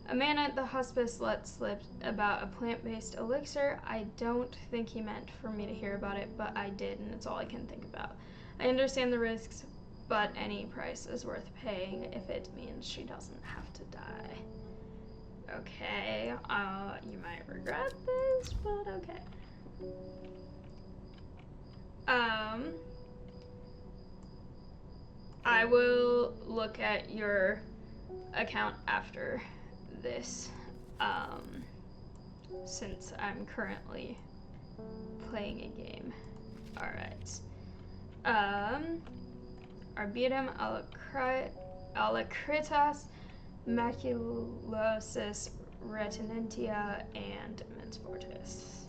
A man at the hospice let slip about a plant-based elixir. I don't think he meant for me to hear about it, but I did, and it's all I can think about. I understand the risks, but any price is worth paying if it means she doesn't have to die. Okay, you might regret this, but okay. I will look at your account after this, since I'm currently playing a game. Alright. Arbutum alacritas, maculosus retinentia, and mensportis.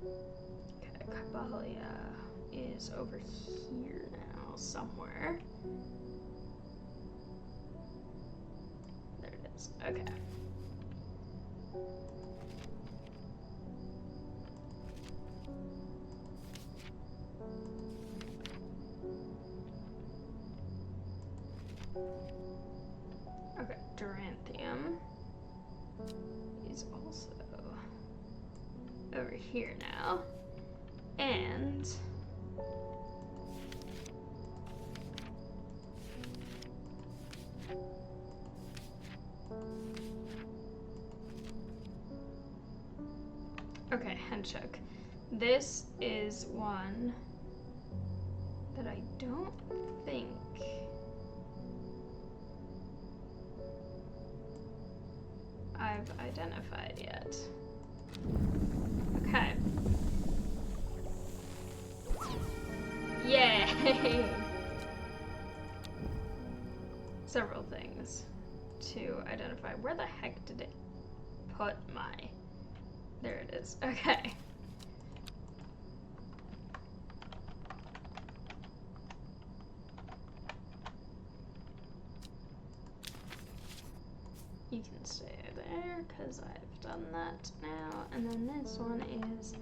Okay, Caballia is over here now, somewhere. There it is. Okay. Okay, Duranthium is also over here now. And okay, Henchuk. This is one that I don't think I've identified yet. Okay. Yay! Several things to identify. Where the heck did it put my... There it is. Okay. You can stay there, because I've done that now. And then this one is...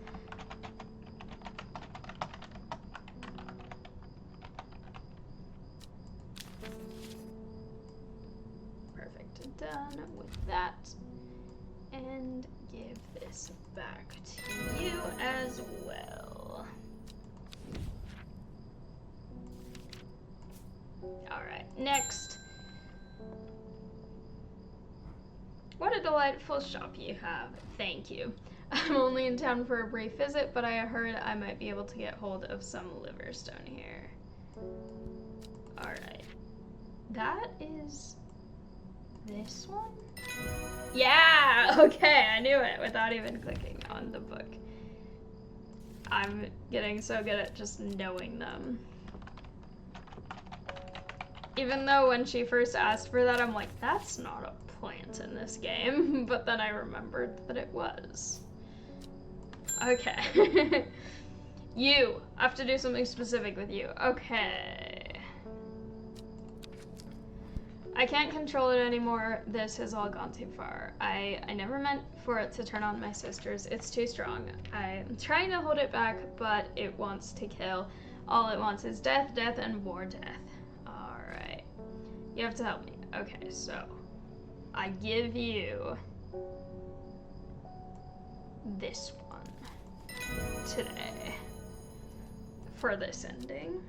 Perfect. Done with that. And give this back to you as well. Alright, next. What a delightful shop you have. Thank you. I'm only in town for a brief visit, but I heard I might be able to get hold of some liverstone here. Alright. That is this one? Yeah! Okay, I knew it without even clicking on the book. I'm getting so good at just knowing them. Even though when she first asked for that, I'm like, that's not a plant in this game. But then I remembered that it was. Okay. You. I have to do something specific with you. Okay. I can't control it anymore. This has all gone too far. I never meant for it to turn on my sisters. It's too strong. I'm trying to hold it back, but it wants to kill. All it wants is death, death, and more death. Alright. You have to help me. Okay, so I give you this one today for this ending.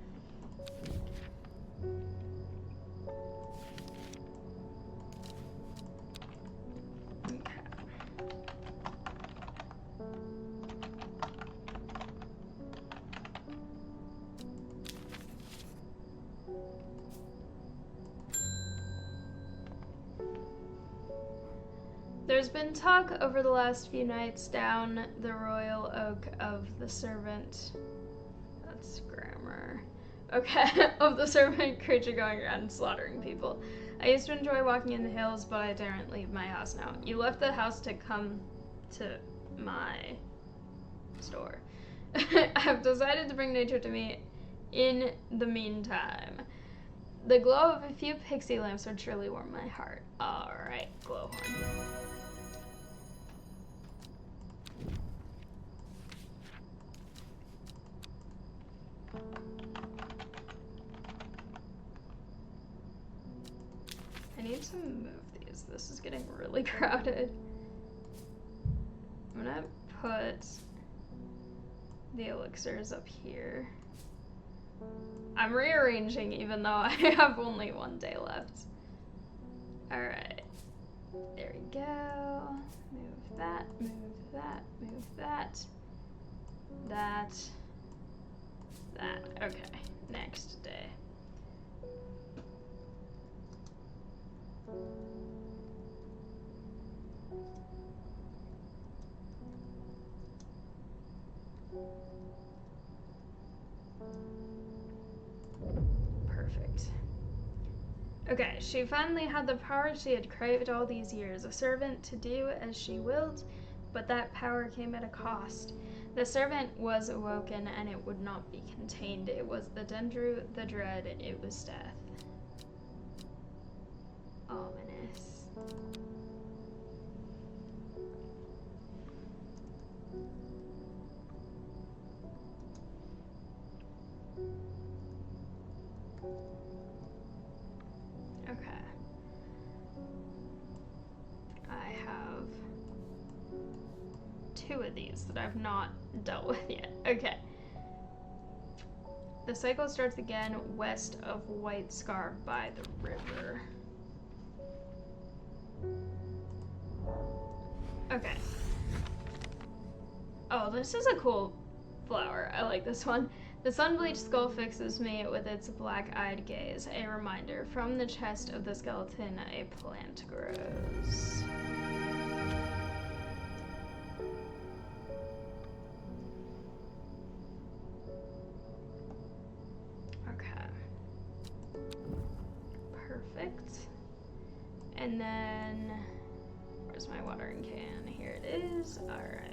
There's been talk over the last few nights down the royal oak of the servant. That's grammar. Okay, of the servant creature going around slaughtering people. I used to enjoy walking in the hills, but I daren't leave my house now. You left the house to come to my store. I have decided to bring nature to me in the meantime. The glow of a few pixie lamps would surely warm my heart. Alright, glowhorn. I need to move these. This is getting really crowded. I'm gonna put the elixirs up here. I'm rearranging even though I have only one day left. Alright. There we go. Move that, move that, move that. That. Okay. Next day. Okay, she finally had the power she had craved all these years, a servant to do as she willed, but that power came at a cost. The servant was awoken, and it would not be contained. It was the Dendru, the dread, it was death. Ominous. Okay. I have 2 of these that I've not dealt with yet. Okay. The cycle starts again west of White Scar by the river. Okay. Oh, this is a cool flower. I like this one. The sun-bleached skull fixes me with its black-eyed gaze. A reminder, from the chest of the skeleton, a plant grows. Okay. Perfect. And then, where's my watering can? Here it is. All right.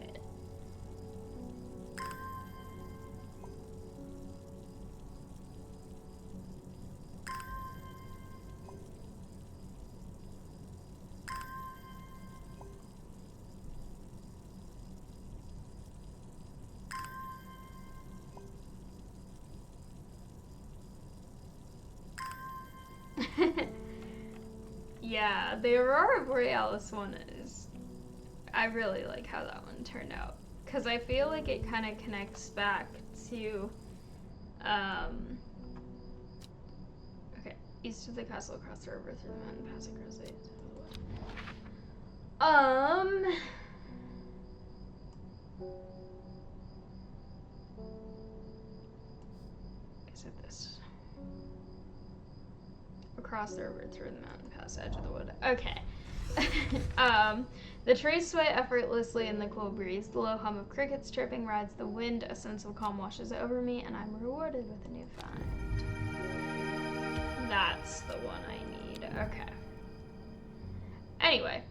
Yeah, the Aurora Borealis one is... I really like how that one turned out. Because I feel like it kind of connects back to... Okay, east of the castle, across the river, through the mountain, pass across the... Is it this? Across the river, through the mountain, past the edge of the wood. Okay. The trees sway effortlessly in the cool breeze. The low hum of crickets chirping rides the wind. A sense of calm washes over me, and I'm rewarded with a new find. That's the one I need. Okay. Anyway,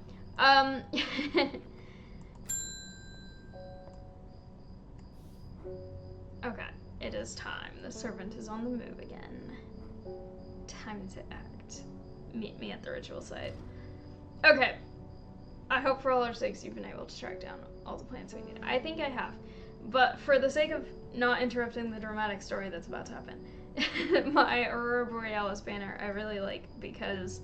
okay, it is time. The servant is on the move again. Time to act. Meet me at the ritual site. Okay. I hope for all our sakes you've been able to track down all the plants we need. I think I have. But for the sake of not interrupting the dramatic story that's about to happen, my Aurora Borealis banner I really like because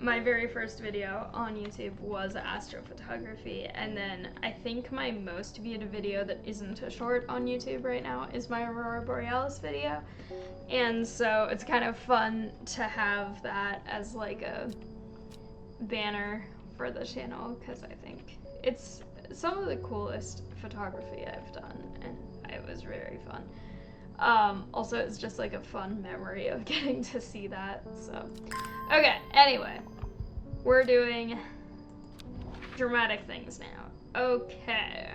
my very first video on YouTube was astrophotography, and then I think my most viewed video that isn't a short on YouTube right now is my Aurora Borealis video. And so it's kind of fun to have that as like a banner for the channel because I think it's some of the coolest photography I've done, and it was very fun. Also, it's just like a fun memory of getting to see that. So, okay, anyway, we're doing dramatic things now. Okay.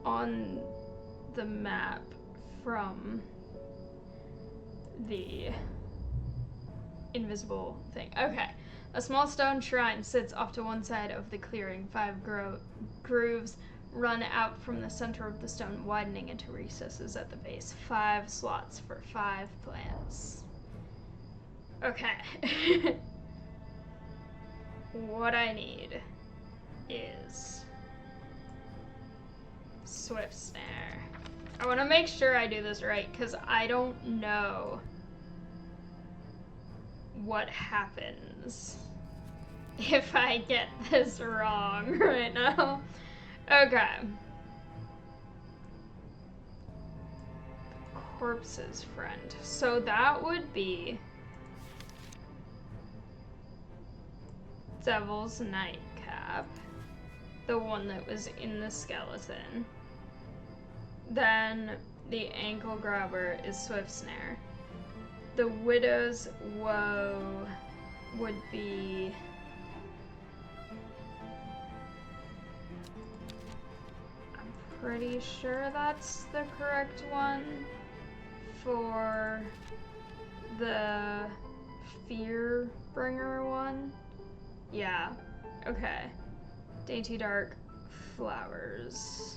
On the map from the invisible thing. Okay. A small stone shrine sits off to one side of the clearing. 5 grooves run out from the center of the stone, widening into recesses at the base. 5 slots for 5 plants. Okay. What I need is Swift Snare. I want to make sure I do this right because I don't know what happens if I get this wrong right now. Okay. Corpse's friend. So that would be Devil's Nightcap, the one that was in the skeleton. Then the ankle grabber is Swift Snare. The Widow's Woe would be I'm pretty sure that's the correct one. for the Fear Bringer one? Yeah. Okay. Dainty Dark Flowers.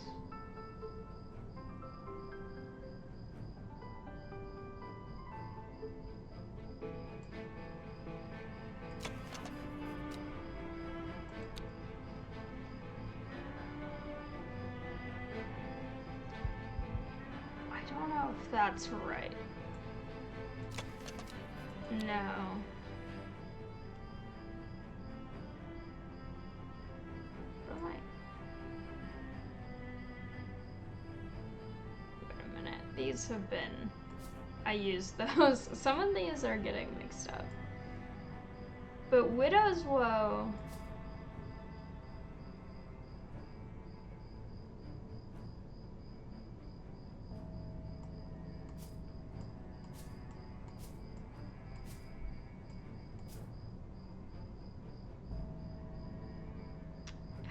I don't know if that's right. No. What am I? Wait a minute. These have been... I used those. Some of these are getting mixed up. But Widow's Woe...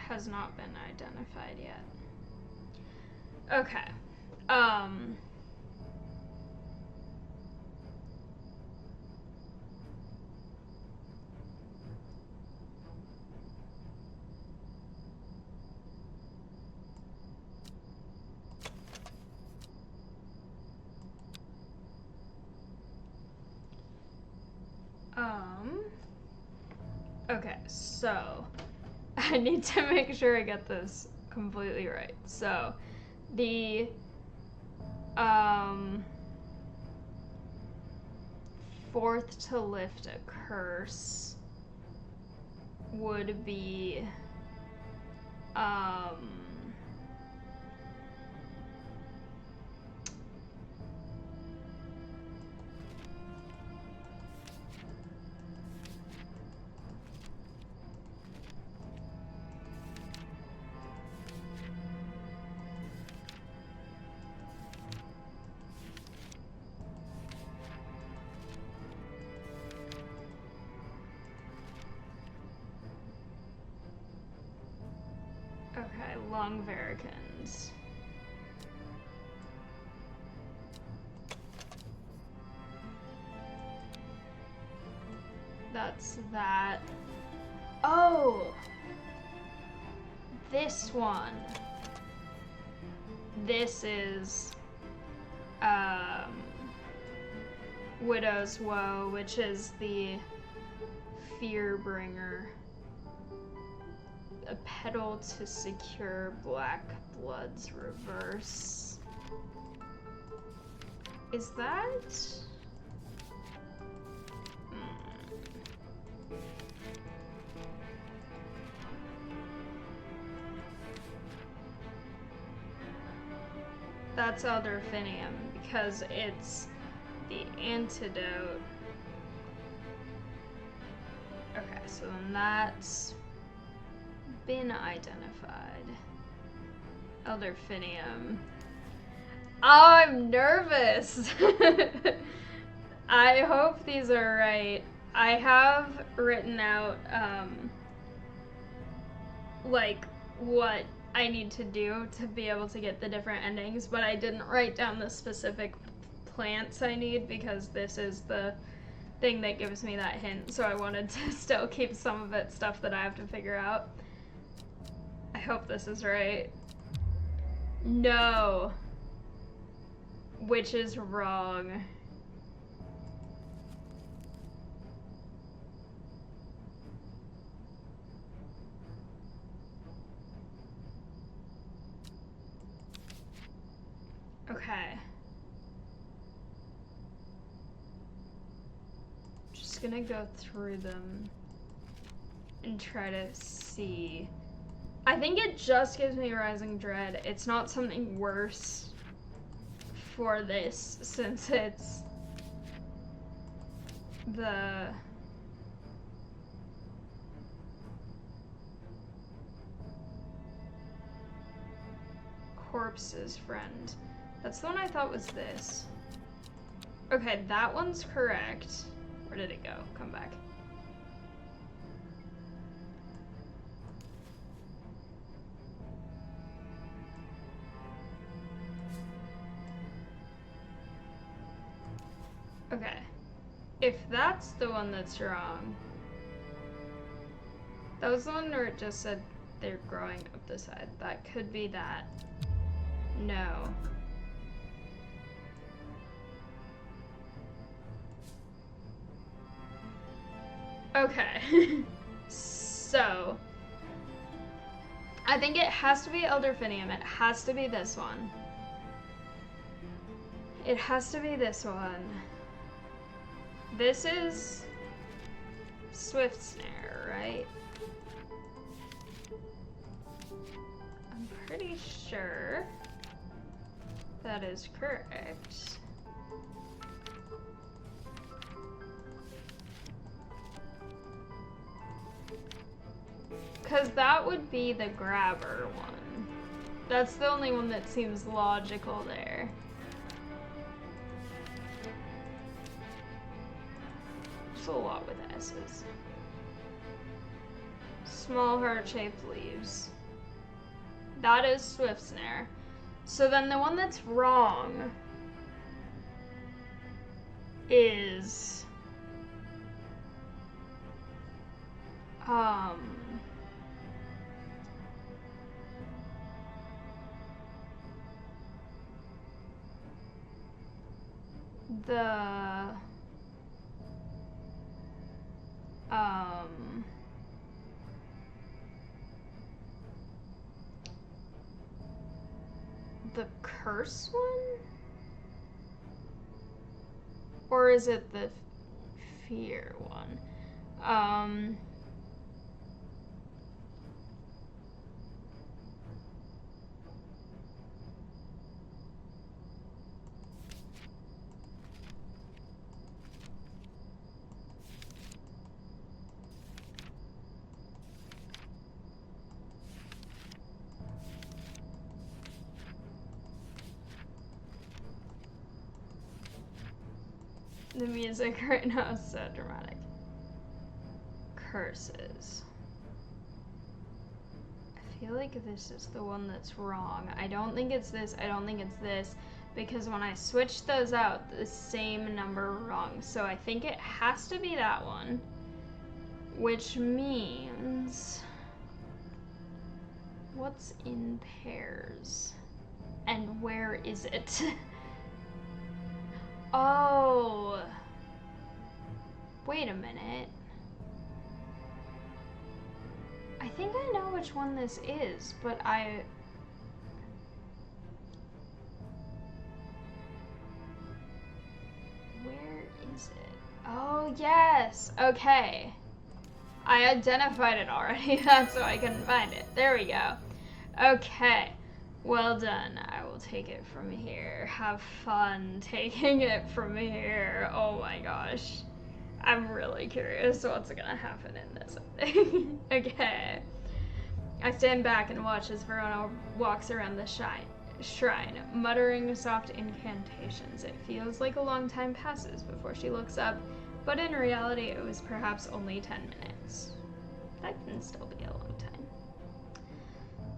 has not been identified yet. Okay. Okay, so I need to make sure I get this completely right. So the fourth to lift a curse would be okay, Long Vericans. That's that. Oh! This one. This is Widow's Woe, which is the Fear Bringer. A petal to secure Black Blood's reverse. Is that? That's Elderfinium because it's the antidote. Okay, so then that's been identified. Elderfinium. Oh, I'm nervous. I hope these are right. I have written out like what I need to do to be able to get the different endings, but I didn't write down the specific plants I need because this is the thing that gives me that hint, so I wanted to still keep some of it stuff that I have to figure out. I hope this is right. No. Which is wrong. Okay. Just gonna go through them and try to see. I think it just gives me Rising Dread. It's not something worse for this since it's the Corpse's Friend. That's the one I thought was this. Okay, that one's correct. Where did it go? Come back. Okay. If that's the one that's wrong, that was the one where it just said they're growing up the side. That could be that. No. Okay. So, I think it has to be Elderfinium. It has to be this one. It has to be this one. This is Swift Snare, right? I'm pretty sure that is correct. Because that would be the grabber one. That's the only one that seems logical there. There's a lot with S's. Small heart-shaped leaves. That is Swift Snare. So then the one that's wrong is... the curse one? Or is it the fear one? The music right now is so dramatic. Curses. I feel like this is the one that's wrong. I don't think it's this. I don't think it's this. Because when I switched those out, the same number were wrong. So I think it has to be that one. Which means... what's in pairs? And where is it? Oh. Wait a minute. I think I know which one this is, but where is it? Oh, yes. Okay. I identified it already. That's why I couldn't find it. There we go. Okay. Well done. I will take it from here. Have fun taking it from here. Oh my gosh. I'm really curious what's gonna happen in this. Okay. I stand back and watch as Verona walks around the shrine, muttering soft incantations. It feels like a long time passes before she looks up, but in reality it was perhaps only 10 minutes. That can still be a long time.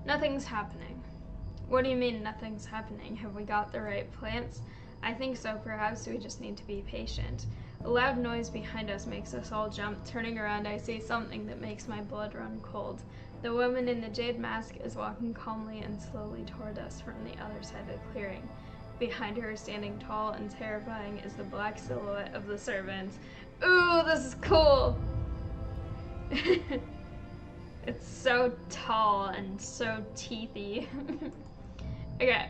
Nothing's happening. What do you mean nothing's happening? Have we got the right plants? I think so. Perhaps we just need to be patient. A loud noise behind us makes us all jump. Turning around, I see something that makes my blood run cold. The woman in the jade mask is walking calmly and slowly toward us from the other side of the clearing. Behind her, standing tall and terrifying, is the black silhouette of the servant. Ooh, this is cool! It's so tall and so teethy. Okay,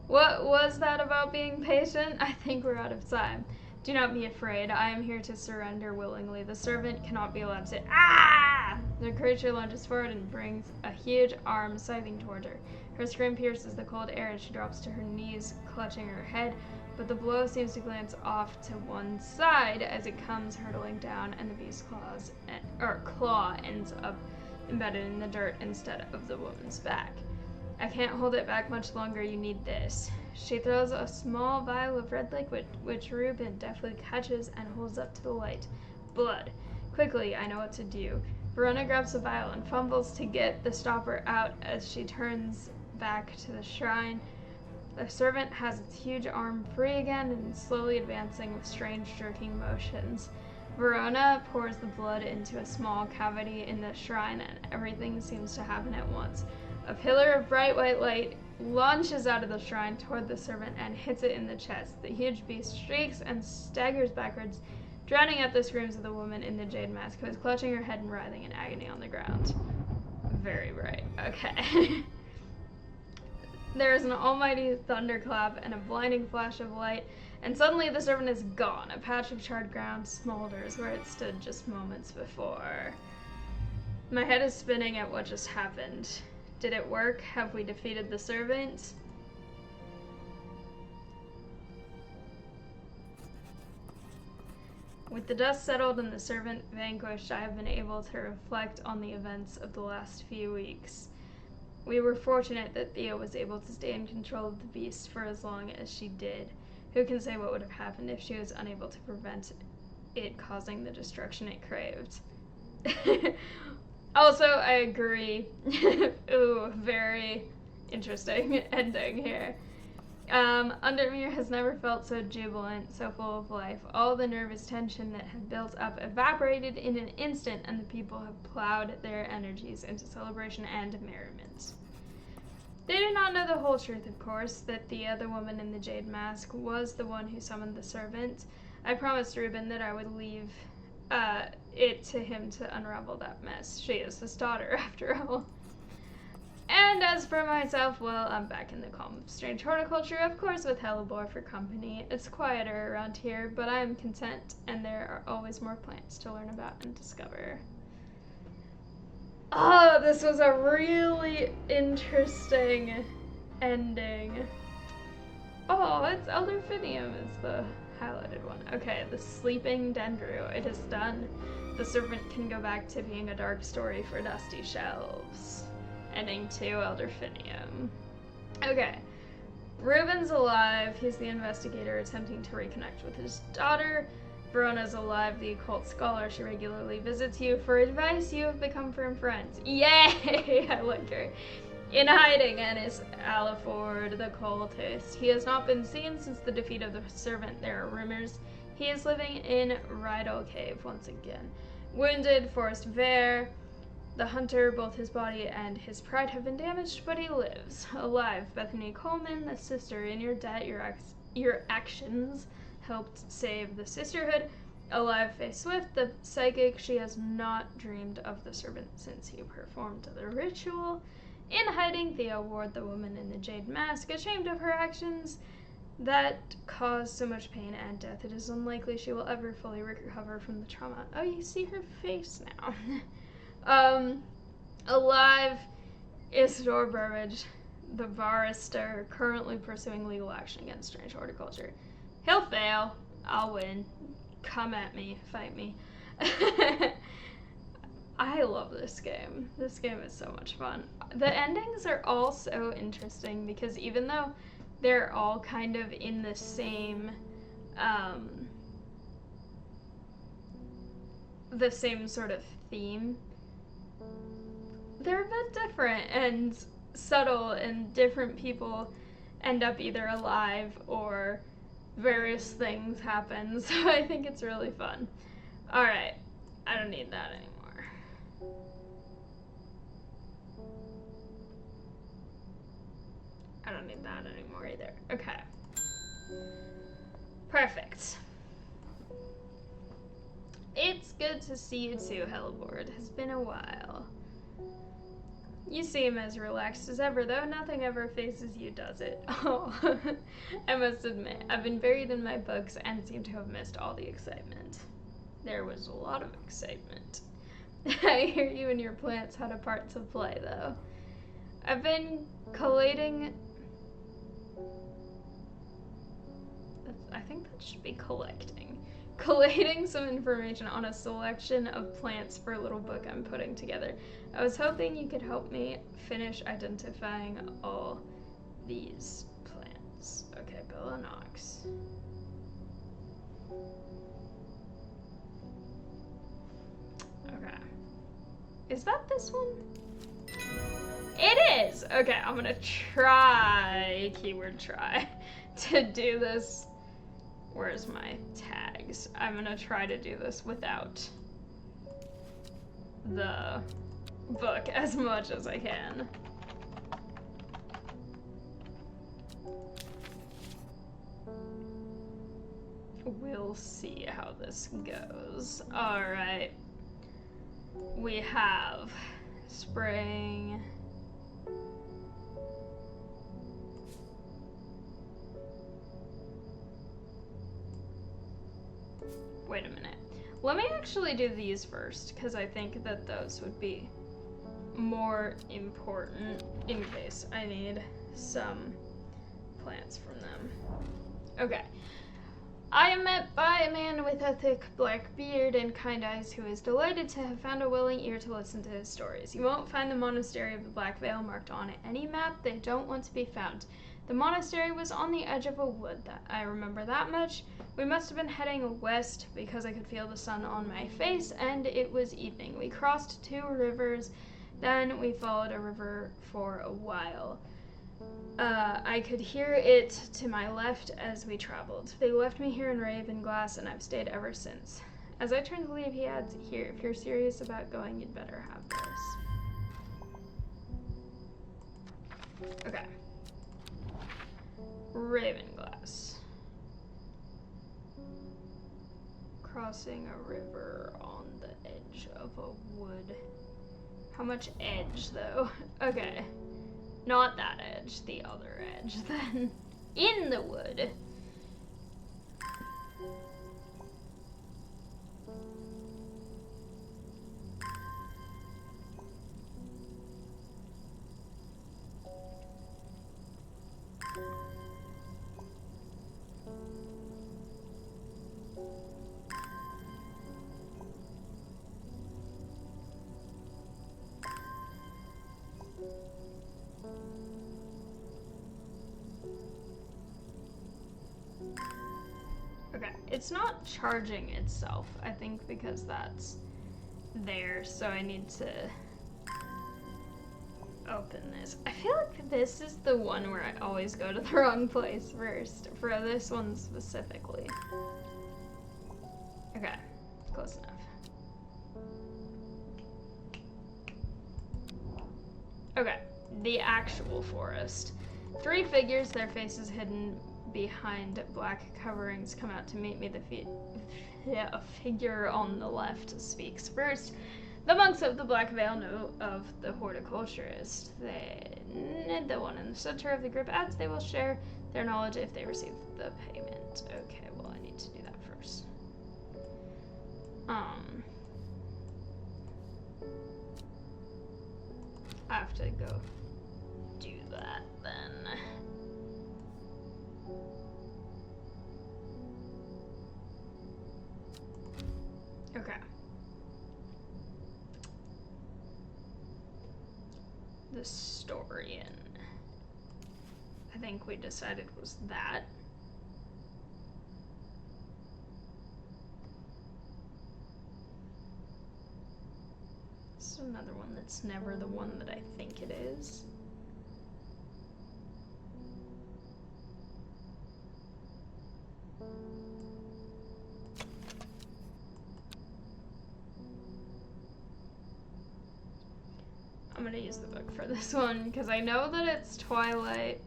what was that about being patient? I think we're out of time. Do not be afraid. I am here to surrender willingly. The servant cannot be allowed to... Ah! The creature lunges forward and brings a huge arm scything toward her. Her scream pierces the cold air as she drops to her knees, clutching her head, but the blow seems to glance off to one side as it comes hurtling down, and the beast's claw ends up embedded in the dirt instead of the woman's back. I can't hold it back much longer. You need this. She throws a small vial of red liquid, which Reuben deftly catches and holds up to the light. Blood. Quickly, I know what to do. Verona grabs the vial and fumbles to get the stopper out as she turns back to the shrine. The servant has its huge arm free again and is slowly advancing with strange jerking motions. Verona pours the blood into a small cavity in the shrine, and everything seems to happen at once. A pillar of bright white light launches out of the shrine toward the servant and hits it in the chest. The huge beast shrieks and staggers backwards, drowning out the screams of the woman in the jade mask, who is clutching her head and writhing in agony on the ground. Very bright. Okay. There is an almighty thunderclap and a blinding flash of light, and suddenly the servant is gone. A patch of charred ground smolders where it stood just moments before. My head is spinning at what just happened. Did it work? Have we defeated the servant? With the dust settled and the servant vanquished, I have been able to reflect on the events of the last few weeks. We were fortunate that Thea was able to stay in control of the beast for as long as she did. Who can say what would have happened if she was unable to prevent it causing the destruction it craved? Also, I agree. Ooh, very interesting ending here. Undermere has never felt so jubilant, so full of life. All the nervous tension that had built up evaporated in an instant, and the people have plowed their energies into celebration and merriment. They did not know the whole truth, of course, that the other woman in the jade mask was the one who summoned the servant. I promised Reuben that I would leave it to him to unravel that mess. She is his daughter, after all. And as for myself, well, I'm back in the calm of strange horticulture, of course with Hellebore for company. It's quieter around here, but I am content, and there are always more plants to learn about and discover. Oh, this was a really interesting ending. Oh, it's Elderfinium is the highlighted one. Okay, the sleeping Dendru. It is done. The servant can go back to being a dark story for dusty shelves. Ending 2, Elderfinium. Okay. Reuben's alive. He's the investigator attempting to reconnect with his daughter. Verona's alive, the occult scholar. She regularly visits you for advice. You have become firm friends. Yay! I like her. In hiding, and is Aliford, the cultist. He has not been seen since the defeat of the servant. There are rumors he is living in Rydal Cave once again. Wounded, forced Vare. The hunter, both his body and his pride have been damaged, but he lives. Alive, Bethany Coleman, the sister in your debt. Your actions helped save the sisterhood. Alive, Faye Swift, the psychic. She has not dreamed of the servant since he performed the ritual. In hiding, Thea Ward, the woman in the jade mask, ashamed of her actions that caused so much pain and death. It is unlikely she will ever fully recover from the trauma. Oh, you see her face now. Alive, Isidore Burbage, the barrister currently pursuing legal action against strange horticulture. He'll fail. I'll win. Come at me. Fight me. I love this game. This game is so much fun. The endings are all so interesting because even though they're all kind of in the same sort of theme, they're a bit different and subtle, and different people end up either alive or various things happen, so I think it's really fun. Alright, I don't need that anymore. I don't need that anymore either. Okay. Perfect. It's good to see you too, Hellebore. It has been a while. You seem as relaxed as ever, though. Nothing ever phases you, does it? Oh, I must admit, I've been buried in my books and seem to have missed all the excitement. There was a lot of excitement. I hear you and your plants had a part to play, though. I've been collating... I think that should be collecting. Collating some information on a selection of plants for a little book I'm putting together. I was hoping you could help me finish identifying all these plants. Okay, Bellanox. Okay. Is that this one? It is! Okay, I'm gonna try, keyword try, to do this. Where's my tags? I'm gonna try to do this without the book as much as I can. We'll see how this goes. Alright. We have spring. Wait a minute. Let me actually do these first, because I think that those would be more important in case I need some plants from them. Okay. I am met by a man with a thick black beard and kind eyes who is delighted to have found a willing ear to listen to his stories. You won't find the monastery of the Black Veil marked on any map. They don't want to be found. The monastery was on the edge of a wood. That I remember that much. We must have been heading west because I could feel the sun on my face, and it was evening. We crossed 2 rivers, then we followed a river for a while. I could hear it to my left as we traveled. They left me here in Ravenglass, and I've stayed ever since. As I turned to leave, he adds, "Here, if you're serious about going, you'd better have this." Okay. Ravenglass. Crossing a river on the edge of a wood. How much edge, though? Okay. Not that edge, the other edge, then. In the wood. Okay, it's not charging itself, I think, because that's there, so I need to open this. I feel like this is the one where I always go to the wrong place first, for this one specifically. Okay, close enough. Okay, the actual forest. 3 figures, their faces hidden behind black coverings, come out to meet me. A figure on the left speaks first. The monks of the Black Veil know of the horticulturist. The one in the center of the group adds they will share their knowledge if they receive the payment. Okay, well, I need to do that first. I have to go do that then. Okay. The Storian. I think we decided was that. This is another one that's never the one that I think it is. I'm gonna use the book for this one because I know that it's Twilight.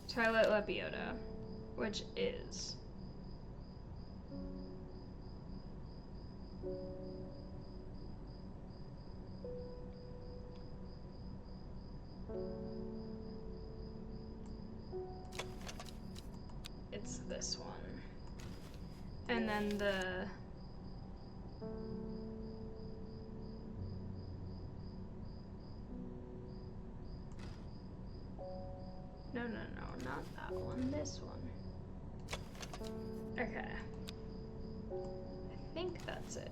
Twilight Lepiota, which is it's this one, and then the no, not that one, this one. Okay. I think that's it.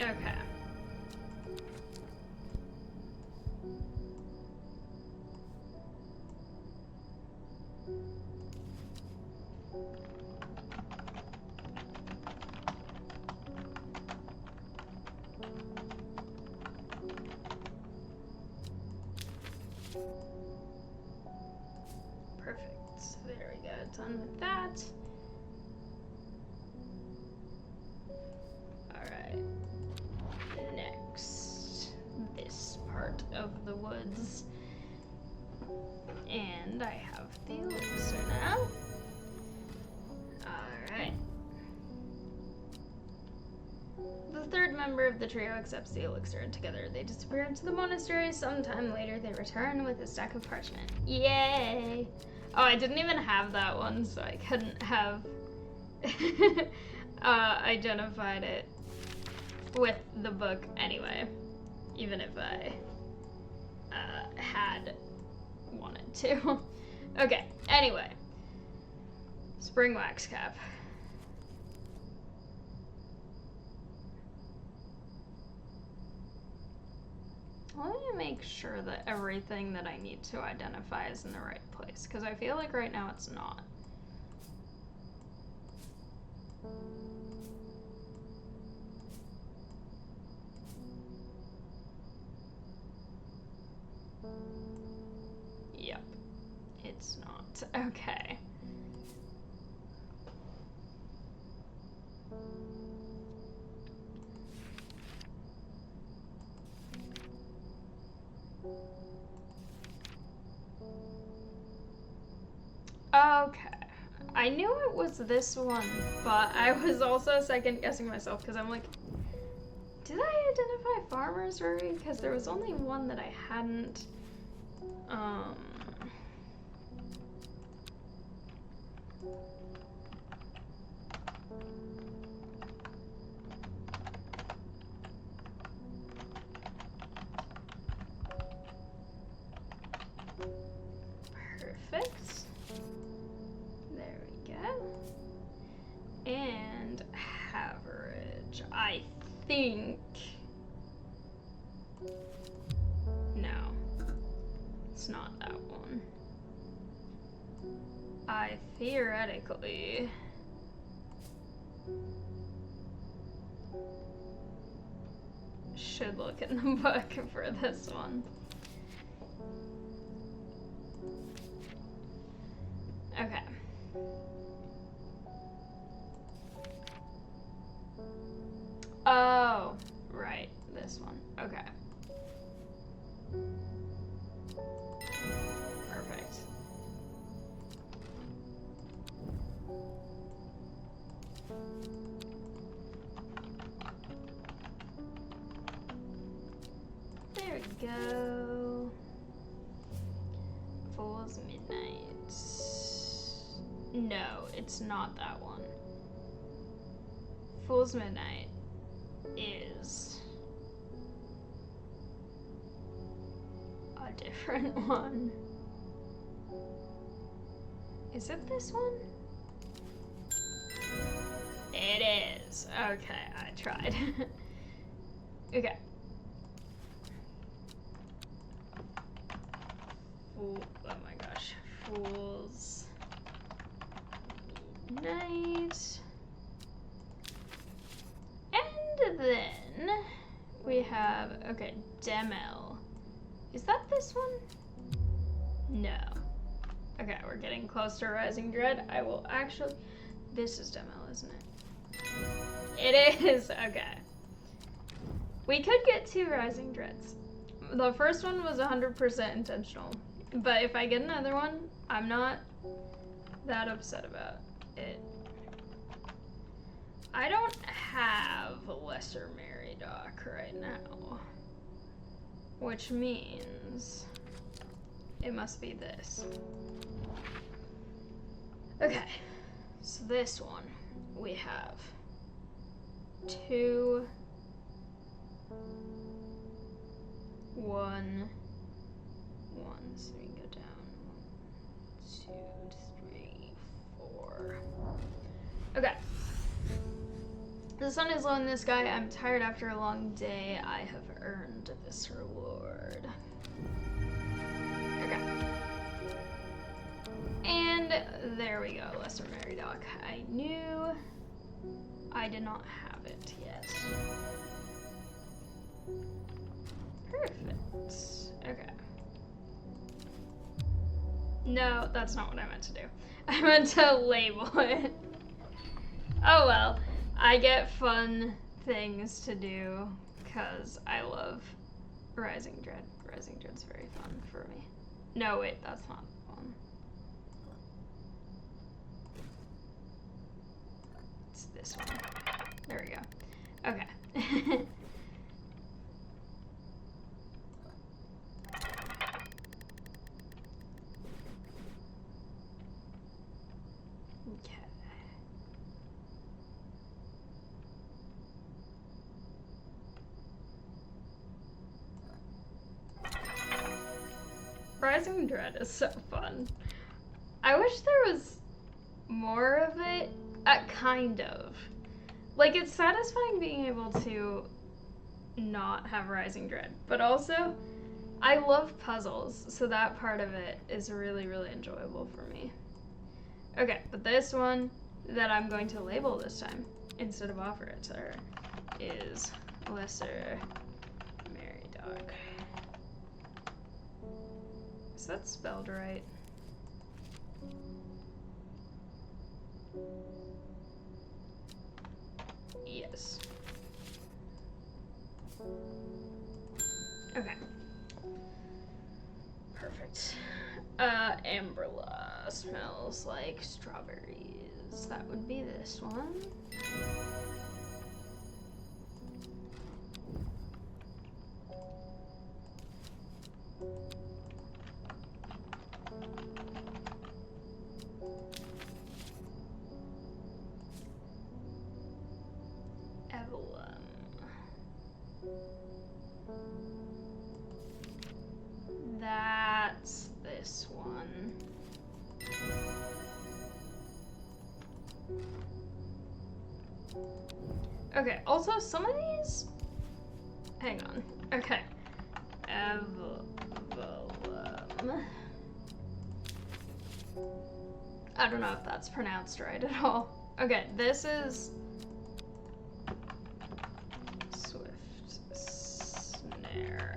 Okay. got done with that. Alright. Next, this part of the woods. And I have the elixir now. Alright. The third member of the trio accepts the elixir, and together they disappear into the monastery. Sometime later, they return with a stack of parchment. Yay! Oh, I didn't even have that one, so I couldn't have identified it with the book anyway, even if I had wanted to. Okay, anyway. Spring wax cap. Let me make sure that everything that I need to identify is in the right place, because I feel like right now it's not. Yep, it's not. Okay. Okay. I knew it was this one, but I was also second guessing myself because I'm like, did I identify Farmer's Rookery? Because there was only one that I hadn't. Perfect. There we go. And average. I think. No. It's not that one. I theoretically should look in the book for this one. Okay. Oh, right, this one. Okay. Perfect. There we go. Fool's Midnight. No, it's not that one. Fool's Midnight is a different one. Is it this one? It is. Okay, I tried. Okay. Oh my gosh. Fool's Midnight. And then we have, okay, Demel. Is that this one? No. Okay, we're getting close to Rising Dread. I will actually, this is Demel, isn't it? It is, okay. We could get 2 Rising Dreads. The first one was 100% intentional, but if I get another one, I'm not that upset about it. I don't have Lesser Meridoc right now, which means it must be this. Okay, so this one we have 2, 1, 1, so we can go down 1, 2, 3, 4. Okay. The sun is low in the sky. I'm tired after a long day. I have earned this reward. Okay. And there we go, Lesser Meridoc. I knew I did not have it yet. Perfect. Okay. No, that's not what I meant to do. I meant to label it. Oh well, I get fun things to do because I love Rising Dread. Rising Dread's very fun for me. No, wait, that's not fun. It's this one. There we go. Okay. Rising Dread is so fun. I wish there was more of it. Kind of. Like, it's satisfying being able to not have Rising Dread, but also, I love puzzles, so that part of it is really, really enjoyable for me. Okay, but this one that I'm going to label this time, instead of offer it to her, is Lesser Mary Dog. Is that spelled right? Yes. Okay. Perfect. Amberla smells like strawberries. That would be this one. That's this one. Okay, also some of these... Hang on. Okay. I don't know if that's pronounced right at all. Okay, this is... Swift Snare.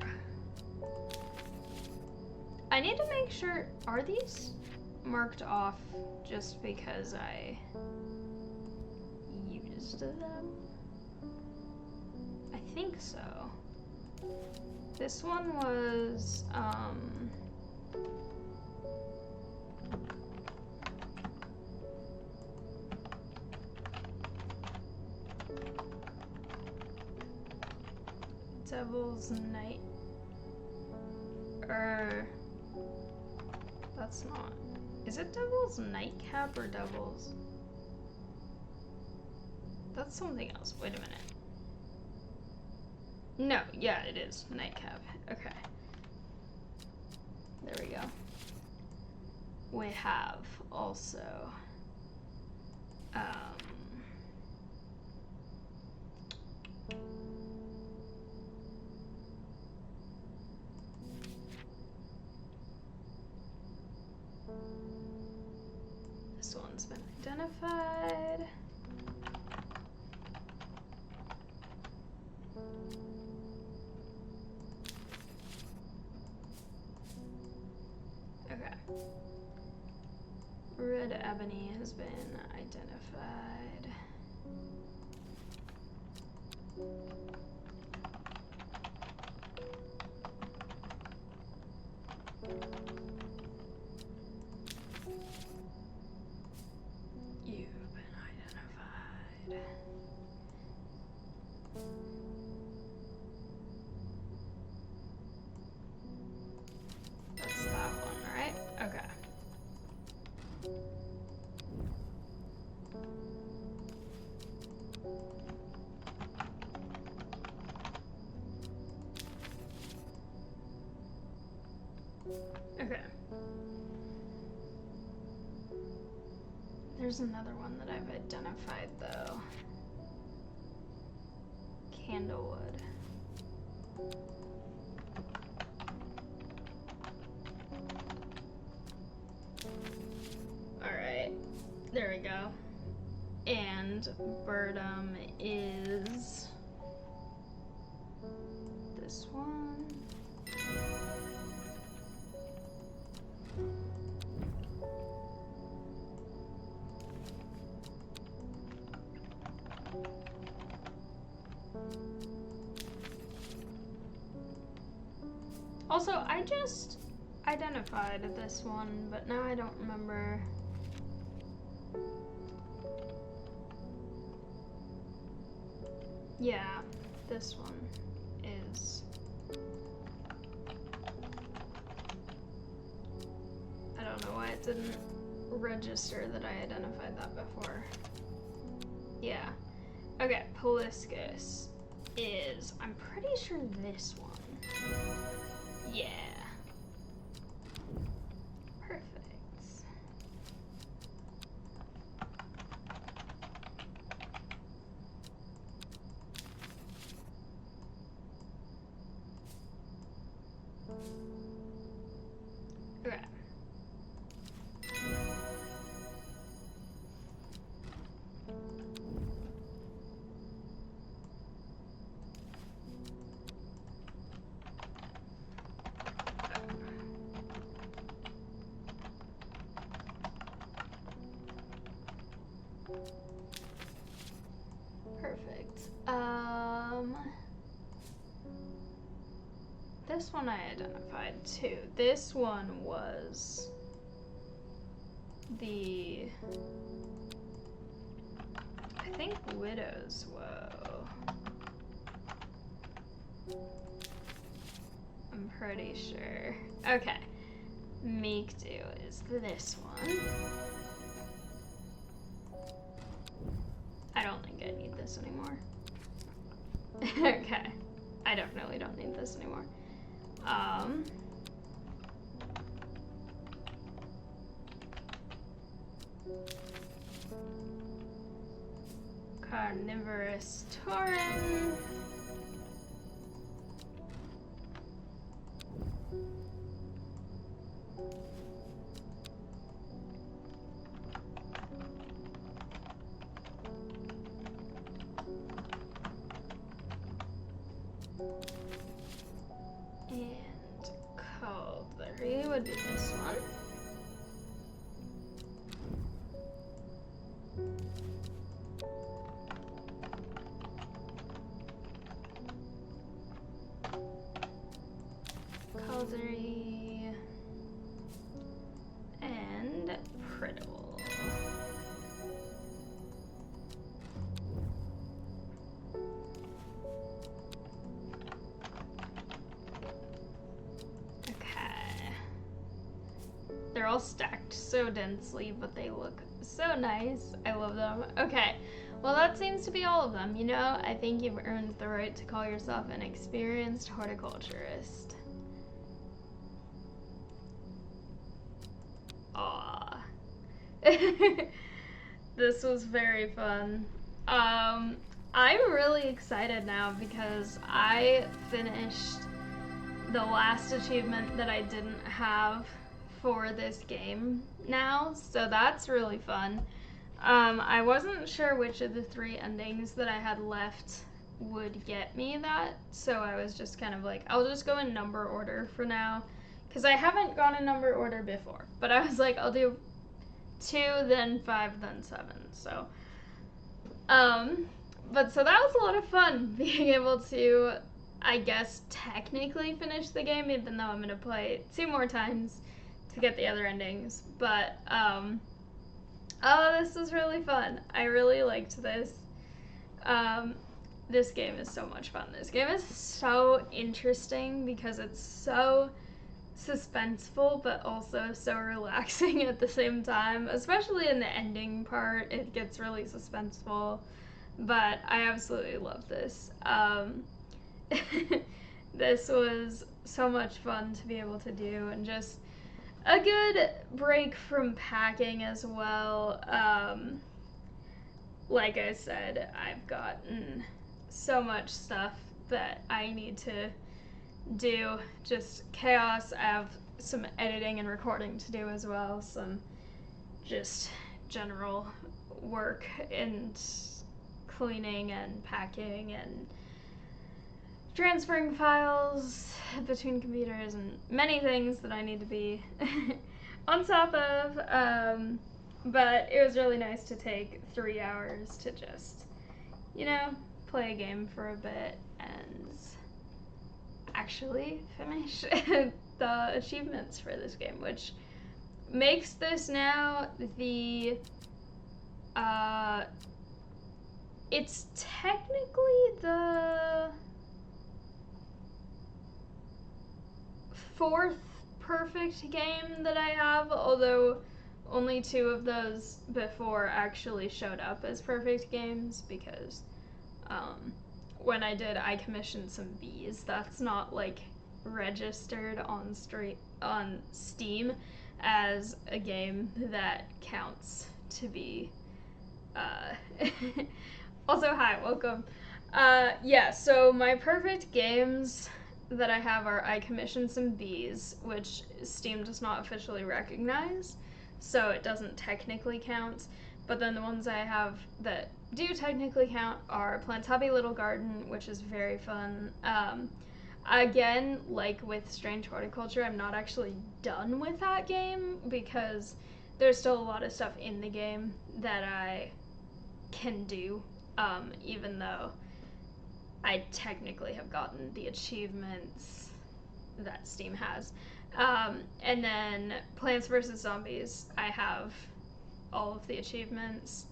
I need to make sure, are these marked off just because I used them? I think so. This one was, Devil's Night, that's not, is it Devil's Nightcap or Devil's? That's something else, wait a minute. No, yeah, it is Nightcap, okay. There we go. We have also, this one's been identified. Okay. Red Ebony has been identified. You've been identified. That's that one, right? Okay. Okay. There's another one that I've identified though. Candlewood. Alright, there we go. And Birdum is this one. Also, I just identified this one, but now I don't remember. Yeah, this one is... I don't know why it didn't register that I identified that before. Yeah. Okay, Poliscus is, I'm pretty sure this one. Yeah. Perfect. Okay. Perfect. This one I identified too. This one was the, I think, Widow's Woe. I'm pretty sure. Okay. Meekdu is this one. I don't think I need this anymore. Okay. I definitely don't need this anymore. Carnivorous Tauren. And Caldlery would be this one. Caldlery and Priddle. They're all stacked so densely, but they look so nice. I love them. Okay, well that seems to be all of them. You know, I think you've earned the right to call yourself an experienced horticulturist. Aww. This was very fun. I'm really excited now because I finished the last achievement that I didn't have for this game now, so that's really fun. I wasn't sure which of the 3 endings that I had left would get me that, so I was just kind of like, I'll just go in number order for now, because I haven't gone in number order before, but I was like, I'll do 2, then 5, then 7, so. But so that was a lot of fun, being able to, I guess, technically finish the game, even though I'm going to play it 2 more times to get the other endings, but oh, this was really fun. I really liked this. This game is so much fun. This game is so interesting because it's so suspenseful but also so relaxing at the same time, especially in the ending part. It gets really suspenseful, but I absolutely love this. This was so much fun to be able to do, and just a good break from packing as well. Like I said, I've gotten so much stuff that I need to do. Just chaos. I have some editing and recording to do as well. Some just general work and cleaning and packing and transferring files between computers and many things that I need to be on top of. But it was really nice to take 3 hours to just, you know, play a game for a bit and actually finish the achievements for this game, which makes this now the it's technically the fourth perfect game that I have, although only 2 of those before actually showed up as perfect games, because when I did, I commissioned some Bs. That's not like registered on Steam as a game that counts to be also, hi, welcome. Yeah, so my perfect games that I have are I commissioned some Bs, which Steam does not officially recognize, so it doesn't technically count. But then the ones I have that do technically count are Plant's Happy Little Garden, which is very fun. Again, like with Strange Horticulture, I'm not actually done with that game because there's still a lot of stuff in the game that I can do, even though I technically have gotten the achievements that Steam has. And then Plants vs. Zombies, I have all of the achievements.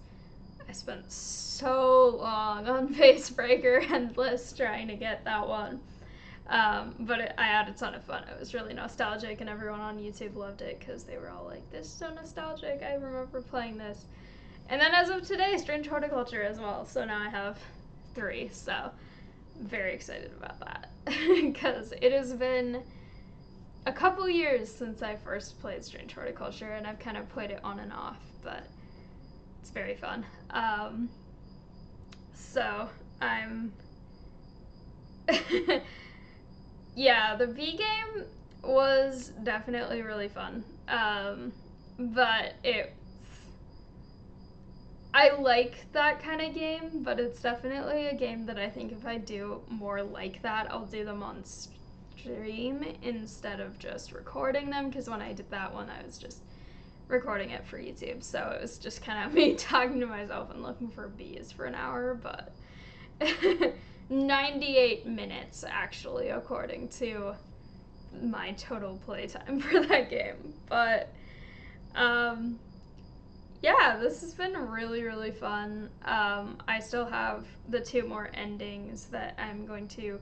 I spent so long on Facebreaker Endless trying to get that one. But I had a ton of fun. It was really nostalgic, and everyone on YouTube loved it because they were all like, this is so nostalgic. I remember playing this. And then as of today, Strange Horticulture as well. So now I have 3. So I'm very excited about that because it has been a couple years since I first played Strange Horticulture, and I've kind of played it on and off, but it's very fun. So I'm yeah, the B game was definitely really fun. But I like that kind of game, but it's definitely a game that I think if I do more like that, I'll do them on stream instead of just recording them, because when I did that one, I was just recording it for YouTube, so it was just kind of me talking to myself and looking for bees for an hour, but 98 minutes actually, according to my total playtime for that game. But yeah, this has been really, really fun. I still have the 2 more endings that I'm going to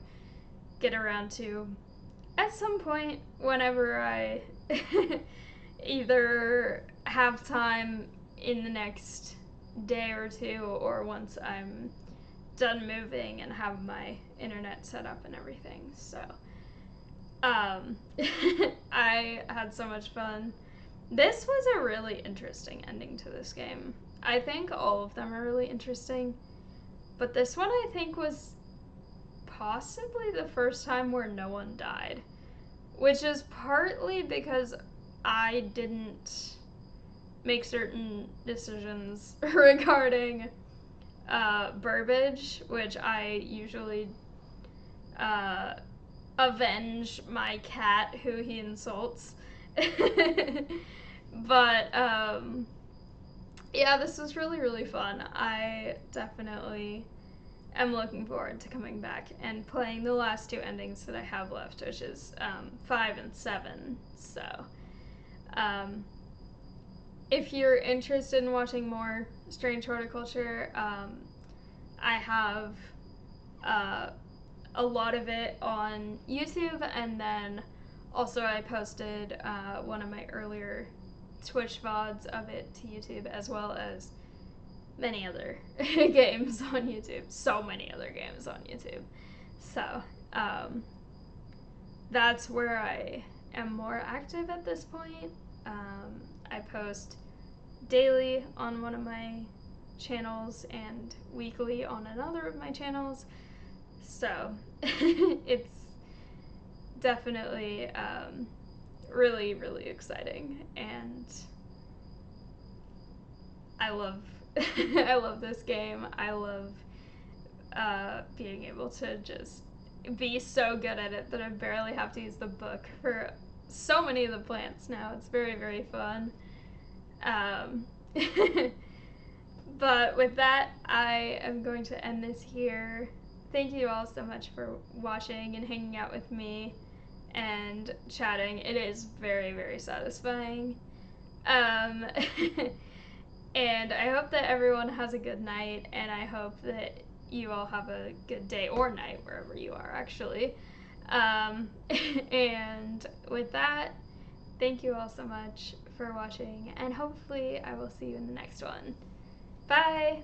get around to at some point whenever I either have time in the next day or 2, or once I'm done moving and have my internet set up and everything. So I had so much fun. This was a really interesting ending to this game. I think all of them are really interesting, but this one I think was possibly the first time where no one died, which is partly because I didn't make certain decisions regarding Burbage, which I usually avenge my cat who he insults. But yeah, this was really, really fun. I definitely am looking forward to coming back and playing the last 2 endings that I have left, which is 5 and 7. So if you're interested in watching more Strange Horticulture, I have a lot of it on YouTube, and then also I posted one of my earlier Twitch VODs of it to YouTube, as well as many other games on YouTube. So many other games on YouTube. So that's where I am more active at this point. I post daily on one of my channels and weekly on another of my channels. So it's definitely really, really exciting, and I love I love this game. I love being able to just be so good at it that I barely have to use the book for so many of the plants now. It's very, very fun. But with that, I am going to end this here. thank you all so much for watching and hanging out with me and chatting. It is very, very satisfying. Um, and I hope that everyone has a good night, and I hope that you all have a good day or night wherever you are, actually. Um, and with that, thank you all so much for watching, and hopefully I will see you in the next one. Bye!